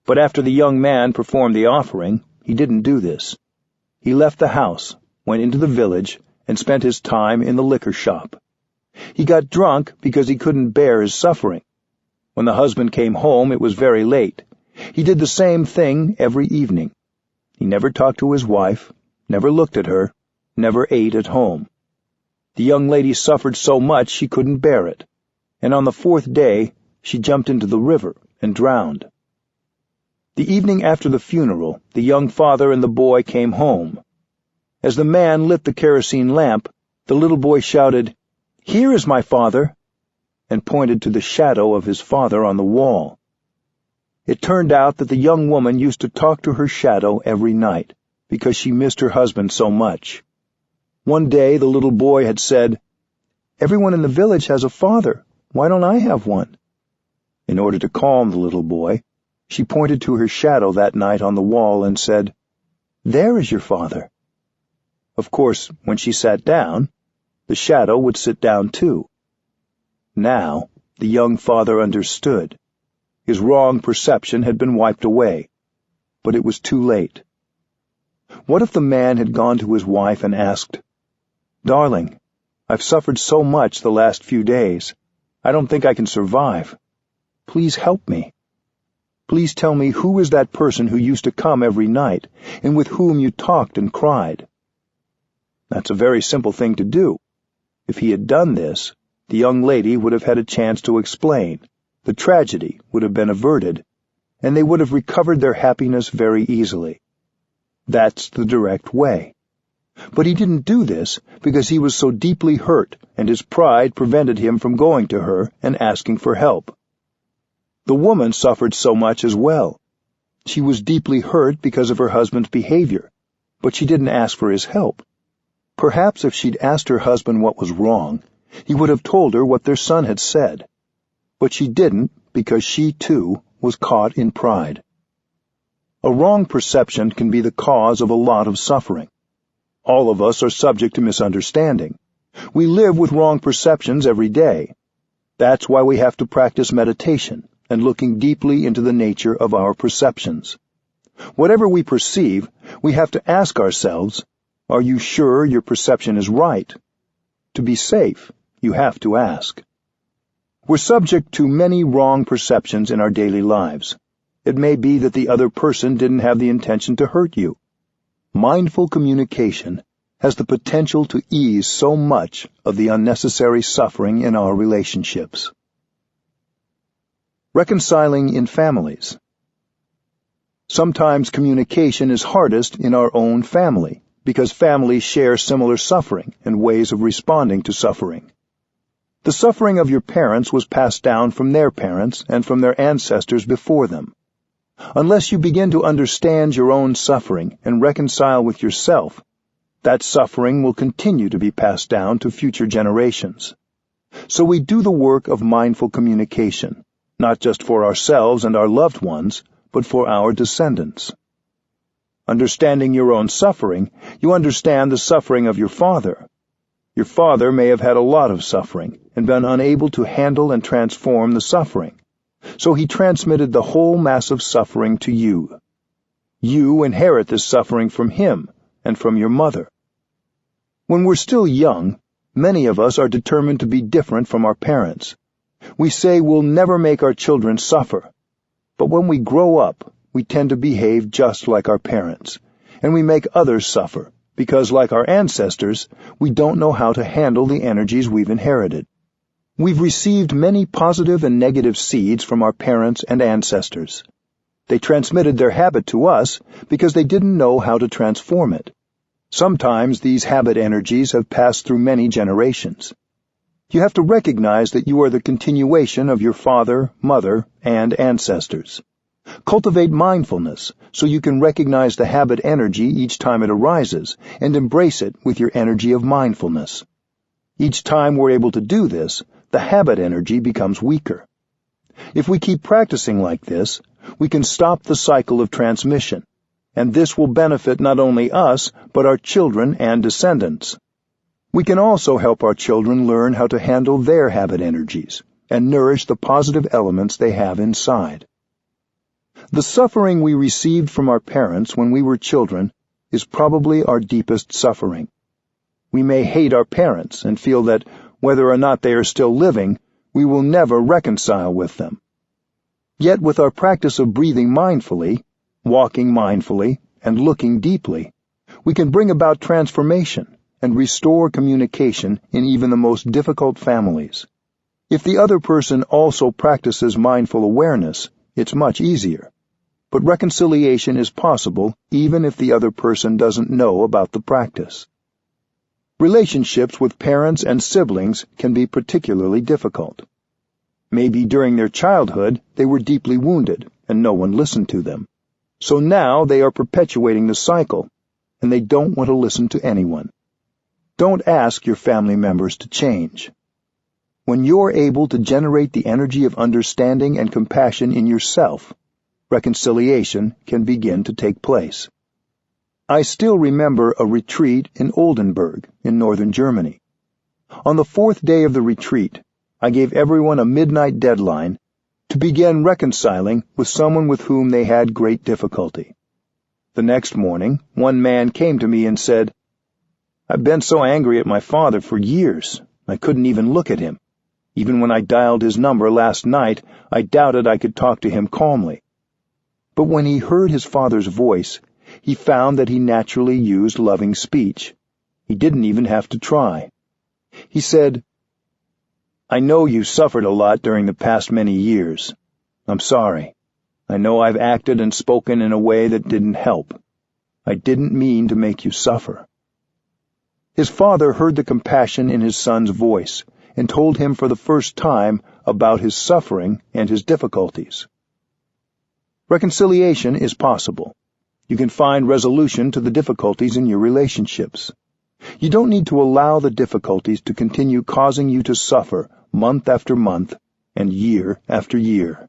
But after the young man performed the offering, he didn't do this. He left the house, went into the village, and spent his time in the liquor shop. He got drunk because he couldn't bear his suffering. When the husband came home, it was very late. He did the same thing every evening. He never talked to his wife, never looked at her, never ate at home. The young lady suffered so much she couldn't bear it, and on the 4th day she jumped into the river and drowned. The evening after the funeral, the young father and the boy came home. As the man lit the kerosene lamp, the little boy shouted, "Here is my father," and pointed to the shadow of his father on the wall. It turned out that the young woman used to talk to her shadow every night, because she missed her husband so much. One day the little boy had said, "Everyone in the village has a father. Why don't I have one?" In order to calm the little boy, she pointed to her shadow that night on the wall and said, "There is your father." Of course, when she sat down, the shadow would sit down too. Now, the young father understood. His wrong perception had been wiped away, but it was too late. What if the man had gone to his wife and asked, "Darling, I've suffered so much the last few days. I don't think I can survive. Please help me. Please tell me who is that person who used to come every night and with whom you talked and cried." That's a very simple thing to do. If he had done this, the young lady would have had a chance to explain, the tragedy would have been averted, and they would have recovered their happiness very easily. That's the direct way. But he didn't do this because he was so deeply hurt, and his pride prevented him from going to her and asking for help. The woman suffered so much as well. She was deeply hurt because of her husband's behavior, but she didn't ask for his help. Perhaps if she'd asked her husband what was wrong, he would have told her what their son had said. But she didn't because she, too, was caught in pride. A wrong perception can be the cause of a lot of suffering. All of us are subject to misunderstanding. We live with wrong perceptions every day. That's why we have to practice meditation and looking deeply into the nature of our perceptions. Whatever we perceive, we have to ask ourselves, are you sure your perception is right? To be safe, you have to ask. We're subject to many wrong perceptions in our daily lives. It may be that the other person didn't have the intention to hurt you. Mindful communication has the potential to ease so much of the unnecessary suffering in our relationships. Reconciling in families. Sometimes communication is hardest in our own family, because families share similar suffering and ways of responding to suffering. The suffering of your parents was passed down from their parents and from their ancestors before them. Unless you begin to understand your own suffering and reconcile with yourself, that suffering will continue to be passed down to future generations. So we do the work of mindful communication, not just for ourselves and our loved ones, but for our descendants. Understanding your own suffering, you understand the suffering of your father. Your father may have had a lot of suffering and been unable to handle and transform the suffering, so he transmitted the whole mass of suffering to you. You inherit this suffering from him and from your mother. When we're still young, many of us are determined to be different from our parents. We say we'll never make our children suffer, but when we grow up, we tend to behave just like our parents, and we make others suffer, because like our ancestors, we don't know how to handle the energies we've inherited. We've received many positive and negative seeds from our parents and ancestors. They transmitted their habit to us because they didn't know how to transform it. Sometimes these habit energies have passed through many generations. You have to recognize that you are the continuation of your father, mother, and ancestors. Cultivate mindfulness so you can recognize the habit energy each time it arises and embrace it with your energy of mindfulness. Each time we're able to do this, the habit energy becomes weaker. If we keep practicing like this, we can stop the cycle of transmission, and this will benefit not only us, but our children and descendants. We can also help our children learn how to handle their habit energies and nourish the positive elements they have inside. The suffering we received from our parents when we were children is probably our deepest suffering. We may hate our parents and feel that, whether or not they are still living, we will never reconcile with them. Yet with our practice of breathing mindfully, walking mindfully, and looking deeply, we can bring about transformation and restore communication in even the most difficult families. If the other person also practices mindful awareness, it's much easier. But reconciliation is possible even if the other person doesn't know about the practice. Relationships with parents and siblings can be particularly difficult. Maybe during their childhood they were deeply wounded and no one listened to them. So now they are perpetuating the cycle, and they don't want to listen to anyone. Don't ask your family members to change. When you're able to generate the energy of understanding and compassion in yourself, reconciliation can begin to take place. I still remember a retreat in Oldenburg in northern Germany. On the 4th day of the retreat, I gave everyone a midnight deadline to begin reconciling with someone with whom they had great difficulty. The next morning, one man came to me and said, "I've been so angry at my father for years, I couldn't even look at him. Even when I dialed his number last night, I doubted I could talk to him calmly." But when he heard his father's voice, he found that he naturally used loving speech. He didn't even have to try. He said, "I know you suffered a lot during the past many years. I'm sorry. I know I've acted and spoken in a way that didn't help. I didn't mean to make you suffer." His father heard the compassion in his son's voice and told him for the first time about his suffering and his difficulties. Reconciliation is possible. You can find resolution to the difficulties in your relationships. You don't need to allow the difficulties to continue causing you to suffer month after month and year after year.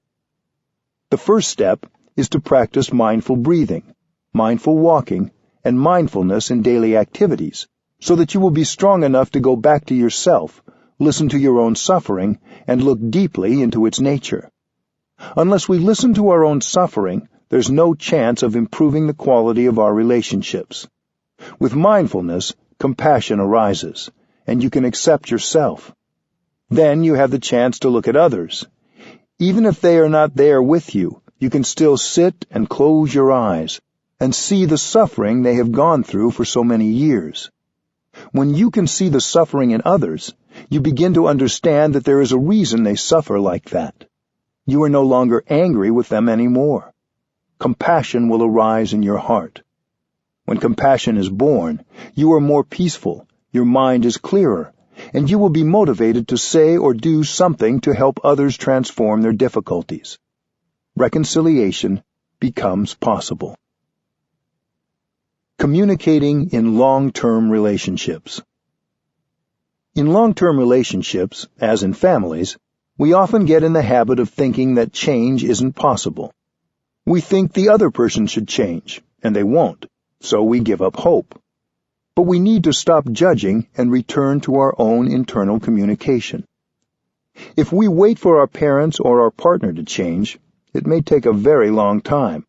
The first step is to practice mindful breathing, mindful walking, and mindfulness in daily activities, so that you will be strong enough to go back to yourself, listen to your own suffering, and look deeply into its nature. Unless we listen to our own suffering, there's no chance of improving the quality of our relationships. With mindfulness, compassion arises, and you can accept yourself. Then you have the chance to look at others. Even if they are not there with you, you can still sit and close your eyes and see the suffering they have gone through for so many years. When you can see the suffering in others, you begin to understand that there is a reason they suffer like that. You are no longer angry with them anymore. Compassion will arise in your heart. When compassion is born, you are more peaceful, your mind is clearer, and you will be motivated to say or do something to help others transform their difficulties. Reconciliation becomes possible. Communicating in long-term relationships. In long-term relationships, as in families, we often get in the habit of thinking that change isn't possible. We think the other person should change, and they won't, so we give up hope. But we need to stop judging and return to our own internal communication. If we wait for our parents or our partner to change, it may take a very long time.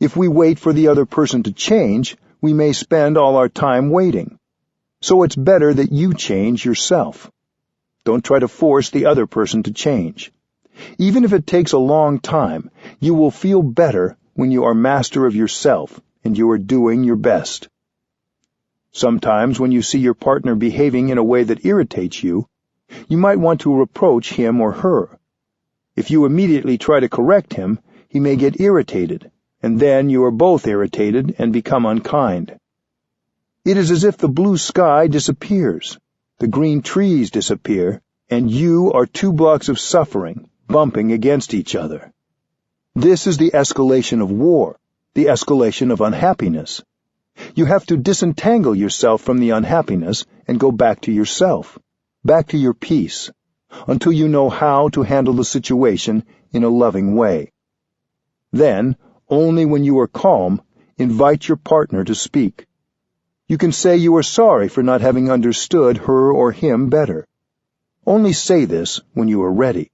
If we wait for the other person to change, we may spend all our time waiting. So it's better that you change yourself. Don't try to force the other person to change. Even if it takes a long time, you will feel better when you are master of yourself and you are doing your best. Sometimes when you see your partner behaving in a way that irritates you, you might want to reproach him or her. If you immediately try to correct him, he may get irritated, and then you are both irritated and become unkind. It is as if the blue sky disappears, the green trees disappear, and you are 2 blocks of suffering, bumping against each other. This is the escalation of war, the escalation of unhappiness. You have to disentangle yourself from the unhappiness and go back to yourself, back to your peace, until you know how to handle the situation in a loving way. Then, only when you are calm, invite your partner to speak. You can say you are sorry for not having understood her or him better. Only say this when you are ready.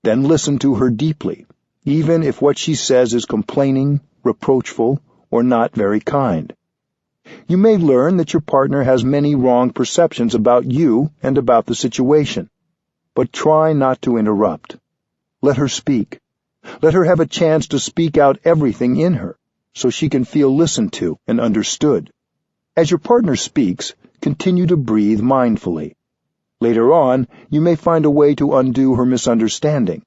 Then listen to her deeply, even if what she says is complaining, reproachful, or not very kind. You may learn that your partner has many wrong perceptions about you and about the situation, but try not to interrupt. Let her speak. Let her have a chance to speak out everything in her, so she can feel listened to and understood. As your partner speaks, continue to breathe mindfully. Later on, you may find a way to undo her misunderstanding,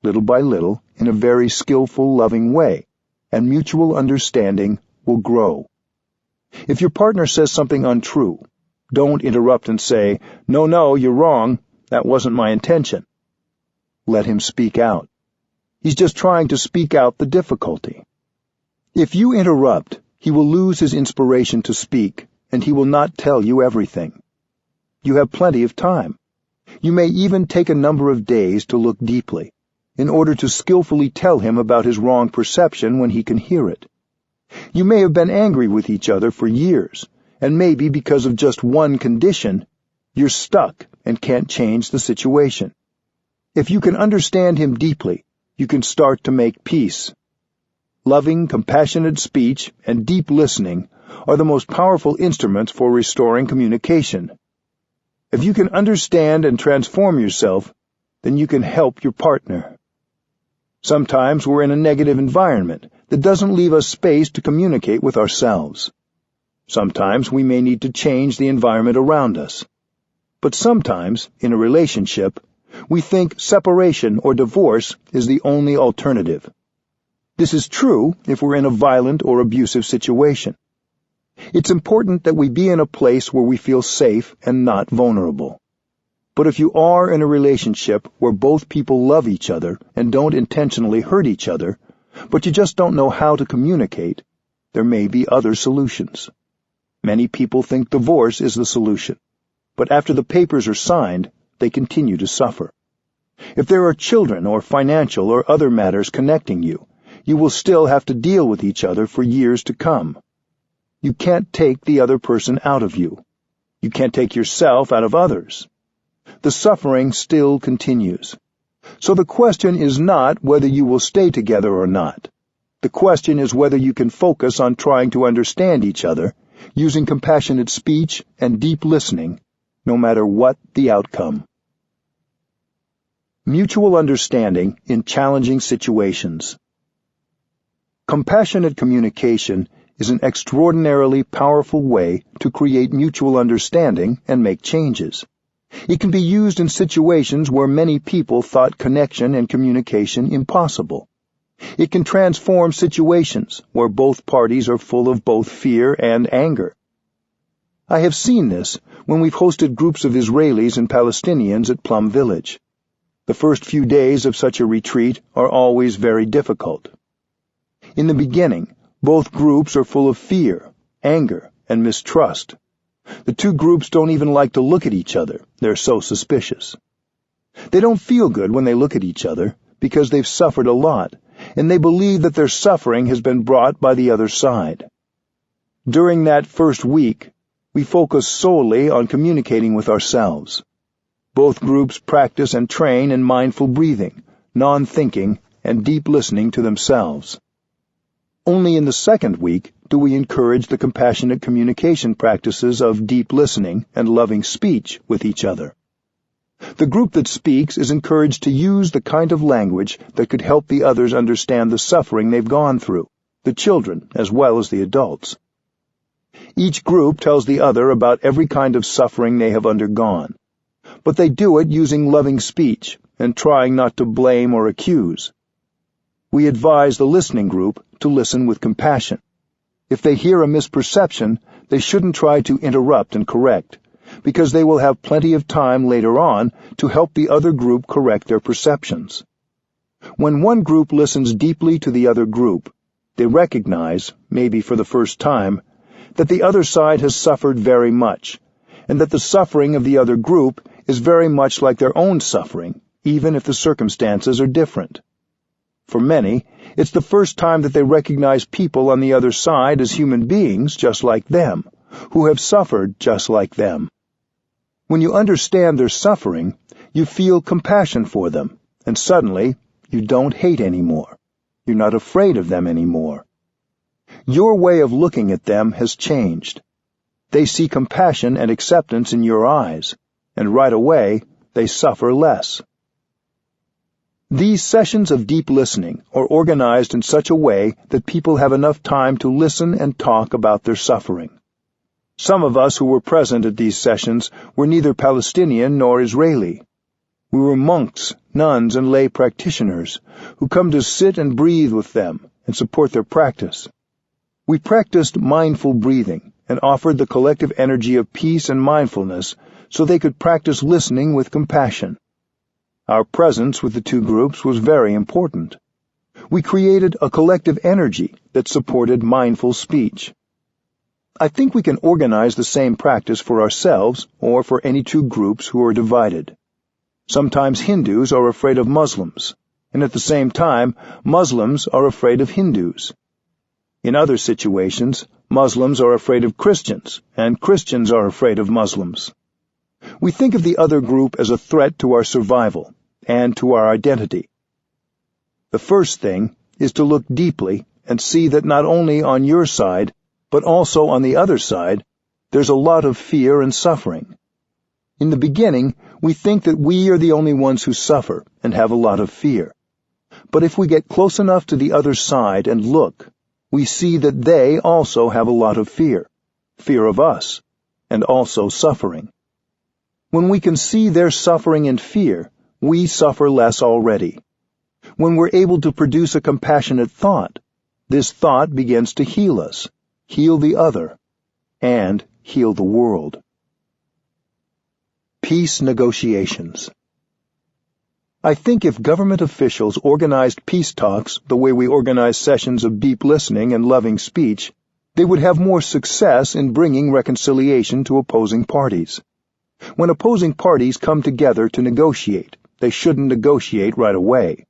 little by little, in a very skillful, loving way, and mutual understanding will grow. If your partner says something untrue, don't interrupt and say, "No, you're wrong. That wasn't my intention." Let him speak out. He's just trying to speak out the difficulty. If you interrupt, he will lose his inspiration to speak, and he will not tell you everything. You have plenty of time. You may even take a number of days to look deeply, in order to skillfully tell him about his wrong perception when he can hear it. You may have been angry with each other for years, and maybe because of just one condition, you're stuck and can't change the situation. If you can understand him deeply, you can start to make peace. Loving, compassionate speech and deep listening are the most powerful instruments for restoring communication. If you can understand and transform yourself, then you can help your partner. Sometimes we're in a negative environment that doesn't leave us space to communicate with ourselves. Sometimes we may need to change the environment around us. But sometimes, in a relationship, we think separation or divorce is the only alternative. This is true if we're in a violent or abusive situation. It's important that we be in a place where we feel safe and not vulnerable. But if you are in a relationship where both people love each other and don't intentionally hurt each other, but you just don't know how to communicate, there may be other solutions. Many people think divorce is the solution, but after the papers are signed, they continue to suffer. If there are children or financial or other matters connecting you, you will still have to deal with each other for years to come. You can't take the other person out of you. You can't take yourself out of others. The suffering still continues. So the question is not whether you will stay together or not. The question is whether you can focus on trying to understand each other, using compassionate speech and deep listening, no matter what the outcome. Mutual understanding in challenging situations. Compassionate communication is an extraordinarily powerful way to create mutual understanding and make changes. It can be used in situations where many people thought connection and communication impossible. It can transform situations where both parties are full of both fear and anger. I have seen this when we've hosted groups of Israelis and Palestinians at Plum Village. The first few days of such a retreat are always very difficult. In the beginning, both groups are full of fear, anger, and mistrust. The two groups don't even like to look at each other. They're so suspicious. They don't feel good when they look at each other because they've suffered a lot, and they believe that their suffering has been brought by the other side. During that first week, we focus solely on communicating with ourselves. Both groups practice and train in mindful breathing, non-thinking, and deep listening to themselves. Only in the second week do we encourage the compassionate communication practices of deep listening and loving speech with each other. The group that speaks is encouraged to use the kind of language that could help the others understand the suffering they've gone through, the children as well as the adults. Each group tells the other about every kind of suffering they have undergone, but they do it using loving speech and trying not to blame or accuse. We advise the listening group to listen with compassion. If they hear a misperception, they shouldn't try to interrupt and correct, because they will have plenty of time later on to help the other group correct their perceptions. When one group listens deeply to the other group, they recognize, maybe for the first time, that the other side has suffered very much, and that the suffering of the other group is very much like their own suffering, even if the circumstances are different. For many, it's the first time that they recognize people on the other side as human beings just like them, who have suffered just like them. When you understand their suffering, you feel compassion for them, and suddenly you don't hate anymore. You're not afraid of them anymore. Your way of looking at them has changed. They see compassion and acceptance in your eyes, and right away they suffer less. These sessions of deep listening are organized in such a way that people have enough time to listen and talk about their suffering. Some of us who were present at these sessions were neither Palestinian nor Israeli. We were monks, nuns, and lay practitioners who come to sit and breathe with them and support their practice. We practiced mindful breathing and offered the collective energy of peace and mindfulness so they could practice listening with compassion. Our presence with the two groups was very important. We created a collective energy that supported mindful speech. I think we can organize the same practice for ourselves or for any two groups who are divided. Sometimes Hindus are afraid of Muslims, and at the same time, Muslims are afraid of Hindus. In other situations, Muslims are afraid of Christians, and Christians are afraid of Muslims. We think of the other group as a threat to our survival and to our identity. The first thing is to look deeply and see that not only on your side, but also on the other side, there's a lot of fear and suffering. In the beginning, we think that we are the only ones who suffer and have a lot of fear. But if we get close enough to the other side and look, we see that they also have a lot of fear of us, and also suffering. When we can see their suffering and fear, we suffer less already. When we're able to produce a compassionate thought, this thought begins to heal us, heal the other, and heal the world. Peace negotiations. I think if government officials organized peace talks the way we organize sessions of deep listening and loving speech, they would have more success in bringing reconciliation to opposing parties. When opposing parties come together to negotiate, they shouldn't negotiate right away.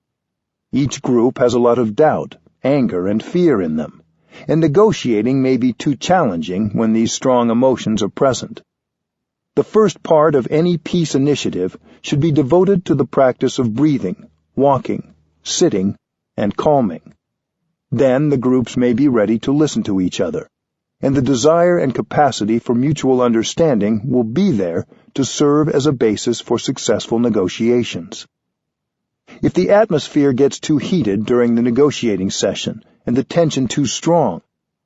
Each group has a lot of doubt, anger, and fear in them, and negotiating may be too challenging when these strong emotions are present. The first part of any peace initiative should be devoted to the practice of breathing, walking, sitting, and calming. Then the groups may be ready to listen to each other, and the desire and capacity for mutual understanding will be there to serve as a basis for successful negotiations. If the atmosphere gets too heated during the negotiating session and the tension too strong,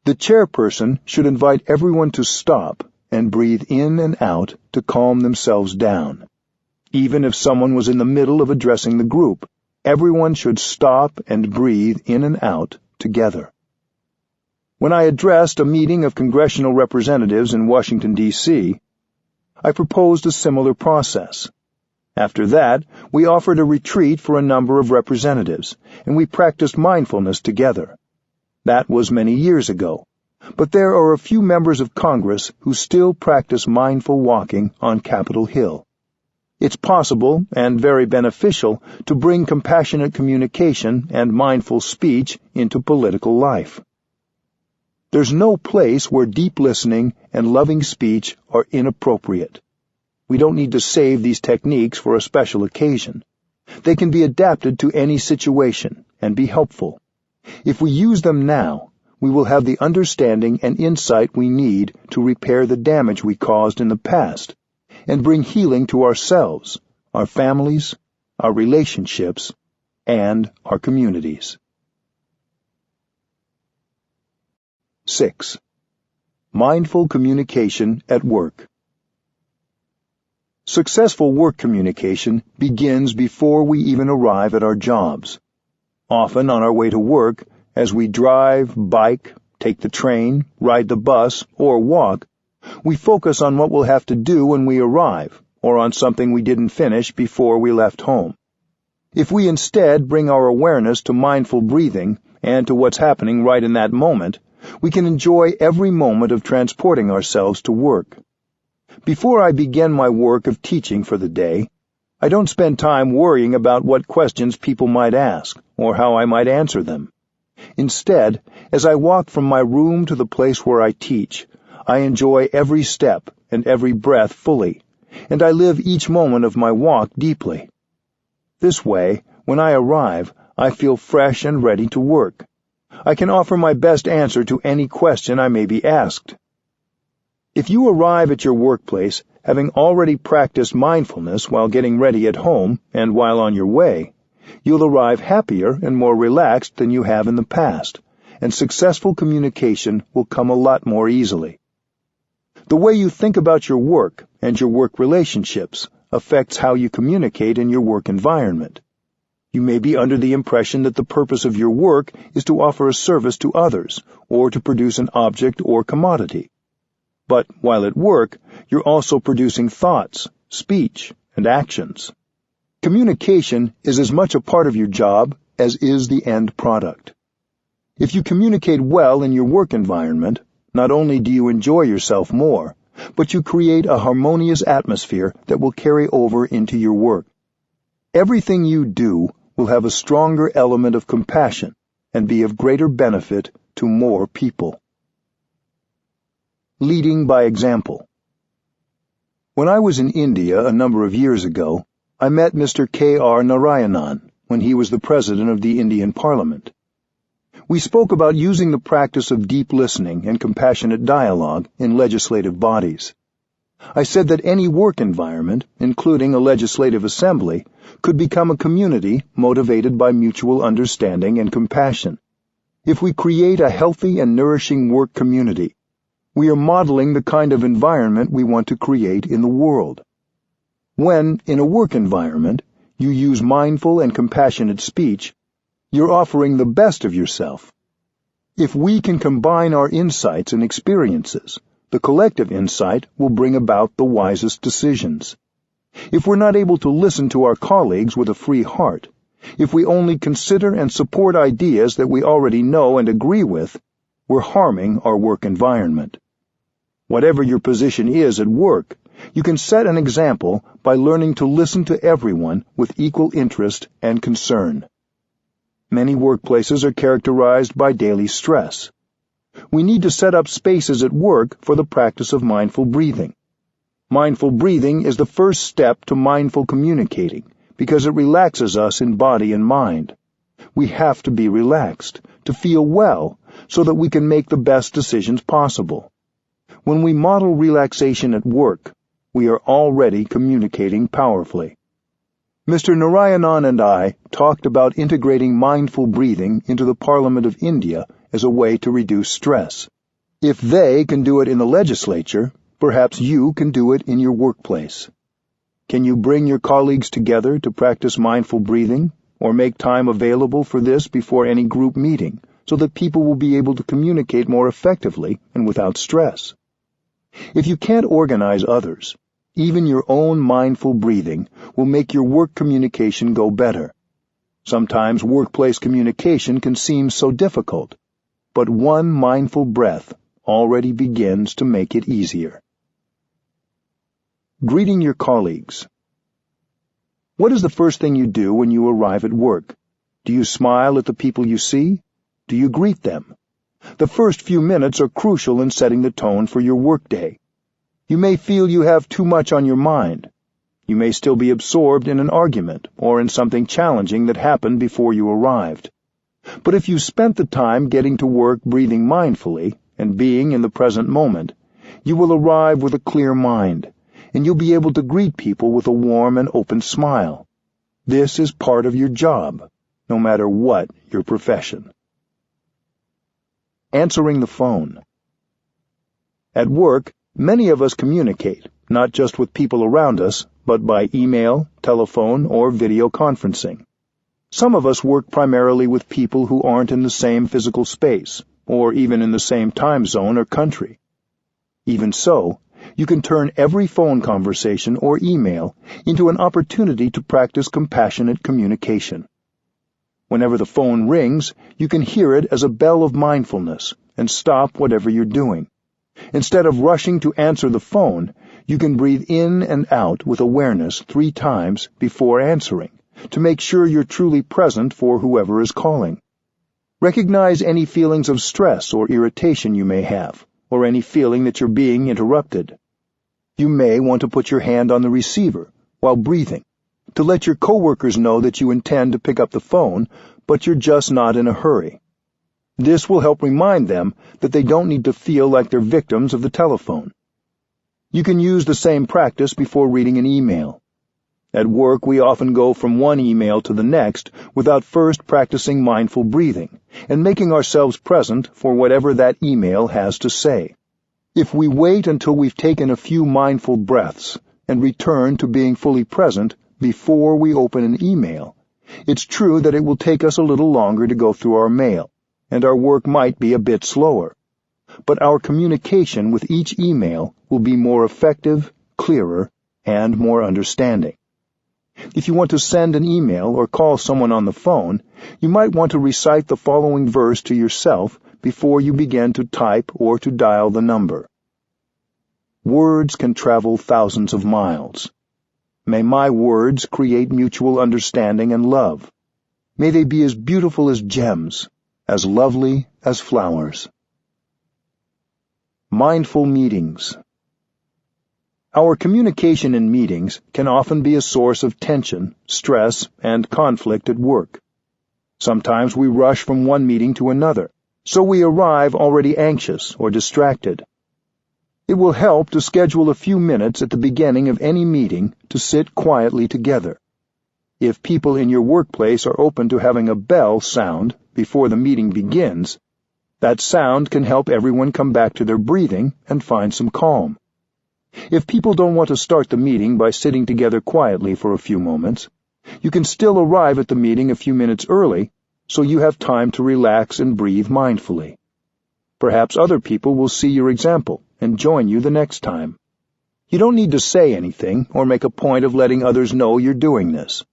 the chairperson should invite everyone to stop and breathe in and out to calm themselves down. Even if someone was in the middle of addressing the group, everyone should stop and breathe in and out together. When I addressed a meeting of congressional representatives in Washington, D.C., I proposed a similar process. After that, we offered a retreat for a number of representatives, and we practiced mindfulness together. That was many years ago. But there are a few members of Congress who still practice mindful walking on Capitol Hill. It's possible and very beneficial to bring compassionate communication and mindful speech into political life. There's no place where deep listening and loving speech are inappropriate. We don't need to save these techniques for a special occasion. They can be adapted to any situation and be helpful. If we use them now, we will have the understanding and insight we need to repair the damage we caused in the past and bring healing to ourselves, our families, our relationships, and our communities. 6. Mindful communication at work. Successful work communication begins before we even arrive at our jobs. Often on our way to work, as we drive, bike, take the train, ride the bus, or walk, we focus on what we'll have to do when we arrive, or on something we didn't finish before we left home. If we instead bring our awareness to mindful breathing and to what's happening right in that moment, we can enjoy every moment of transporting ourselves to work. Before I begin my work of teaching for the day, I don't spend time worrying about what questions people might ask or how I might answer them. Instead, as I walk from my room to the place where I teach, I enjoy every step and every breath fully, and I live each moment of my walk deeply. This way, when I arrive, I feel fresh and ready to work. I can offer my best answer to any question I may be asked. If you arrive at your workplace having already practiced mindfulness while getting ready at home and while on your way, You'll arrive happier and more relaxed than you have in the past, and successful communication will come a lot more easily. The way you think about your work and your work relationships affects how you communicate in your work environment. You may be under the impression that the purpose of your work is to offer a service to others or to produce an object or commodity. But while at work, you're also producing thoughts, speech, and actions. Communication is as much a part of your job as is the end product. If you communicate well in your work environment, not only do you enjoy yourself more, but you create a harmonious atmosphere that will carry over into your work. Everything you do will have a stronger element of compassion and be of greater benefit to more people. Leading by example. When I was in India a number of years ago, I met Mr. K.R. Narayanan when he was the President of the Indian Parliament. We spoke about using the practice of deep listening and compassionate dialogue in legislative bodies. I said that any work environment, including a legislative assembly, could become a community motivated by mutual understanding and compassion. If we create a healthy and nourishing work community, we are modeling the kind of environment we want to create in the world. When, in a work environment, you use mindful and compassionate speech, you're offering the best of yourself. If we can combine our insights and experiences, the collective insight will bring about the wisest decisions. If we're not able to listen to our colleagues with a free heart, if we only consider and support ideas that we already know and agree with, we're harming our work environment. Whatever your position is at work, you can set an example by learning to listen to everyone with equal interest and concern. Many workplaces are characterized by daily stress. We need to set up spaces at work for the practice of mindful breathing. Mindful breathing is the first step to mindful communicating because it relaxes us in body and mind. We have to be relaxed, to feel well, so that we can make the best decisions possible. When we model relaxation at work, we are already communicating powerfully. Mr. Narayanan and I talked about integrating mindful breathing into the Parliament of India as a way to reduce stress. If they can do it in the legislature, perhaps you can do it in your workplace. Can you bring your colleagues together to practice mindful breathing, or make time available for this before any group meeting, so that people will be able to communicate more effectively and without stress? If you can't organize others, even your own mindful breathing will make your work communication go better. Sometimes workplace communication can seem so difficult, but one mindful breath already begins to make it easier. Greeting your colleagues. What is the first thing you do when you arrive at work? Do you smile at the people you see? Do you greet them? The first few minutes are crucial in setting the tone for your workday. You may feel you have too much on your mind. You may still be absorbed in an argument or in something challenging that happened before you arrived. But if you spent the time getting to work breathing mindfully and being in the present moment, you will arrive with a clear mind, and you'll be able to greet people with a warm and open smile. This is part of your job, no matter what your profession. Answering the phone. At work, many of us communicate, not just with people around us, but by email, telephone, or video conferencing. Some of us work primarily with people who aren't in the same physical space, or even in the same time zone or country. Even so, you can turn every phone conversation or email into an opportunity to practice compassionate communication. Whenever the phone rings, you can hear it as a bell of mindfulness and stop whatever you're doing. Instead of rushing to answer the phone, you can breathe in and out with awareness 3 times before answering, to make sure you're truly present for whoever is calling. Recognize any feelings of stress or irritation you may have, or any feeling that you're being interrupted. You may want to put your hand on the receiver while breathing, to let your coworkers know that you intend to pick up the phone, but you're just not in a hurry. This will help remind them that they don't need to feel like they're victims of the telephone. You can use the same practice before reading an email. At work, we often go from one email to the next without first practicing mindful breathing and making ourselves present for whatever that email has to say. If we wait until we've taken a few mindful breaths and return to being fully present before we open an email, it's true that it will take us a little longer to go through our mail, and our work might be a bit slower. But our communication with each email will be more effective, clearer, and more understanding. If you want to send an email or call someone on the phone, you might want to recite the following verse to yourself before you begin to type or to dial the number. Words can travel thousands of miles. May my words create mutual understanding and love. May they be as beautiful as gems, as lovely as flowers. Mindful meetings. Our communication in meetings can often be a source of tension, stress, and conflict at work. Sometimes we rush from one meeting to another, so we arrive already anxious or distracted. It will help to schedule a few minutes at the beginning of any meeting to sit quietly together. If people in your workplace are open to having a bell sound before the meeting begins, that sound can help everyone come back to their breathing and find some calm. If people don't want to start the meeting by sitting together quietly for a few moments, you can still arrive at the meeting a few minutes early so you have time to relax and breathe mindfully. Perhaps other people will see your example and join you the next time. You don't need to say anything or make a point of letting others know you're doing this.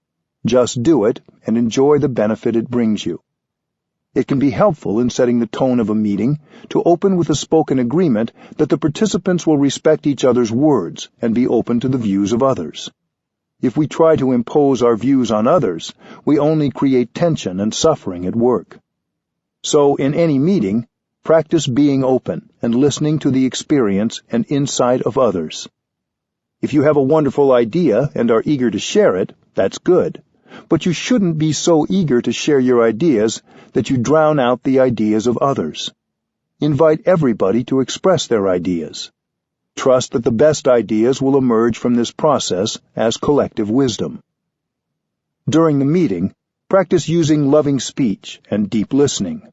Just do it and enjoy the benefit it brings you. It can be helpful in setting the tone of a meeting to open with a spoken agreement that the participants will respect each other's words and be open to the views of others. If we try to impose our views on others, we only create tension and suffering at work. So, in any meeting, practice being open and listening to the experience and insight of others. If you have a wonderful idea and are eager to share it, that's good. But you shouldn't be so eager to share your ideas that you drown out the ideas of others. Invite everybody to express their ideas. Trust that the best ideas will emerge from this process as collective wisdom. During the meeting, practice using loving speech and deep listening.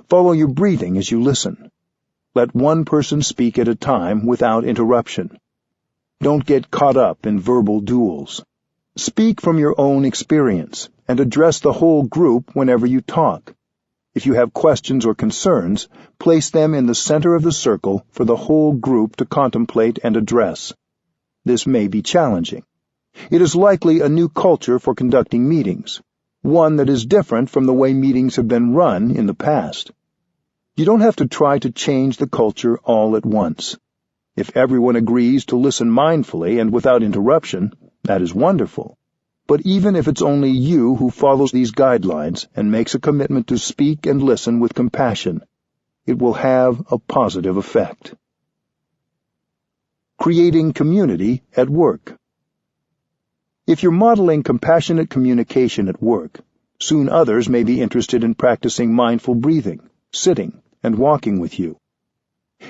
Follow your breathing as you listen. Let one person speak at a time without interruption. Don't get caught up in verbal duels. Speak from your own experience and address the whole group whenever you talk. If you have questions or concerns, place them in the center of the circle for the whole group to contemplate and address. This may be challenging. It is likely a new culture for conducting meetings, one that is different from the way meetings have been run in the past. You don't have to try to change the culture all at once. If everyone agrees to listen mindfully and without interruption, that is wonderful. But even if it's only you who follows these guidelines and makes a commitment to speak and listen with compassion, it will have a positive effect. Creating community at work. If you're modeling compassionate communication at work, soon others may be interested in practicing mindful breathing, sitting, and walking with you.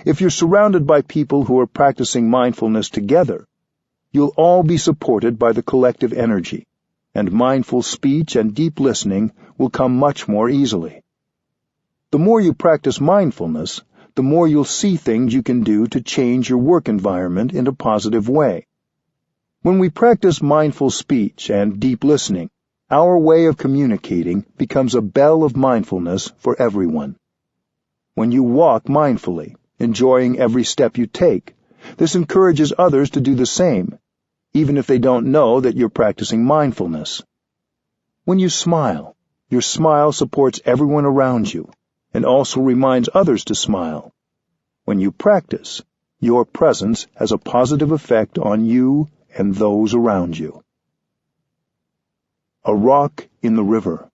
If you're surrounded by people who are practicing mindfulness together, you'll all be supported by the collective energy, and mindful speech and deep listening will come much more easily. The more you practice mindfulness, the more you'll see things you can do to change your work environment in a positive way. When we practice mindful speech and deep listening, our way of communicating becomes a bell of mindfulness for everyone. When you walk mindfully, enjoying every step you take, this encourages others to do the same, even if they don't know that you're practicing mindfulness. When you smile, your smile supports everyone around you and also reminds others to smile. When you practice, your presence has a positive effect on you and those around you. A rock in the river.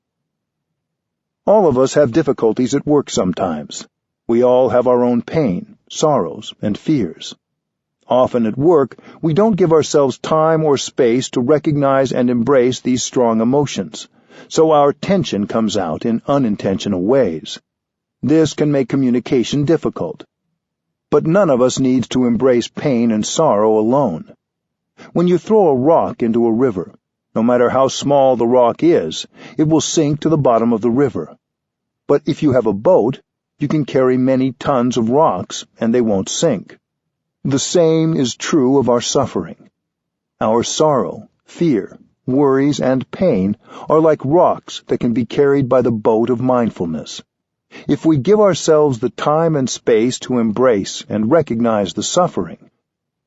All of us have difficulties at work sometimes. We all have our own pain, sorrows, and fears. Often at work, we don't give ourselves time or space to recognize and embrace these strong emotions, so our tension comes out in unintentional ways. This can make communication difficult. But none of us needs to embrace pain and sorrow alone. When you throw a rock into a river, No matter how small the rock is, it will sink to the bottom of the river. But if you have a boat, you can carry many tons of rocks and they won't sink. The same is true of our suffering. Our sorrow, fear, worries, and pain are like rocks that can be carried by the boat of mindfulness. If we give ourselves the time and space to embrace and recognize the suffering,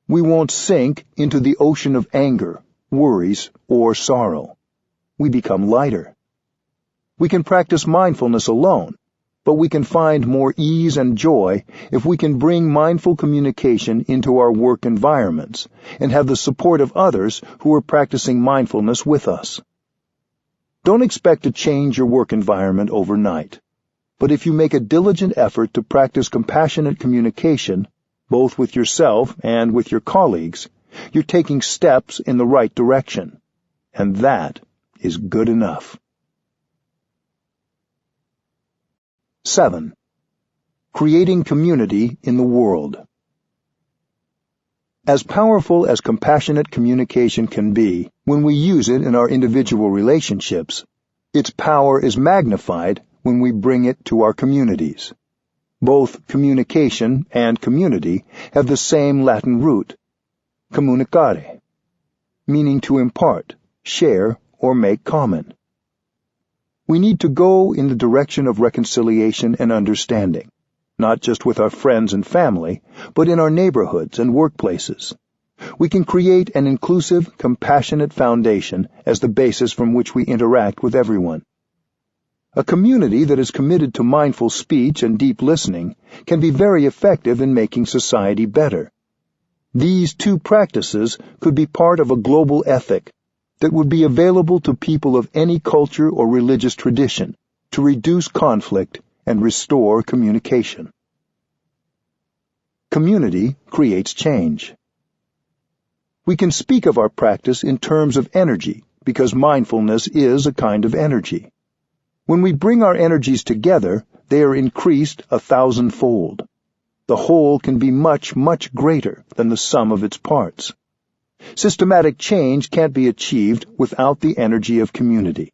we won't sink into the ocean of anger, worries, or sorrow. We become lighter. We can practice mindfulness alone, but we can find more ease and joy if we can bring mindful communication into our work environments and have the support of others who are practicing mindfulness with us. Don't expect to change your work environment overnight, but if you make a diligent effort to practice compassionate communication, both with yourself and with your colleagues, you're taking steps in the right direction, and that is good enough. 7. Creating community in the world. As powerful as compassionate communication can be when we use it in our individual relationships, its power is magnified when we bring it to our communities. Both communication and community have the same Latin root, communicare, meaning to impart, share, or make common. We need to go in the direction of reconciliation and understanding, not just with our friends and family, but in our neighborhoods and workplaces. We can create an inclusive, compassionate foundation as the basis from which we interact with everyone. A community that is committed to mindful speech and deep listening can be very effective in making society better. These two practices could be part of a global ethic that would be available to people of any culture or religious tradition to reduce conflict and restore communication. Community creates change. We can speak of our practice in terms of energy because mindfulness is a kind of energy. When we bring our energies together, they are increased 1,000-fold. The whole can be much, much greater than the sum of its parts. Systematic change can't be achieved without the energy of community.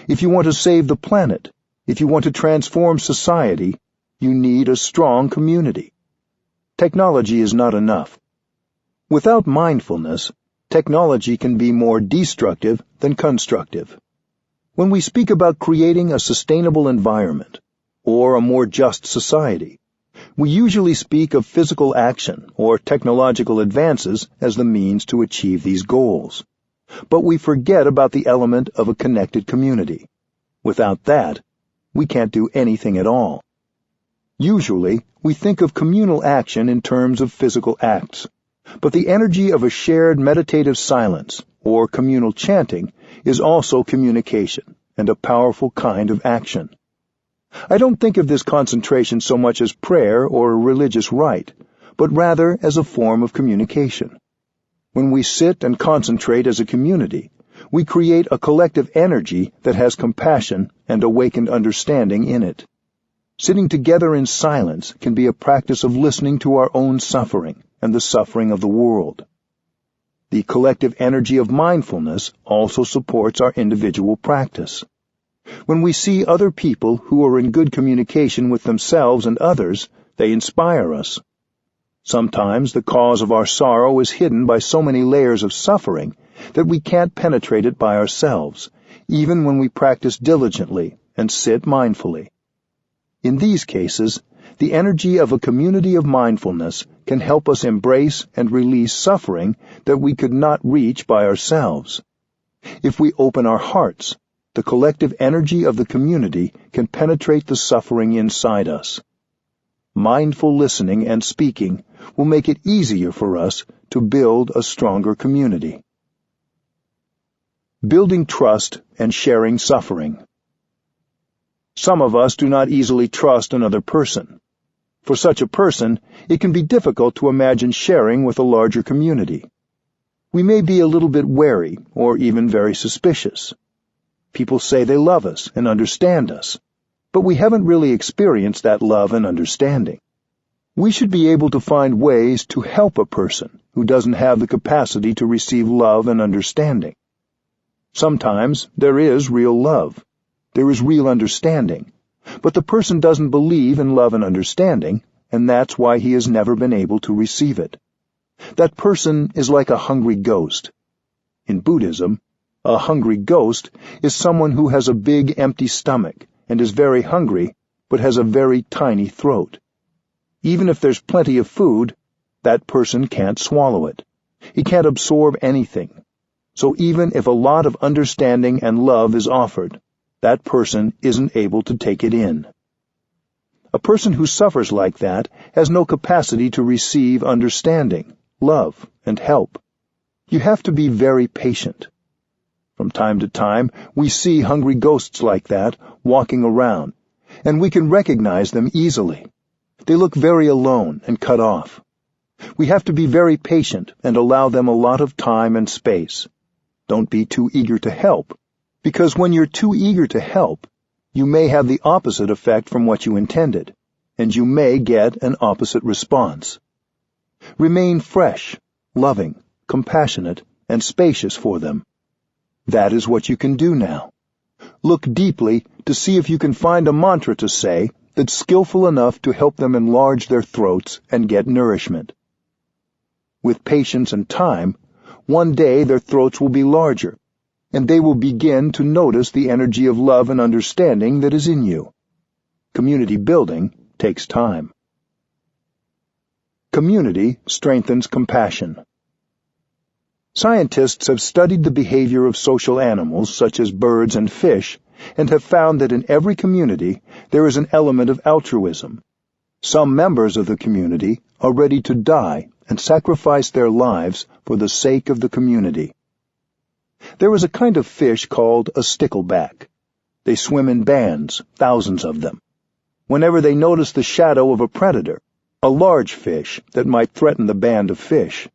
If you want to save the planet, if you want to transform society, you need a strong community. Technology is not enough. Without mindfulness, technology can be more destructive than constructive. When we speak about creating a sustainable environment or a more just society, we usually speak of physical action or technological advances as the means to achieve these goals. But we forget about the element of a connected community. Without that, we can't do anything at all. Usually, we think of communal action in terms of physical acts, but the energy of a shared meditative silence or communal chanting is also communication and a powerful kind of action. I don't think of this concentration so much as prayer or a religious rite, but rather as a form of communication. When we sit and concentrate as a community, we create a collective energy that has compassion and awakened understanding in it. Sitting together in silence can be a practice of listening to our own suffering and the suffering of the world. The collective energy of mindfulness also supports our individual practice. When we see other people who are in good communication with themselves and others, they inspire us. Sometimes the cause of our sorrow is hidden by so many layers of suffering that we can't penetrate it by ourselves, even when we practice diligently and sit mindfully. In these cases, the energy of a community of mindfulness can help us embrace and release suffering that we could not reach by ourselves. If we open our hearts, the collective energy of the community can penetrate the suffering inside us. Mindful listening and speaking will make it easier for us to build a stronger community. Building trust and sharing suffering. Some of us do not easily trust another person. For such a person, it can be difficult to imagine sharing with a larger community. We may be a little bit wary or even very suspicious. People say they love us and understand us, but we haven't really experienced that love and understanding. We should be able to find ways to help a person who doesn't have the capacity to receive love and understanding. Sometimes there is real love. There is real understanding. But the person doesn't believe in love and understanding, and that's why he has never been able to receive it. That person is like a hungry ghost. In Buddhism, a hungry ghost is someone who has a big empty stomach and is very hungry, but has a very tiny throat. Even if there's plenty of food, that person can't swallow it. He can't absorb anything. So even if a lot of understanding and love is offered, that person isn't able to take it in. A person who suffers like that has no capacity to receive understanding, love, and help. You have to be very patient. From time to time, we see hungry ghosts like that walking around, and we can recognize them easily. They look very alone and cut off. We have to be very patient and allow them a lot of time and space. Don't be too eager to help, because when you're too eager to help, you may have the opposite effect from what you intended, and you may get an opposite response. Remain fresh, loving, compassionate, and spacious for them. That is what you can do now. Look deeply to see if you can find a mantra to say that's skillful enough to help them enlarge their throats and get nourishment. With patience and time, one day their throats will be larger, and they will begin to notice the energy of love and understanding that is in you. Community building takes time. Community strengthens compassion. Scientists have studied the behavior of social animals such as birds and fish and have found that in every community there is an element of altruism. Some members of the community are ready to die and sacrifice their lives for the sake of the community. There is a kind of fish called a stickleback. They swim in bands, thousands of them. Whenever they notice the shadow of a predator, a large fish that might threaten the band of fish,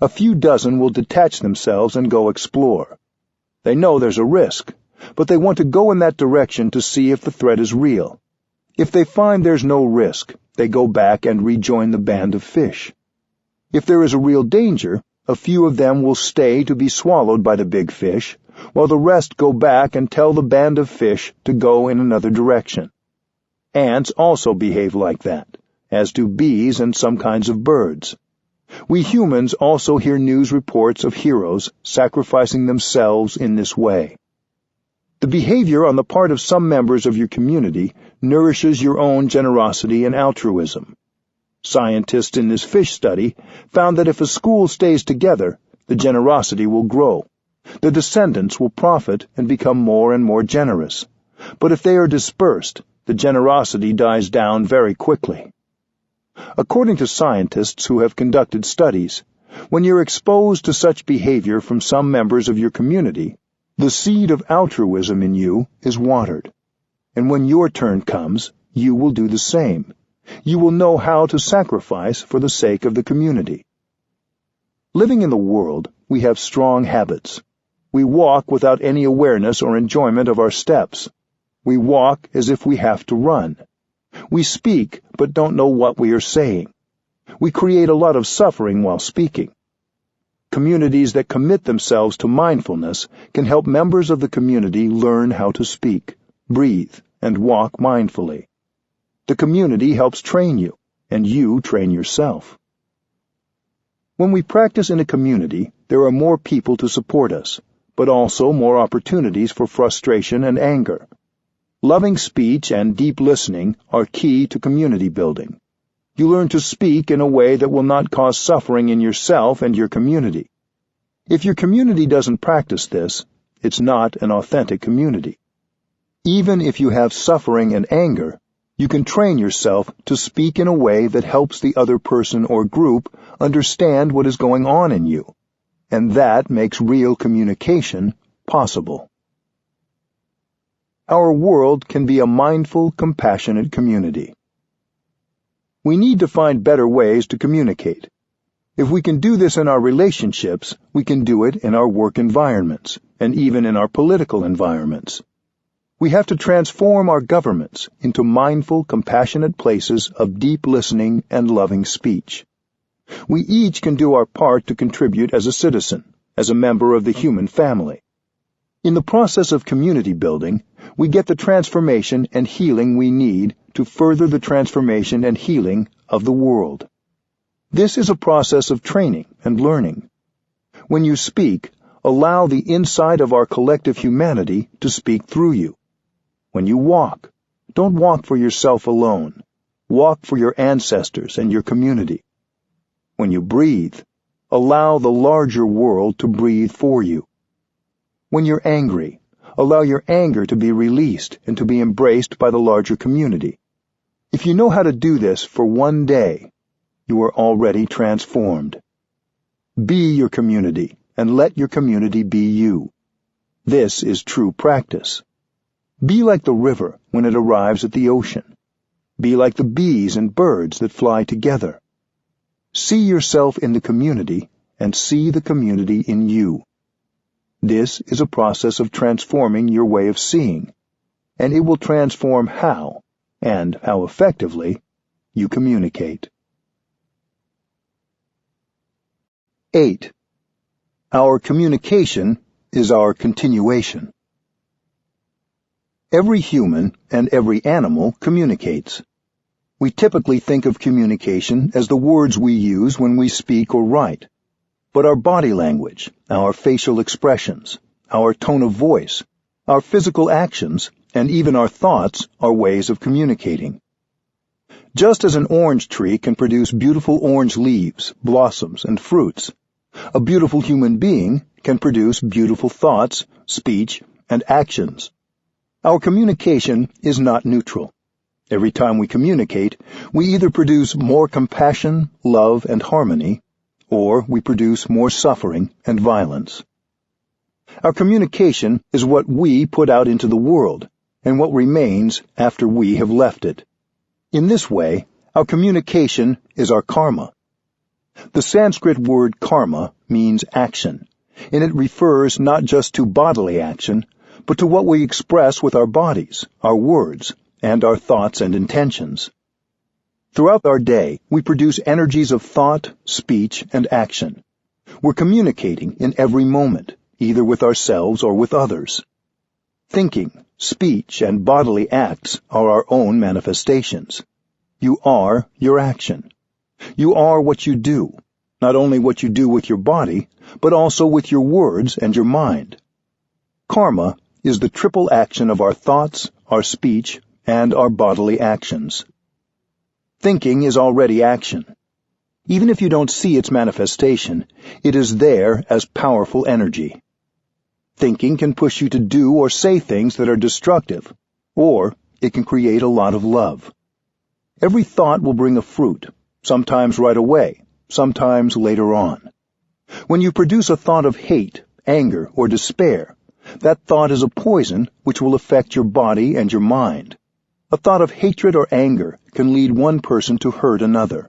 a few dozen will detach themselves and go explore. They know there's a risk, but they want to go in that direction to see if the threat is real. If they find there's no risk, they go back and rejoin the band of fish. If there is a real danger, a few of them will stay to be swallowed by the big fish, while the rest go back and tell the band of fish to go in another direction. Ants also behave like that, as do bees and some kinds of birds. We humans also hear news reports of heroes sacrificing themselves in this way. The behavior on the part of some members of your community nourishes your own generosity and altruism. Scientists in this fish study found that if a school stays together, the generosity will grow. The descendants will profit and become more and more generous. But if they are dispersed, the generosity dies down very quickly. According to scientists who have conducted studies, when you're exposed to such behavior from some members of your community, the seed of altruism in you is watered. And when your turn comes, you will do the same. You will know how to sacrifice for the sake of the community. Living in the world, we have strong habits. We walk without any awareness or enjoyment of our steps. We walk as if we have to run. We speak, but don't know what we are saying. We create a lot of suffering while speaking. Communities that commit themselves to mindfulness can help members of the community learn how to speak, breathe, and walk mindfully. The community helps train you, and you train yourself. When we practice in a community, there are more people to support us, but also more opportunities for frustration and anger. Loving speech and deep listening are key to community building. You learn to speak in a way that will not cause suffering in yourself and your community. If your community doesn't practice this, it's not an authentic community. Even if you have suffering and anger, you can train yourself to speak in a way that helps the other person or group understand what is going on in you, and that makes real communication possible. Our world can be a mindful, compassionate community. We need to find better ways to communicate. If we can do this in our relationships, we can do it in our work environments, and even in our political environments. We have to transform our governments into mindful, compassionate places of deep listening and loving speech. We each can do our part to contribute as a citizen, as a member of the human family. In the process of community building, we get the transformation and healing we need to further the transformation and healing of the world. This is a process of training and learning. When you speak, allow the inside of our collective humanity to speak through you. When you walk, don't walk for yourself alone. Walk for your ancestors and your community. When you breathe, allow the larger world to breathe for you. When you're angry, allow your anger to be released and to be embraced by the larger community. If you know how to do this for one day, you are already transformed. Be your community and let your community be you. This is true practice. Be like the river when it arrives at the ocean. Be like the bees and birds that fly together. See yourself in the community and see the community in you. This is a process of transforming your way of seeing, and it will transform how, and how effectively, you communicate. 8. Our communication is our continuation. Every human and every animal communicates. We typically think of communication as the words we use when we speak or write. But our body language, our facial expressions, our tone of voice, our physical actions, and even our thoughts are ways of communicating. Just as an orange tree can produce beautiful orange leaves, blossoms, and fruits, a beautiful human being can produce beautiful thoughts, speech, and actions. Our communication is not neutral. Every time we communicate, we either produce more compassion, love, and harmony, or we produce more suffering and violence. Our communication is what we put out into the world, and what remains after we have left it. In this way, our communication is our karma. The Sanskrit word karma means action, and it refers not just to bodily action, but to what we express with our bodies, our words, and our thoughts and intentions. Throughout our day, we produce energies of thought, speech, and action. We're communicating in every moment, either with ourselves or with others. Thinking, speech, and bodily acts are our own manifestations. You are your action. You are what you do, not only what you do with your body, but also with your words and your mind. Karma is the triple action of our thoughts, our speech, and our bodily actions. Thinking is already action. Even if you don't see its manifestation, it is there as powerful energy. Thinking can push you to do or say things that are destructive, or it can create a lot of love. Every thought will bring a fruit, sometimes right away, sometimes later on. When you produce a thought of hate, anger, or despair, that thought is a poison which will affect your body and your mind. A thought of hatred or anger can lead one person to hurt another.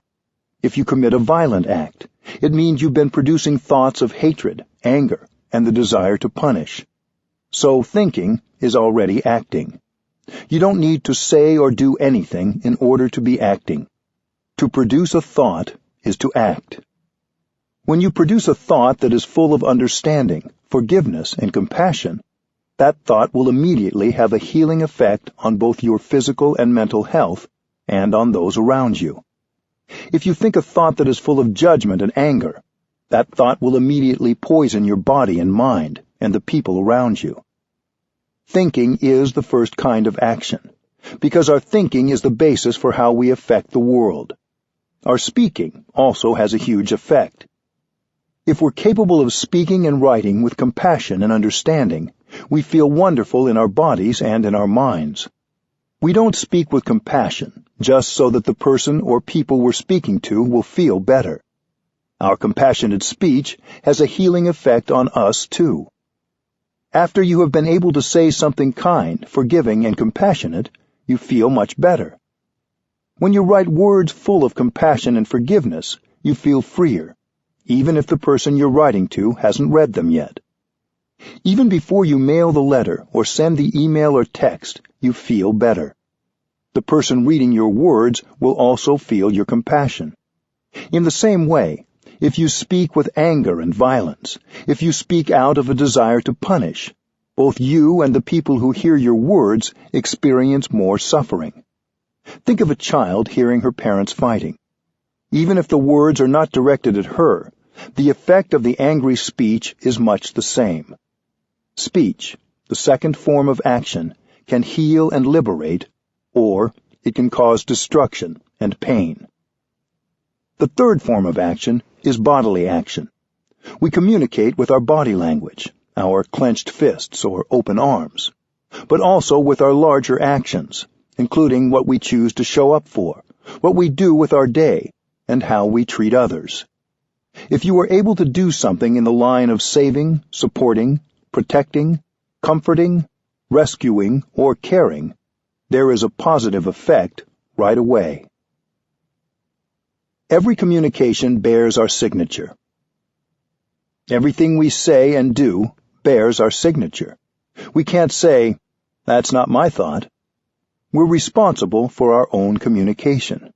If you commit a violent act, it means you've been producing thoughts of hatred, anger, and the desire to punish. So thinking is already acting. You don't need to say or do anything in order to be acting. To produce a thought is to act. When you produce a thought that is full of understanding, forgiveness, and compassion, that thought will immediately have a healing effect on both your physical and mental health and on those around you. If you think a thought that is full of judgment and anger, that thought will immediately poison your body and mind and the people around you. Thinking is the first kind of action, because our thinking is the basis for how we affect the world. Our speaking also has a huge effect. If we're capable of speaking and writing with compassion and understanding, we feel wonderful in our bodies and in our minds. We don't speak with compassion just so that the person or people we're speaking to will feel better. Our compassionate speech has a healing effect on us too. After you have been able to say something kind, forgiving, and compassionate, you feel much better. When you write words full of compassion and forgiveness, you feel freer, even if the person you're writing to hasn't read them yet. Even before you mail the letter or send the email or text, you feel better. The person reading your words will also feel your compassion. In the same way, if you speak with anger and violence, if you speak out of a desire to punish, both you and the people who hear your words experience more suffering. Think of a child hearing her parents fighting. Even if the words are not directed at her, the effect of the angry speech is much the same. Speech, the second form of action, can heal and liberate, or it can cause destruction and pain. The third form of action is bodily action. We communicate with our body language, our clenched fists or open arms, but also with our larger actions, including what we choose to show up for, what we do with our day, and how we treat others. If you are able to do something in the line of saving, supporting, protecting, comforting, rescuing, or caring, there is a positive effect right away. Every communication bears our signature. Everything we say and do bears our signature. We can't say, "That's not my thought." We're responsible for our own communication.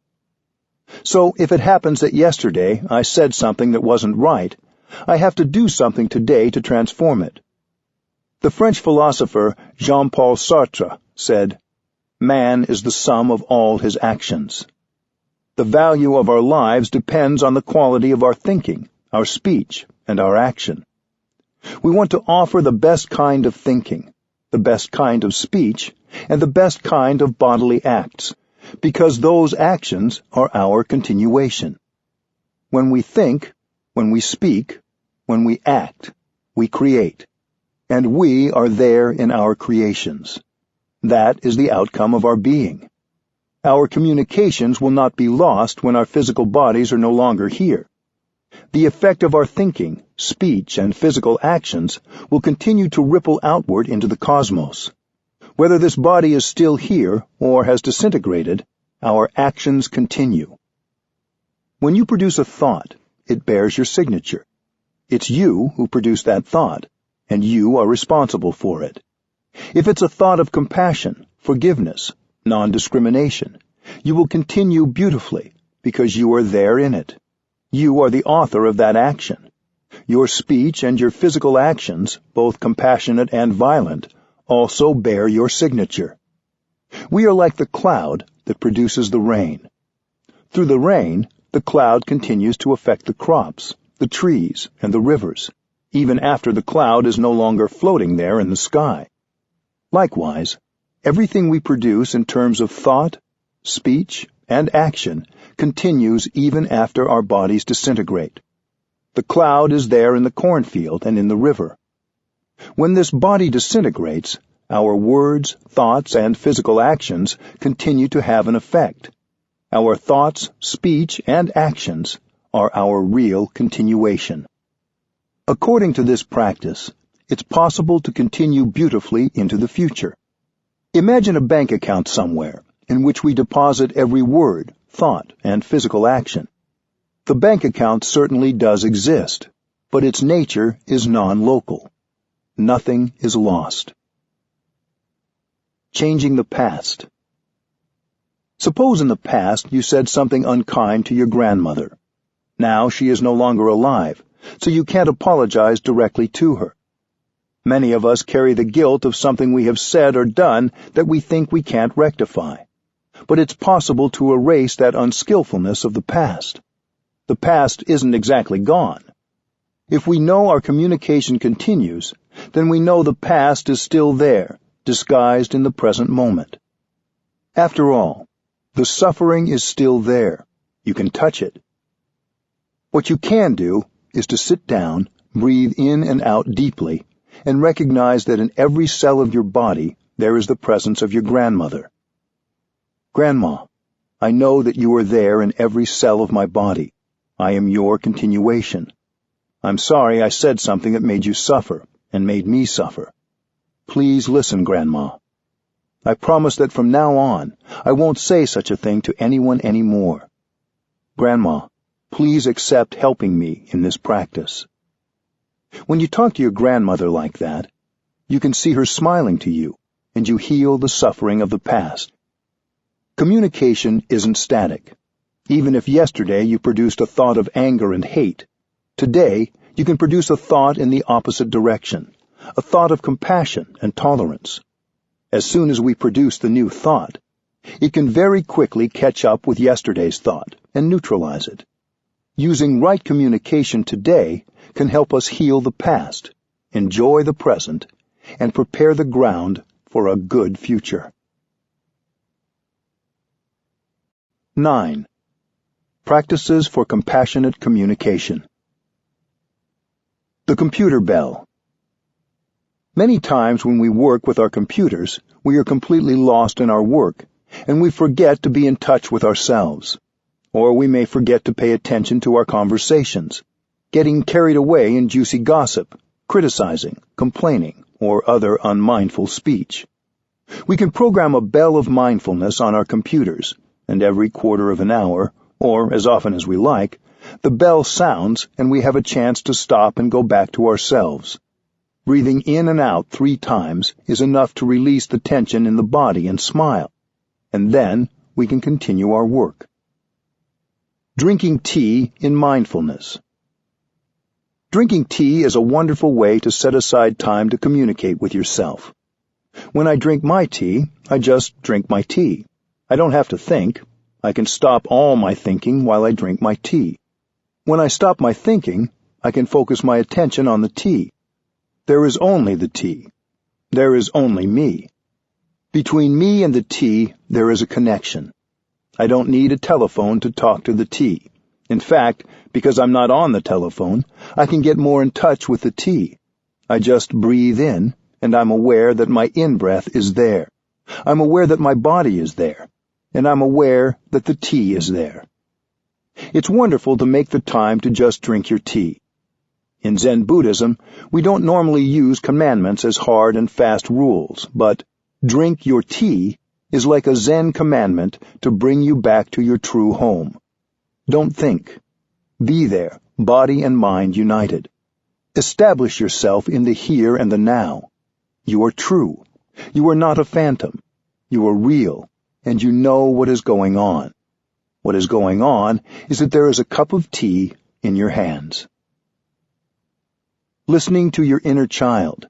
So if it happens that yesterday I said something that wasn't right, I have to do something today to transform it. The French philosopher Jean-Paul Sartre said, "Man is the sum of all his actions." The value of our lives depends on the quality of our thinking, our speech, and our action. We want to offer the best kind of thinking, the best kind of speech, and the best kind of bodily acts, because those actions are our continuation. When we think, when we speak, when we act, we create, and we are there in our creations. That is the outcome of our being. Our communications will not be lost when our physical bodies are no longer here. The effect of our thinking, speech, and physical actions will continue to ripple outward into the cosmos. Whether this body is still here or has disintegrated, our actions continue. When you produce a thought, it bears your signature. It's you who produced that thought, and you are responsible for it. If it's a thought of compassion, forgiveness, non-discrimination, you will continue beautifully because you are there in it. You are the author of that action. Your speech and your physical actions, both compassionate and violent, also bear your signature. We are like the cloud that produces the rain. Through the rain, the cloud continues to affect the crops, the trees, and the rivers, even after the cloud is no longer floating there in the sky. Likewise, everything we produce in terms of thought, speech, and action continues even after our bodies disintegrate. The cloud is there in the cornfield and in the river. When this body disintegrates, our words, thoughts, and physical actions continue to have an effect. Our thoughts, speech, and actions are our real continuation. According to this practice, it's possible to continue beautifully into the future. Imagine a bank account somewhere in which we deposit every word, thought, and physical action. The bank account certainly does exist, but its nature is non-local. Nothing is lost. Changing the past. Suppose in the past you said something unkind to your grandmother. Now she is no longer alive, so you can't apologize directly to her. Many of us carry the guilt of something we have said or done that we think we can't rectify. But it's possible to erase that unskillfulness of the past. The past isn't exactly gone. If we know our communication continues, then we know the past is still there, disguised in the present moment. After all, the suffering is still there. You can touch it. What you can do is to sit down, breathe in and out deeply, and recognize that in every cell of your body there is the presence of your grandmother. Grandma, I know that you are there in every cell of my body. I am your continuation. I'm sorry I said something that made you suffer and made me suffer. Please listen, Grandma. I promise that from now on, I won't say such a thing to anyone anymore. Grandma, please accept helping me in this practice. When you talk to your grandmother like that, you can see her smiling to you, and you heal the suffering of the past. Communication isn't static. Even if yesterday you produced a thought of anger and hate, today you can produce a thought in the opposite direction, a thought of compassion and tolerance. As soon as we produce the new thought, it can very quickly catch up with yesterday's thought and neutralize it. Using right communication today can help us heal the past, enjoy the present, and prepare the ground for a good future. 9. Practices for compassionate communication. The computer bell. Many times when we work with our computers, we are completely lost in our work, and we forget to be in touch with ourselves. Or we may forget to pay attention to our conversations, getting carried away in juicy gossip, criticizing, complaining, or other unmindful speech. We can program a bell of mindfulness on our computers, and every quarter of an hour, or as often as we like, the bell sounds and we have a chance to stop and go back to ourselves. Breathing in and out 3 times is enough to release the tension in the body and smile, and then we can continue our work. Drinking tea in mindfulness. Drinking tea is a wonderful way to set aside time to communicate with yourself. When I drink my tea, I just drink my tea. I don't have to think. I can stop all my thinking while I drink my tea. When I stop my thinking, I can focus my attention on the tea. There is only the tea. There is only me. Between me and the tea, there is a connection. I don't need a telephone to talk to the tea. In fact, because I'm not on the telephone, I can get more in touch with the tea. I just breathe in, and I'm aware that my in-breath is there. I'm aware that my body is there, and I'm aware that the tea is there. It's wonderful to make the time to just drink your tea. In Zen Buddhism, we don't normally use commandments as hard and fast rules, but drink your tea is like a Zen commandment to bring you back to your true home. Don't think. Be there, body and mind united. Establish yourself in the here and the now. You are true. You are not a phantom. You are real, and you know what is going on. What is going on is that there is a cup of tea in your hands. Listening to your inner child.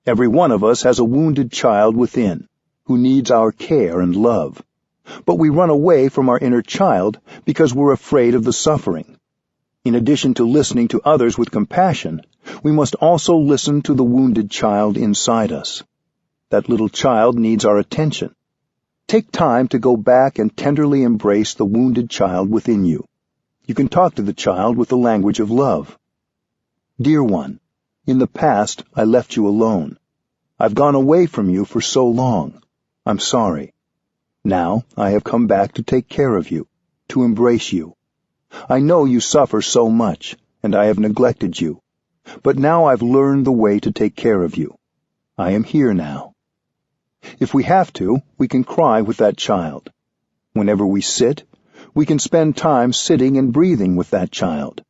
Every one of us has a wounded child within, who needs our care and love. But we run away from our inner child because we're afraid of the suffering. In addition to listening to others with compassion, we must also listen to the wounded child inside us. That little child needs our attention. Take time to go back and tenderly embrace the wounded child within you. You can talk to the child with the language of love. Dear one, in the past I left you alone. I've gone away from you for so long. I'm sorry. Now I have come back to take care of you, to embrace you. I know you suffer so much, and I have neglected you. But now I've learned the way to take care of you. I am here now. If we have to, we can cry with that child. Whenever we sit, we can spend time sitting and breathing with that child.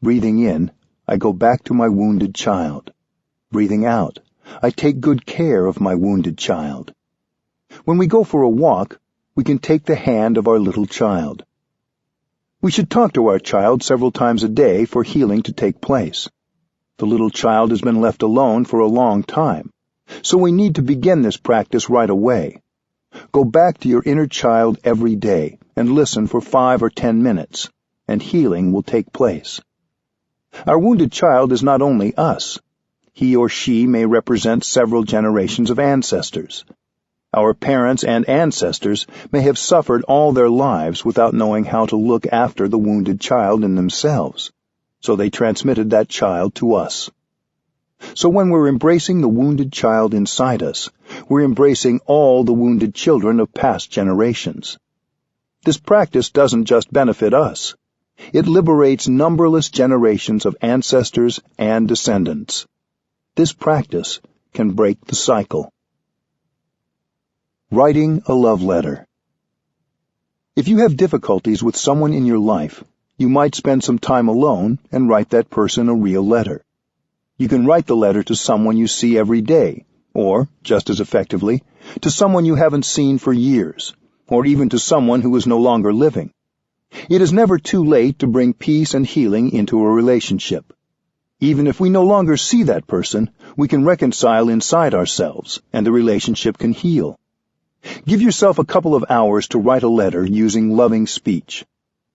Breathing in, I go back to my wounded child. Breathing out, I take good care of my wounded child. When we go for a walk, we can take the hand of our little child. We should talk to our child several times a day for healing to take place. The little child has been left alone for a long time, so we need to begin this practice right away. Go back to your inner child every day and listen for 5 or 10 minutes, and healing will take place. Our wounded child is not only us. He or she may represent several generations of ancestors. Our parents and ancestors may have suffered all their lives without knowing how to look after the wounded child in themselves, so they transmitted that child to us. So when we're embracing the wounded child inside us, we're embracing all the wounded children of past generations. This practice doesn't just benefit us. It liberates numberless generations of ancestors and descendants. This practice can break the cycle. Writing a love letter. If you have difficulties with someone in your life, you might spend some time alone and write that person a real letter. You can write the letter to someone you see every day, or, just as effectively, to someone you haven't seen for years, or even to someone who is no longer living. It is never too late to bring peace and healing into a relationship. Even if we no longer see that person, we can reconcile inside ourselves, and the relationship can heal. Give yourself a couple of hours to write a letter using loving speech.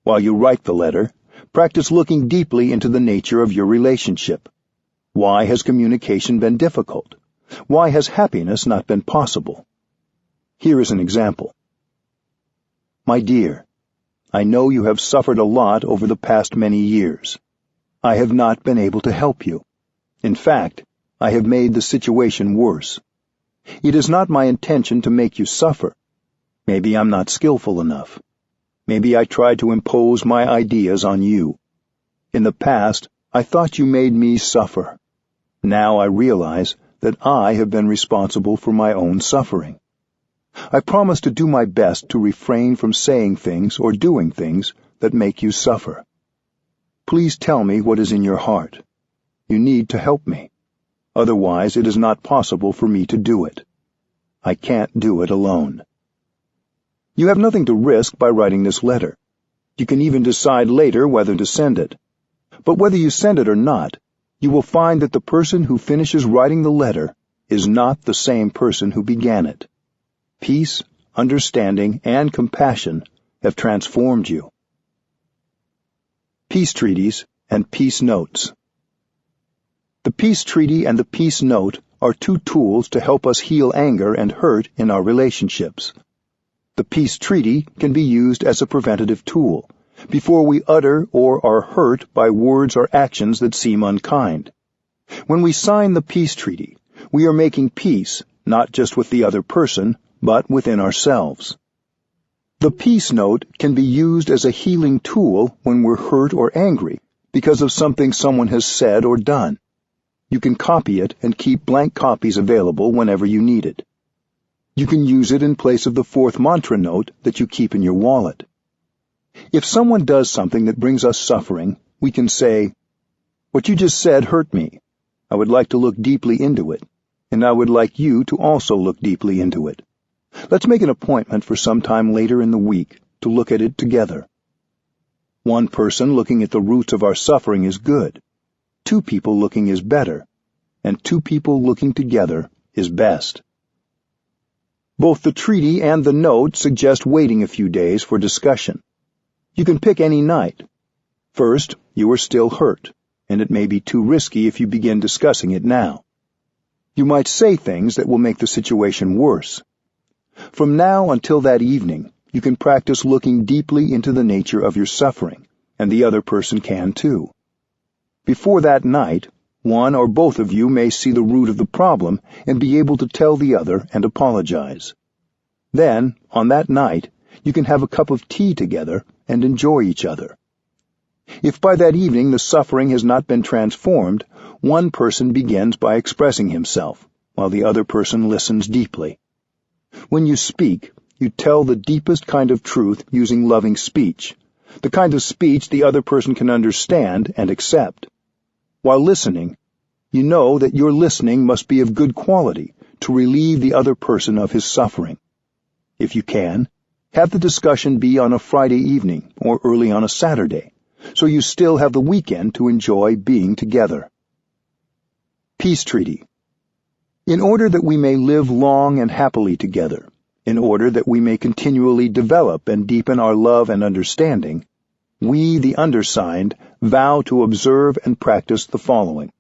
While you write the letter, practice looking deeply into the nature of your relationship. Why has communication been difficult? Why has happiness not been possible? Here is an example. My dear, I know you have suffered a lot over the past many years. I have not been able to help you. In fact, I have made the situation worse. It is not my intention to make you suffer. Maybe I'm not skillful enough. Maybe I tried to impose my ideas on you. In the past, I thought you made me suffer. Now I realize that I have been responsible for my own suffering. I promise to do my best to refrain from saying things or doing things that make you suffer. Please tell me what is in your heart. You need to help me. Otherwise, it is not possible for me to do it. I can't do it alone. You have nothing to risk by writing this letter. You can even decide later whether to send it. But whether you send it or not, you will find that the person who finishes writing the letter is not the same person who began it. Peace, understanding, and compassion have transformed you. Peace Treaties and Peace Notes. The Peace Treaty and the Peace Note are two tools to help us heal anger and hurt in our relationships. The Peace Treaty can be used as a preventative tool, before we utter or are hurt by words or actions that seem unkind. When we sign the Peace Treaty, we are making peace, not just with the other person, but within ourselves. The Peace Note can be used as a healing tool when we're hurt or angry because of something someone has said or done. You can copy it and keep blank copies available whenever you need it. You can use it in place of the fourth mantra note that you keep in your wallet. If someone does something that brings us suffering, we can say, "What you just said hurt me. I would like to look deeply into it, and I would like you to also look deeply into it. Let's make an appointment for some time later in the week to look at it together." One person looking at the roots of our suffering is good. Two people looking is better. And two people looking together is best. Both the treaty and the note suggest waiting a few days for discussion. You can pick any night. First, you are still hurt, and it may be too risky if you begin discussing it now. You might say things that will make the situation worse. From now until that evening, you can practice looking deeply into the nature of your suffering, and the other person can too. Before that night, one or both of you may see the root of the problem and be able to tell the other and apologize. Then, on that night, you can have a cup of tea together and enjoy each other. If by that evening the suffering has not been transformed, one person begins by expressing himself, while the other person listens deeply. When you speak, you tell the deepest kind of truth using loving speech, the kind of speech the other person can understand and accept. While listening, you know that your listening must be of good quality to relieve the other person of his suffering. If you can, have the discussion be on a Friday evening or early on a Saturday, so you still have the weekend to enjoy being together. Peace Treaty. In order that we may live long and happily together, in order that we may continually develop and deepen our love and understanding, we, the undersigned, vow to observe and practice the following.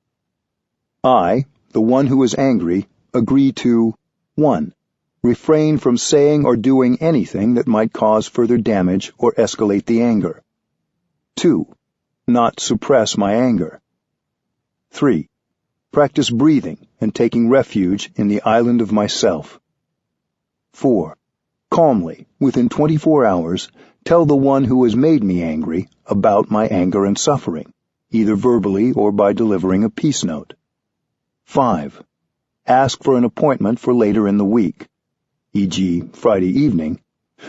I, the one who is angry, agree to 1. Refrain from saying or doing anything that might cause further damage or escalate the anger. 2. Not suppress my anger. 3. Practice breathing and taking refuge in the island of myself. 4. Calmly, within 24 hours, tell the one who has made me angry about my anger and suffering, either verbally or by delivering a peace note. 5. Ask for an appointment for later in the week, e.g., Friday evening,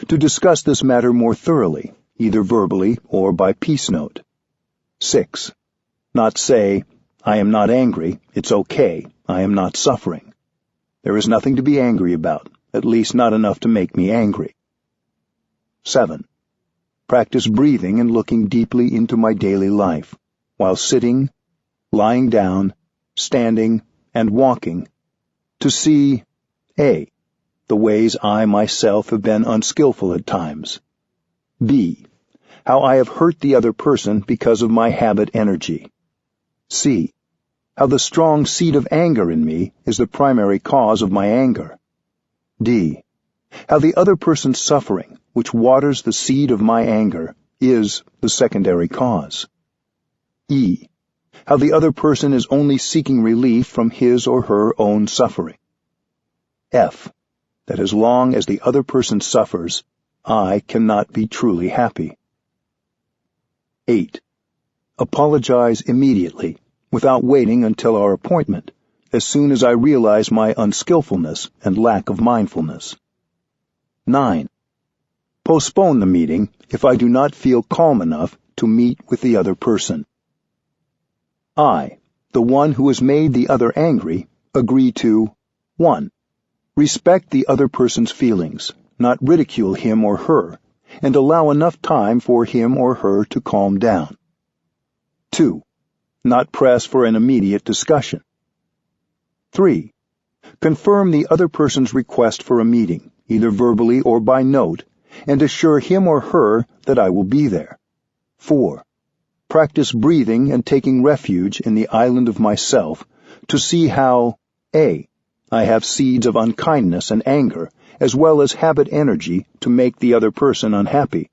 to discuss this matter more thoroughly, either verbally or by peace note. 6. Not say, "I am not angry, it's okay, I am not suffering." There is nothing to be angry about, at least not enough to make me angry. 7. Practice breathing and looking deeply into my daily life, while sitting, lying down, standing, and walking, to see A. The ways I myself have been unskillful at times. B. How I have hurt the other person because of my habit energy. C. How the strong seed of anger in me is the primary cause of my anger. D. How the other person's suffering, which waters the seed of my anger, is the secondary cause. E. How the other person is only seeking relief from his or her own suffering. F. That as long as the other person suffers, I cannot be truly happy. 8. Apologize immediately, without waiting until our appointment, as soon as I realize my unskillfulness and lack of mindfulness. 9. Postpone the meeting if I do not feel calm enough to meet with the other person. I, the one who has made the other angry, agree to 1. Respect the other person's feelings, not ridicule him or her, and allow enough time for him or her to calm down. 2. Not press for an immediate discussion. 3. Confirm the other person's request for a meeting, either verbally or by note, and assure him or her that I will be there. 4. Practice breathing and taking refuge in the island of myself to see how A. I have seeds of unkindness and anger, as well as habit energy to make the other person unhappy.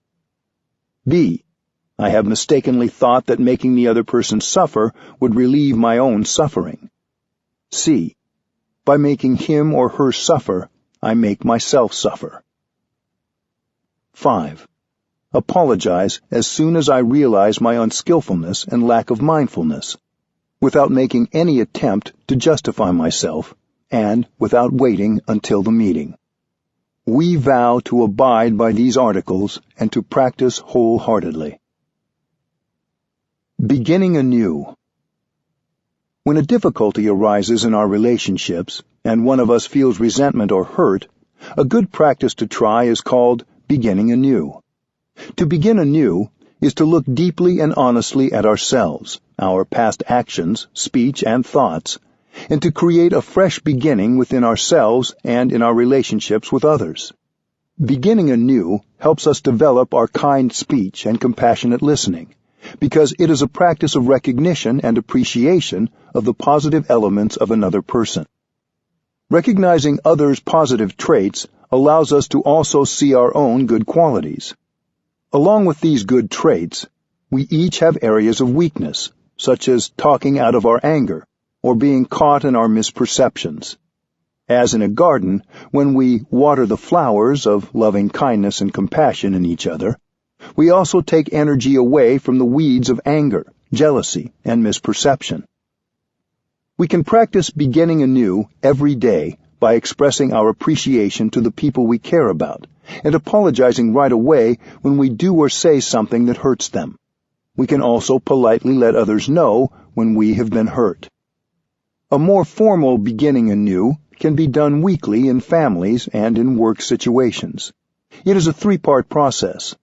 B. I have mistakenly thought that making the other person suffer would relieve my own suffering. C. By making him or her suffer, I make myself suffer. 5. Apologize as soon as I realize my unskillfulness and lack of mindfulness, without making any attempt to justify myself, and without waiting until the meeting. We vow to abide by these articles and to practice wholeheartedly. Beginning anew. When a difficulty arises in our relationships, and one of us feels resentment or hurt, a good practice to try is called beginning anew. To begin anew is to look deeply and honestly at ourselves, our past actions, speech, and thoughts, and to create a fresh beginning within ourselves and in our relationships with others. Beginning anew helps us develop our kind speech and compassionate listening, because it is a practice of recognition and appreciation of the positive elements of another person. Recognizing others' positive traits allows us to also see our own good qualities. Along with these good traits, we each have areas of weakness, such as talking out of our anger, or being caught in our misperceptions. As in a garden, when we water the flowers of loving kindness and compassion in each other, we also take energy away from the weeds of anger, jealousy, and misperception. We can practice beginning anew every day by expressing our appreciation to the people we care about, and apologizing right away when we do or say something that hurts them. We can also politely let others know when we have been hurt. A more formal beginning anew can be done weekly in families and in work situations. It is a 3-part process: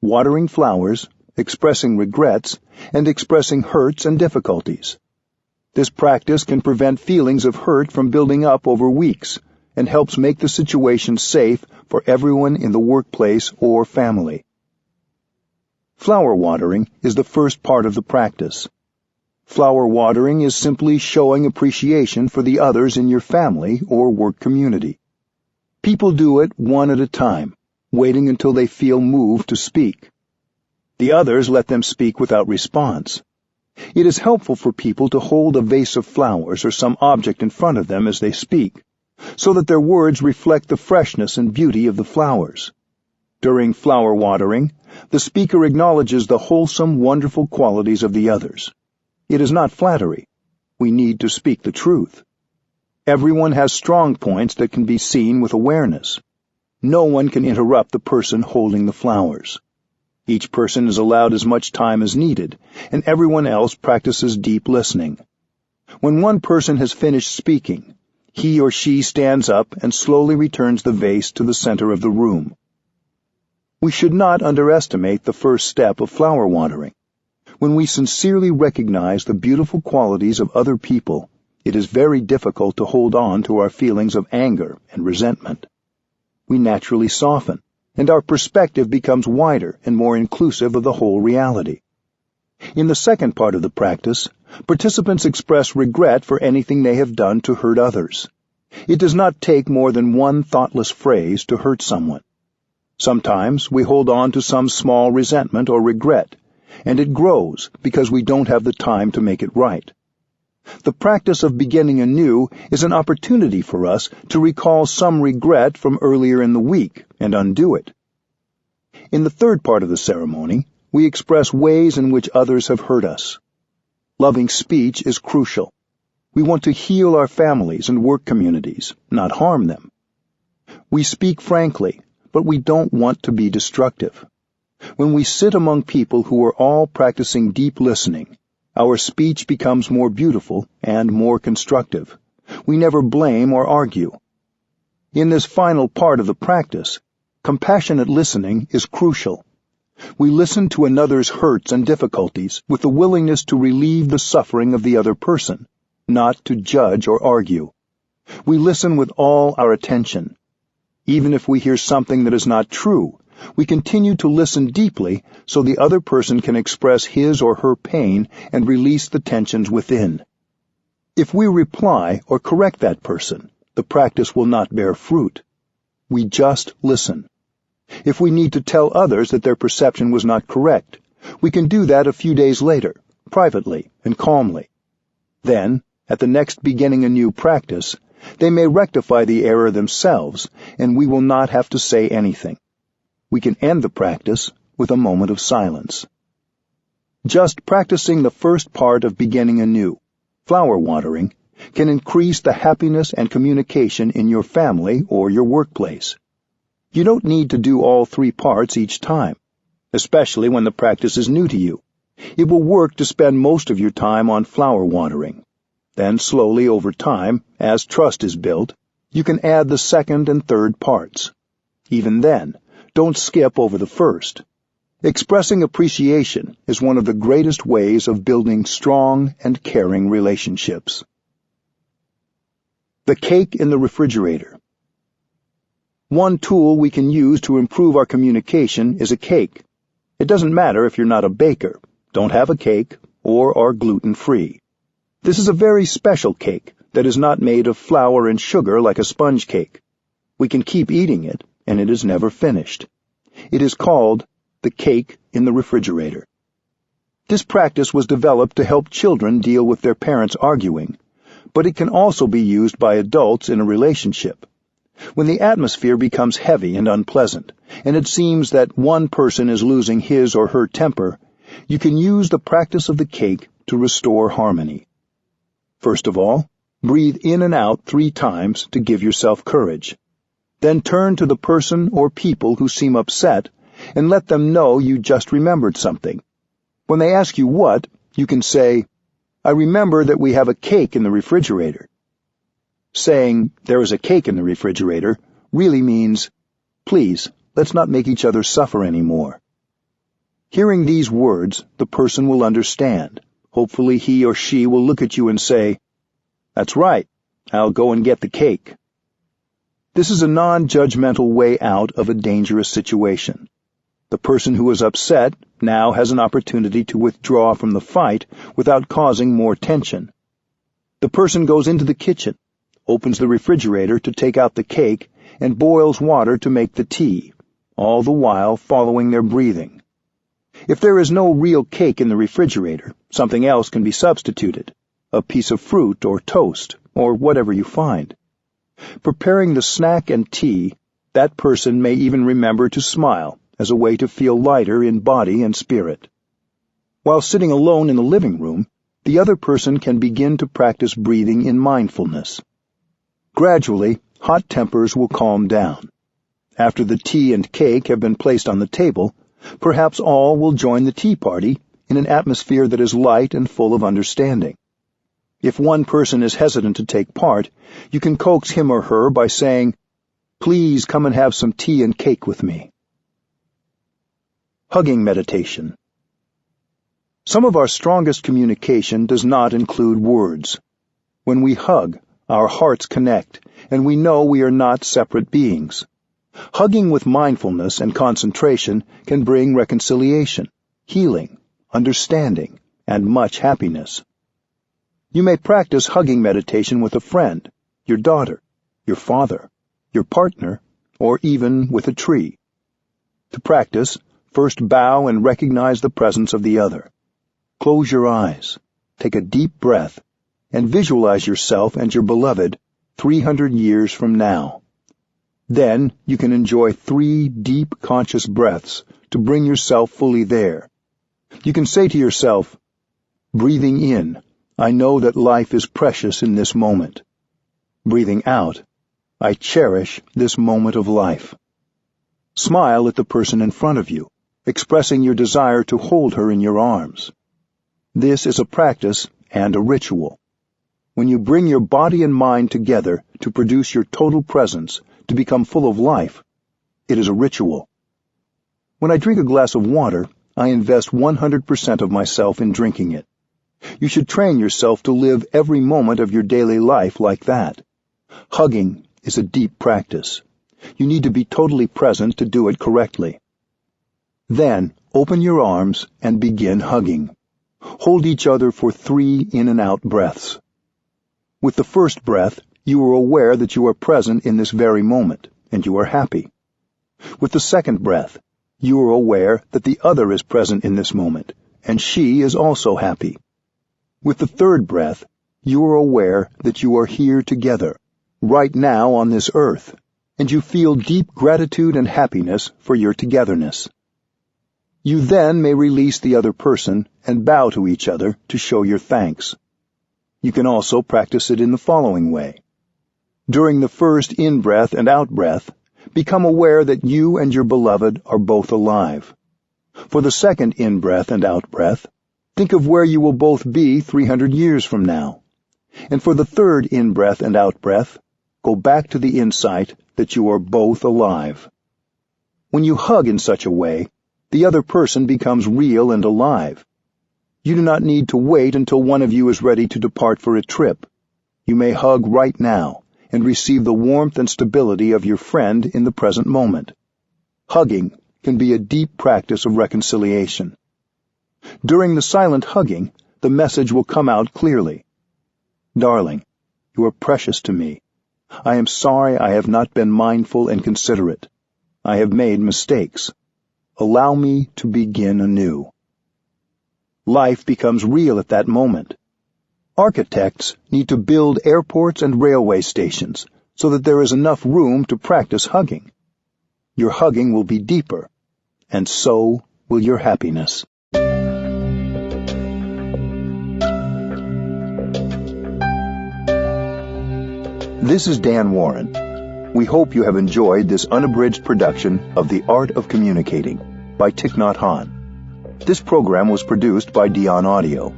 watering flowers, expressing regrets, and expressing hurts and difficulties. This practice can prevent feelings of hurt from building up over weeks and helps make the situation safe for everyone in the workplace or family. Flower watering is the first part of the practice. Flower watering is simply showing appreciation for the others in your family or work community. People do it one at a time, waiting until they feel moved to speak. The others let them speak without response. It is helpful for people to hold a vase of flowers or some object in front of them as they speak, so that their words reflect the freshness and beauty of the flowers. During flower watering, the speaker acknowledges the wholesome, wonderful qualities of the others. It is not flattery. We need to speak the truth. Everyone has strong points that can be seen with awareness. No one can interrupt the person holding the flowers. Each person is allowed as much time as needed, and everyone else practices deep listening. When one person has finished speaking, he or she stands up and slowly returns the vase to the center of the room. We should not underestimate the first step of flower watering. When we sincerely recognize the beautiful qualities of other people, it is very difficult to hold on to our feelings of anger and resentment. We naturally soften, and our perspective becomes wider and more inclusive of the whole reality. In the second part of the practice, participants express regret for anything they have done to hurt others. It does not take more than one thoughtless phrase to hurt someone. Sometimes we hold on to some small resentment or regret, and it grows because we don't have the time to make it right. The practice of beginning anew is an opportunity for us to recall some regret from earlier in the week and undo it. In the third part of the ceremony, we express ways in which others have hurt us. Loving speech is crucial. We want to heal our families and work communities, not harm them. We speak frankly, but we don't want to be destructive. When we sit among people who are all practicing deep listening, our speech becomes more beautiful and more constructive. We never blame or argue. In this final part of the practice, compassionate listening is crucial. We listen to another's hurts and difficulties with the willingness to relieve the suffering of the other person, not to judge or argue. We listen with all our attention. Even if we hear something that is not true, we continue to listen deeply so the other person can express his or her pain and release the tensions within. If we reply or correct that person, the practice will not bear fruit. We just listen. If we need to tell others that their perception was not correct, we can do that a few days later, privately and calmly. Then, at the next beginning anew practice, they may rectify the error themselves, and we will not have to say anything. We can end the practice with a moment of silence. Just practicing the first part of beginning anew, flower watering, can increase the happiness and communication in your family or your workplace. You don't need to do all three parts each time, especially when the practice is new to you. It will work to spend most of your time on flower watering. Then slowly over time, as trust is built, you can add the second and third parts. Even then, don't skip over the first. Expressing appreciation is one of the greatest ways of building strong and caring relationships. The cake in the refrigerator. One tool we can use to improve our communication is a cake. It doesn't matter if you're not a baker, don't have a cake, or are gluten-free. This is a very special cake that is not made of flour and sugar like a sponge cake. We can keep eating it, and it is never finished. It is called the cake in the refrigerator. This practice was developed to help children deal with their parents arguing, but it can also be used by adults in a relationship. When the atmosphere becomes heavy and unpleasant, and it seems that one person is losing his or her temper, you can use the practice of the cake to restore harmony. First of all, breathe in and out 3 times to give yourself courage. Then turn to the person or people who seem upset and let them know you just remembered something. When they ask you what, you can say, "I remember that we have a cake in the refrigerator." Saying, "There is a cake in the refrigerator," really means, "Please, let's not make each other suffer anymore." Hearing these words, the person will understand. Hopefully he or she will look at you and say, "That's right, I'll go and get the cake." This is a non-judgmental way out of a dangerous situation. The person who is upset now has an opportunity to withdraw from the fight without causing more tension. The person goes into the kitchen, opens the refrigerator to take out the cake, and boils water to make the tea, all the while following their breathing. If there is no real cake in the refrigerator, something else can be substituted, a piece of fruit or toast, or whatever you find. Preparing the snack and tea, that person may even remember to smile as a way to feel lighter in body and spirit. While sitting alone in the living room, the other person can begin to practice breathing in mindfulness. Gradually, hot tempers will calm down. After the tea and cake have been placed on the table, perhaps all will join the tea party in an atmosphere that is light and full of understanding. If one person is hesitant to take part, you can coax him or her by saying, "Please come and have some tea and cake with me." Hugging meditation. Some of our strongest communication does not include words. When we hug, our hearts connect, and we know we are not separate beings. Hugging with mindfulness and concentration can bring reconciliation, healing, understanding, and much happiness. You may practice hugging meditation with a friend, your daughter, your father, your partner, or even with a tree. To practice, first bow and recognize the presence of the other. Close your eyes, take a deep breath, and visualize yourself and your beloved 300 years from now. Then you can enjoy 3 deep conscious breaths to bring yourself fully there. You can say to yourself, breathing in, I know that life is precious in this moment. Breathing out, I cherish this moment of life. Smile at the person in front of you, expressing your desire to hold her in your arms. This is a practice and a ritual. When you bring your body and mind together to produce your total presence, to become full of life, it is a ritual. When I drink a glass of water, I invest 100% of myself in drinking it. You should train yourself to live every moment of your daily life like that. Hugging is a deep practice. You need to be totally present to do it correctly. Then, open your arms and begin hugging. Hold each other for 3 in and out breaths. With the first breath, you are aware that you are present in this very moment, and you are happy. With the second breath, you are aware that the other is present in this moment, and she is also happy. With the third breath, you are aware that you are here together, right now on this earth, and you feel deep gratitude and happiness for your togetherness. You then may release the other person and bow to each other to show your thanks. You can also practice it in the following way. During the first in-breath and out-breath, become aware that you and your beloved are both alive. For the second in-breath and out-breath, think of where you will both be 300 years from now. And for the third in-breath and out-breath, go back to the insight that you are both alive. When you hug in such a way, the other person becomes real and alive. You do not need to wait until one of you is ready to depart for a trip. You may hug right now and receive the warmth and stability of your friend in the present moment. Hugging can be a deep practice of reconciliation. During the silent hugging, the message will come out clearly. Darling, you are precious to me. I am sorry I have not been mindful and considerate. I have made mistakes. Allow me to begin anew. Life becomes real at that moment. Architects need to build airports and railway stations so that there is enough room to practice hugging. Your hugging will be deeper, and so will your happiness. This is Dan Warren. We hope you have enjoyed this unabridged production of The Art of Communicating by Thich Nhat Hanh. This program was produced by Dion Audio.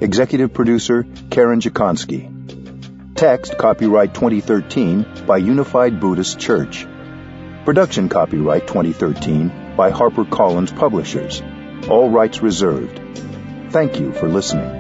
Executive producer Karen Jakonski. Text copyright 2013 by Unified Buddhist Church. Production copyright 2013 by HarperCollins Publishers. All rights reserved. Thank you for listening.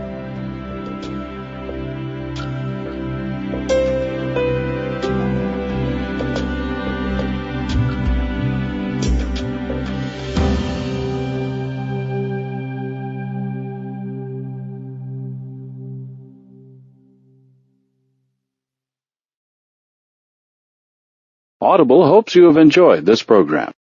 Audible hopes you have enjoyed this program.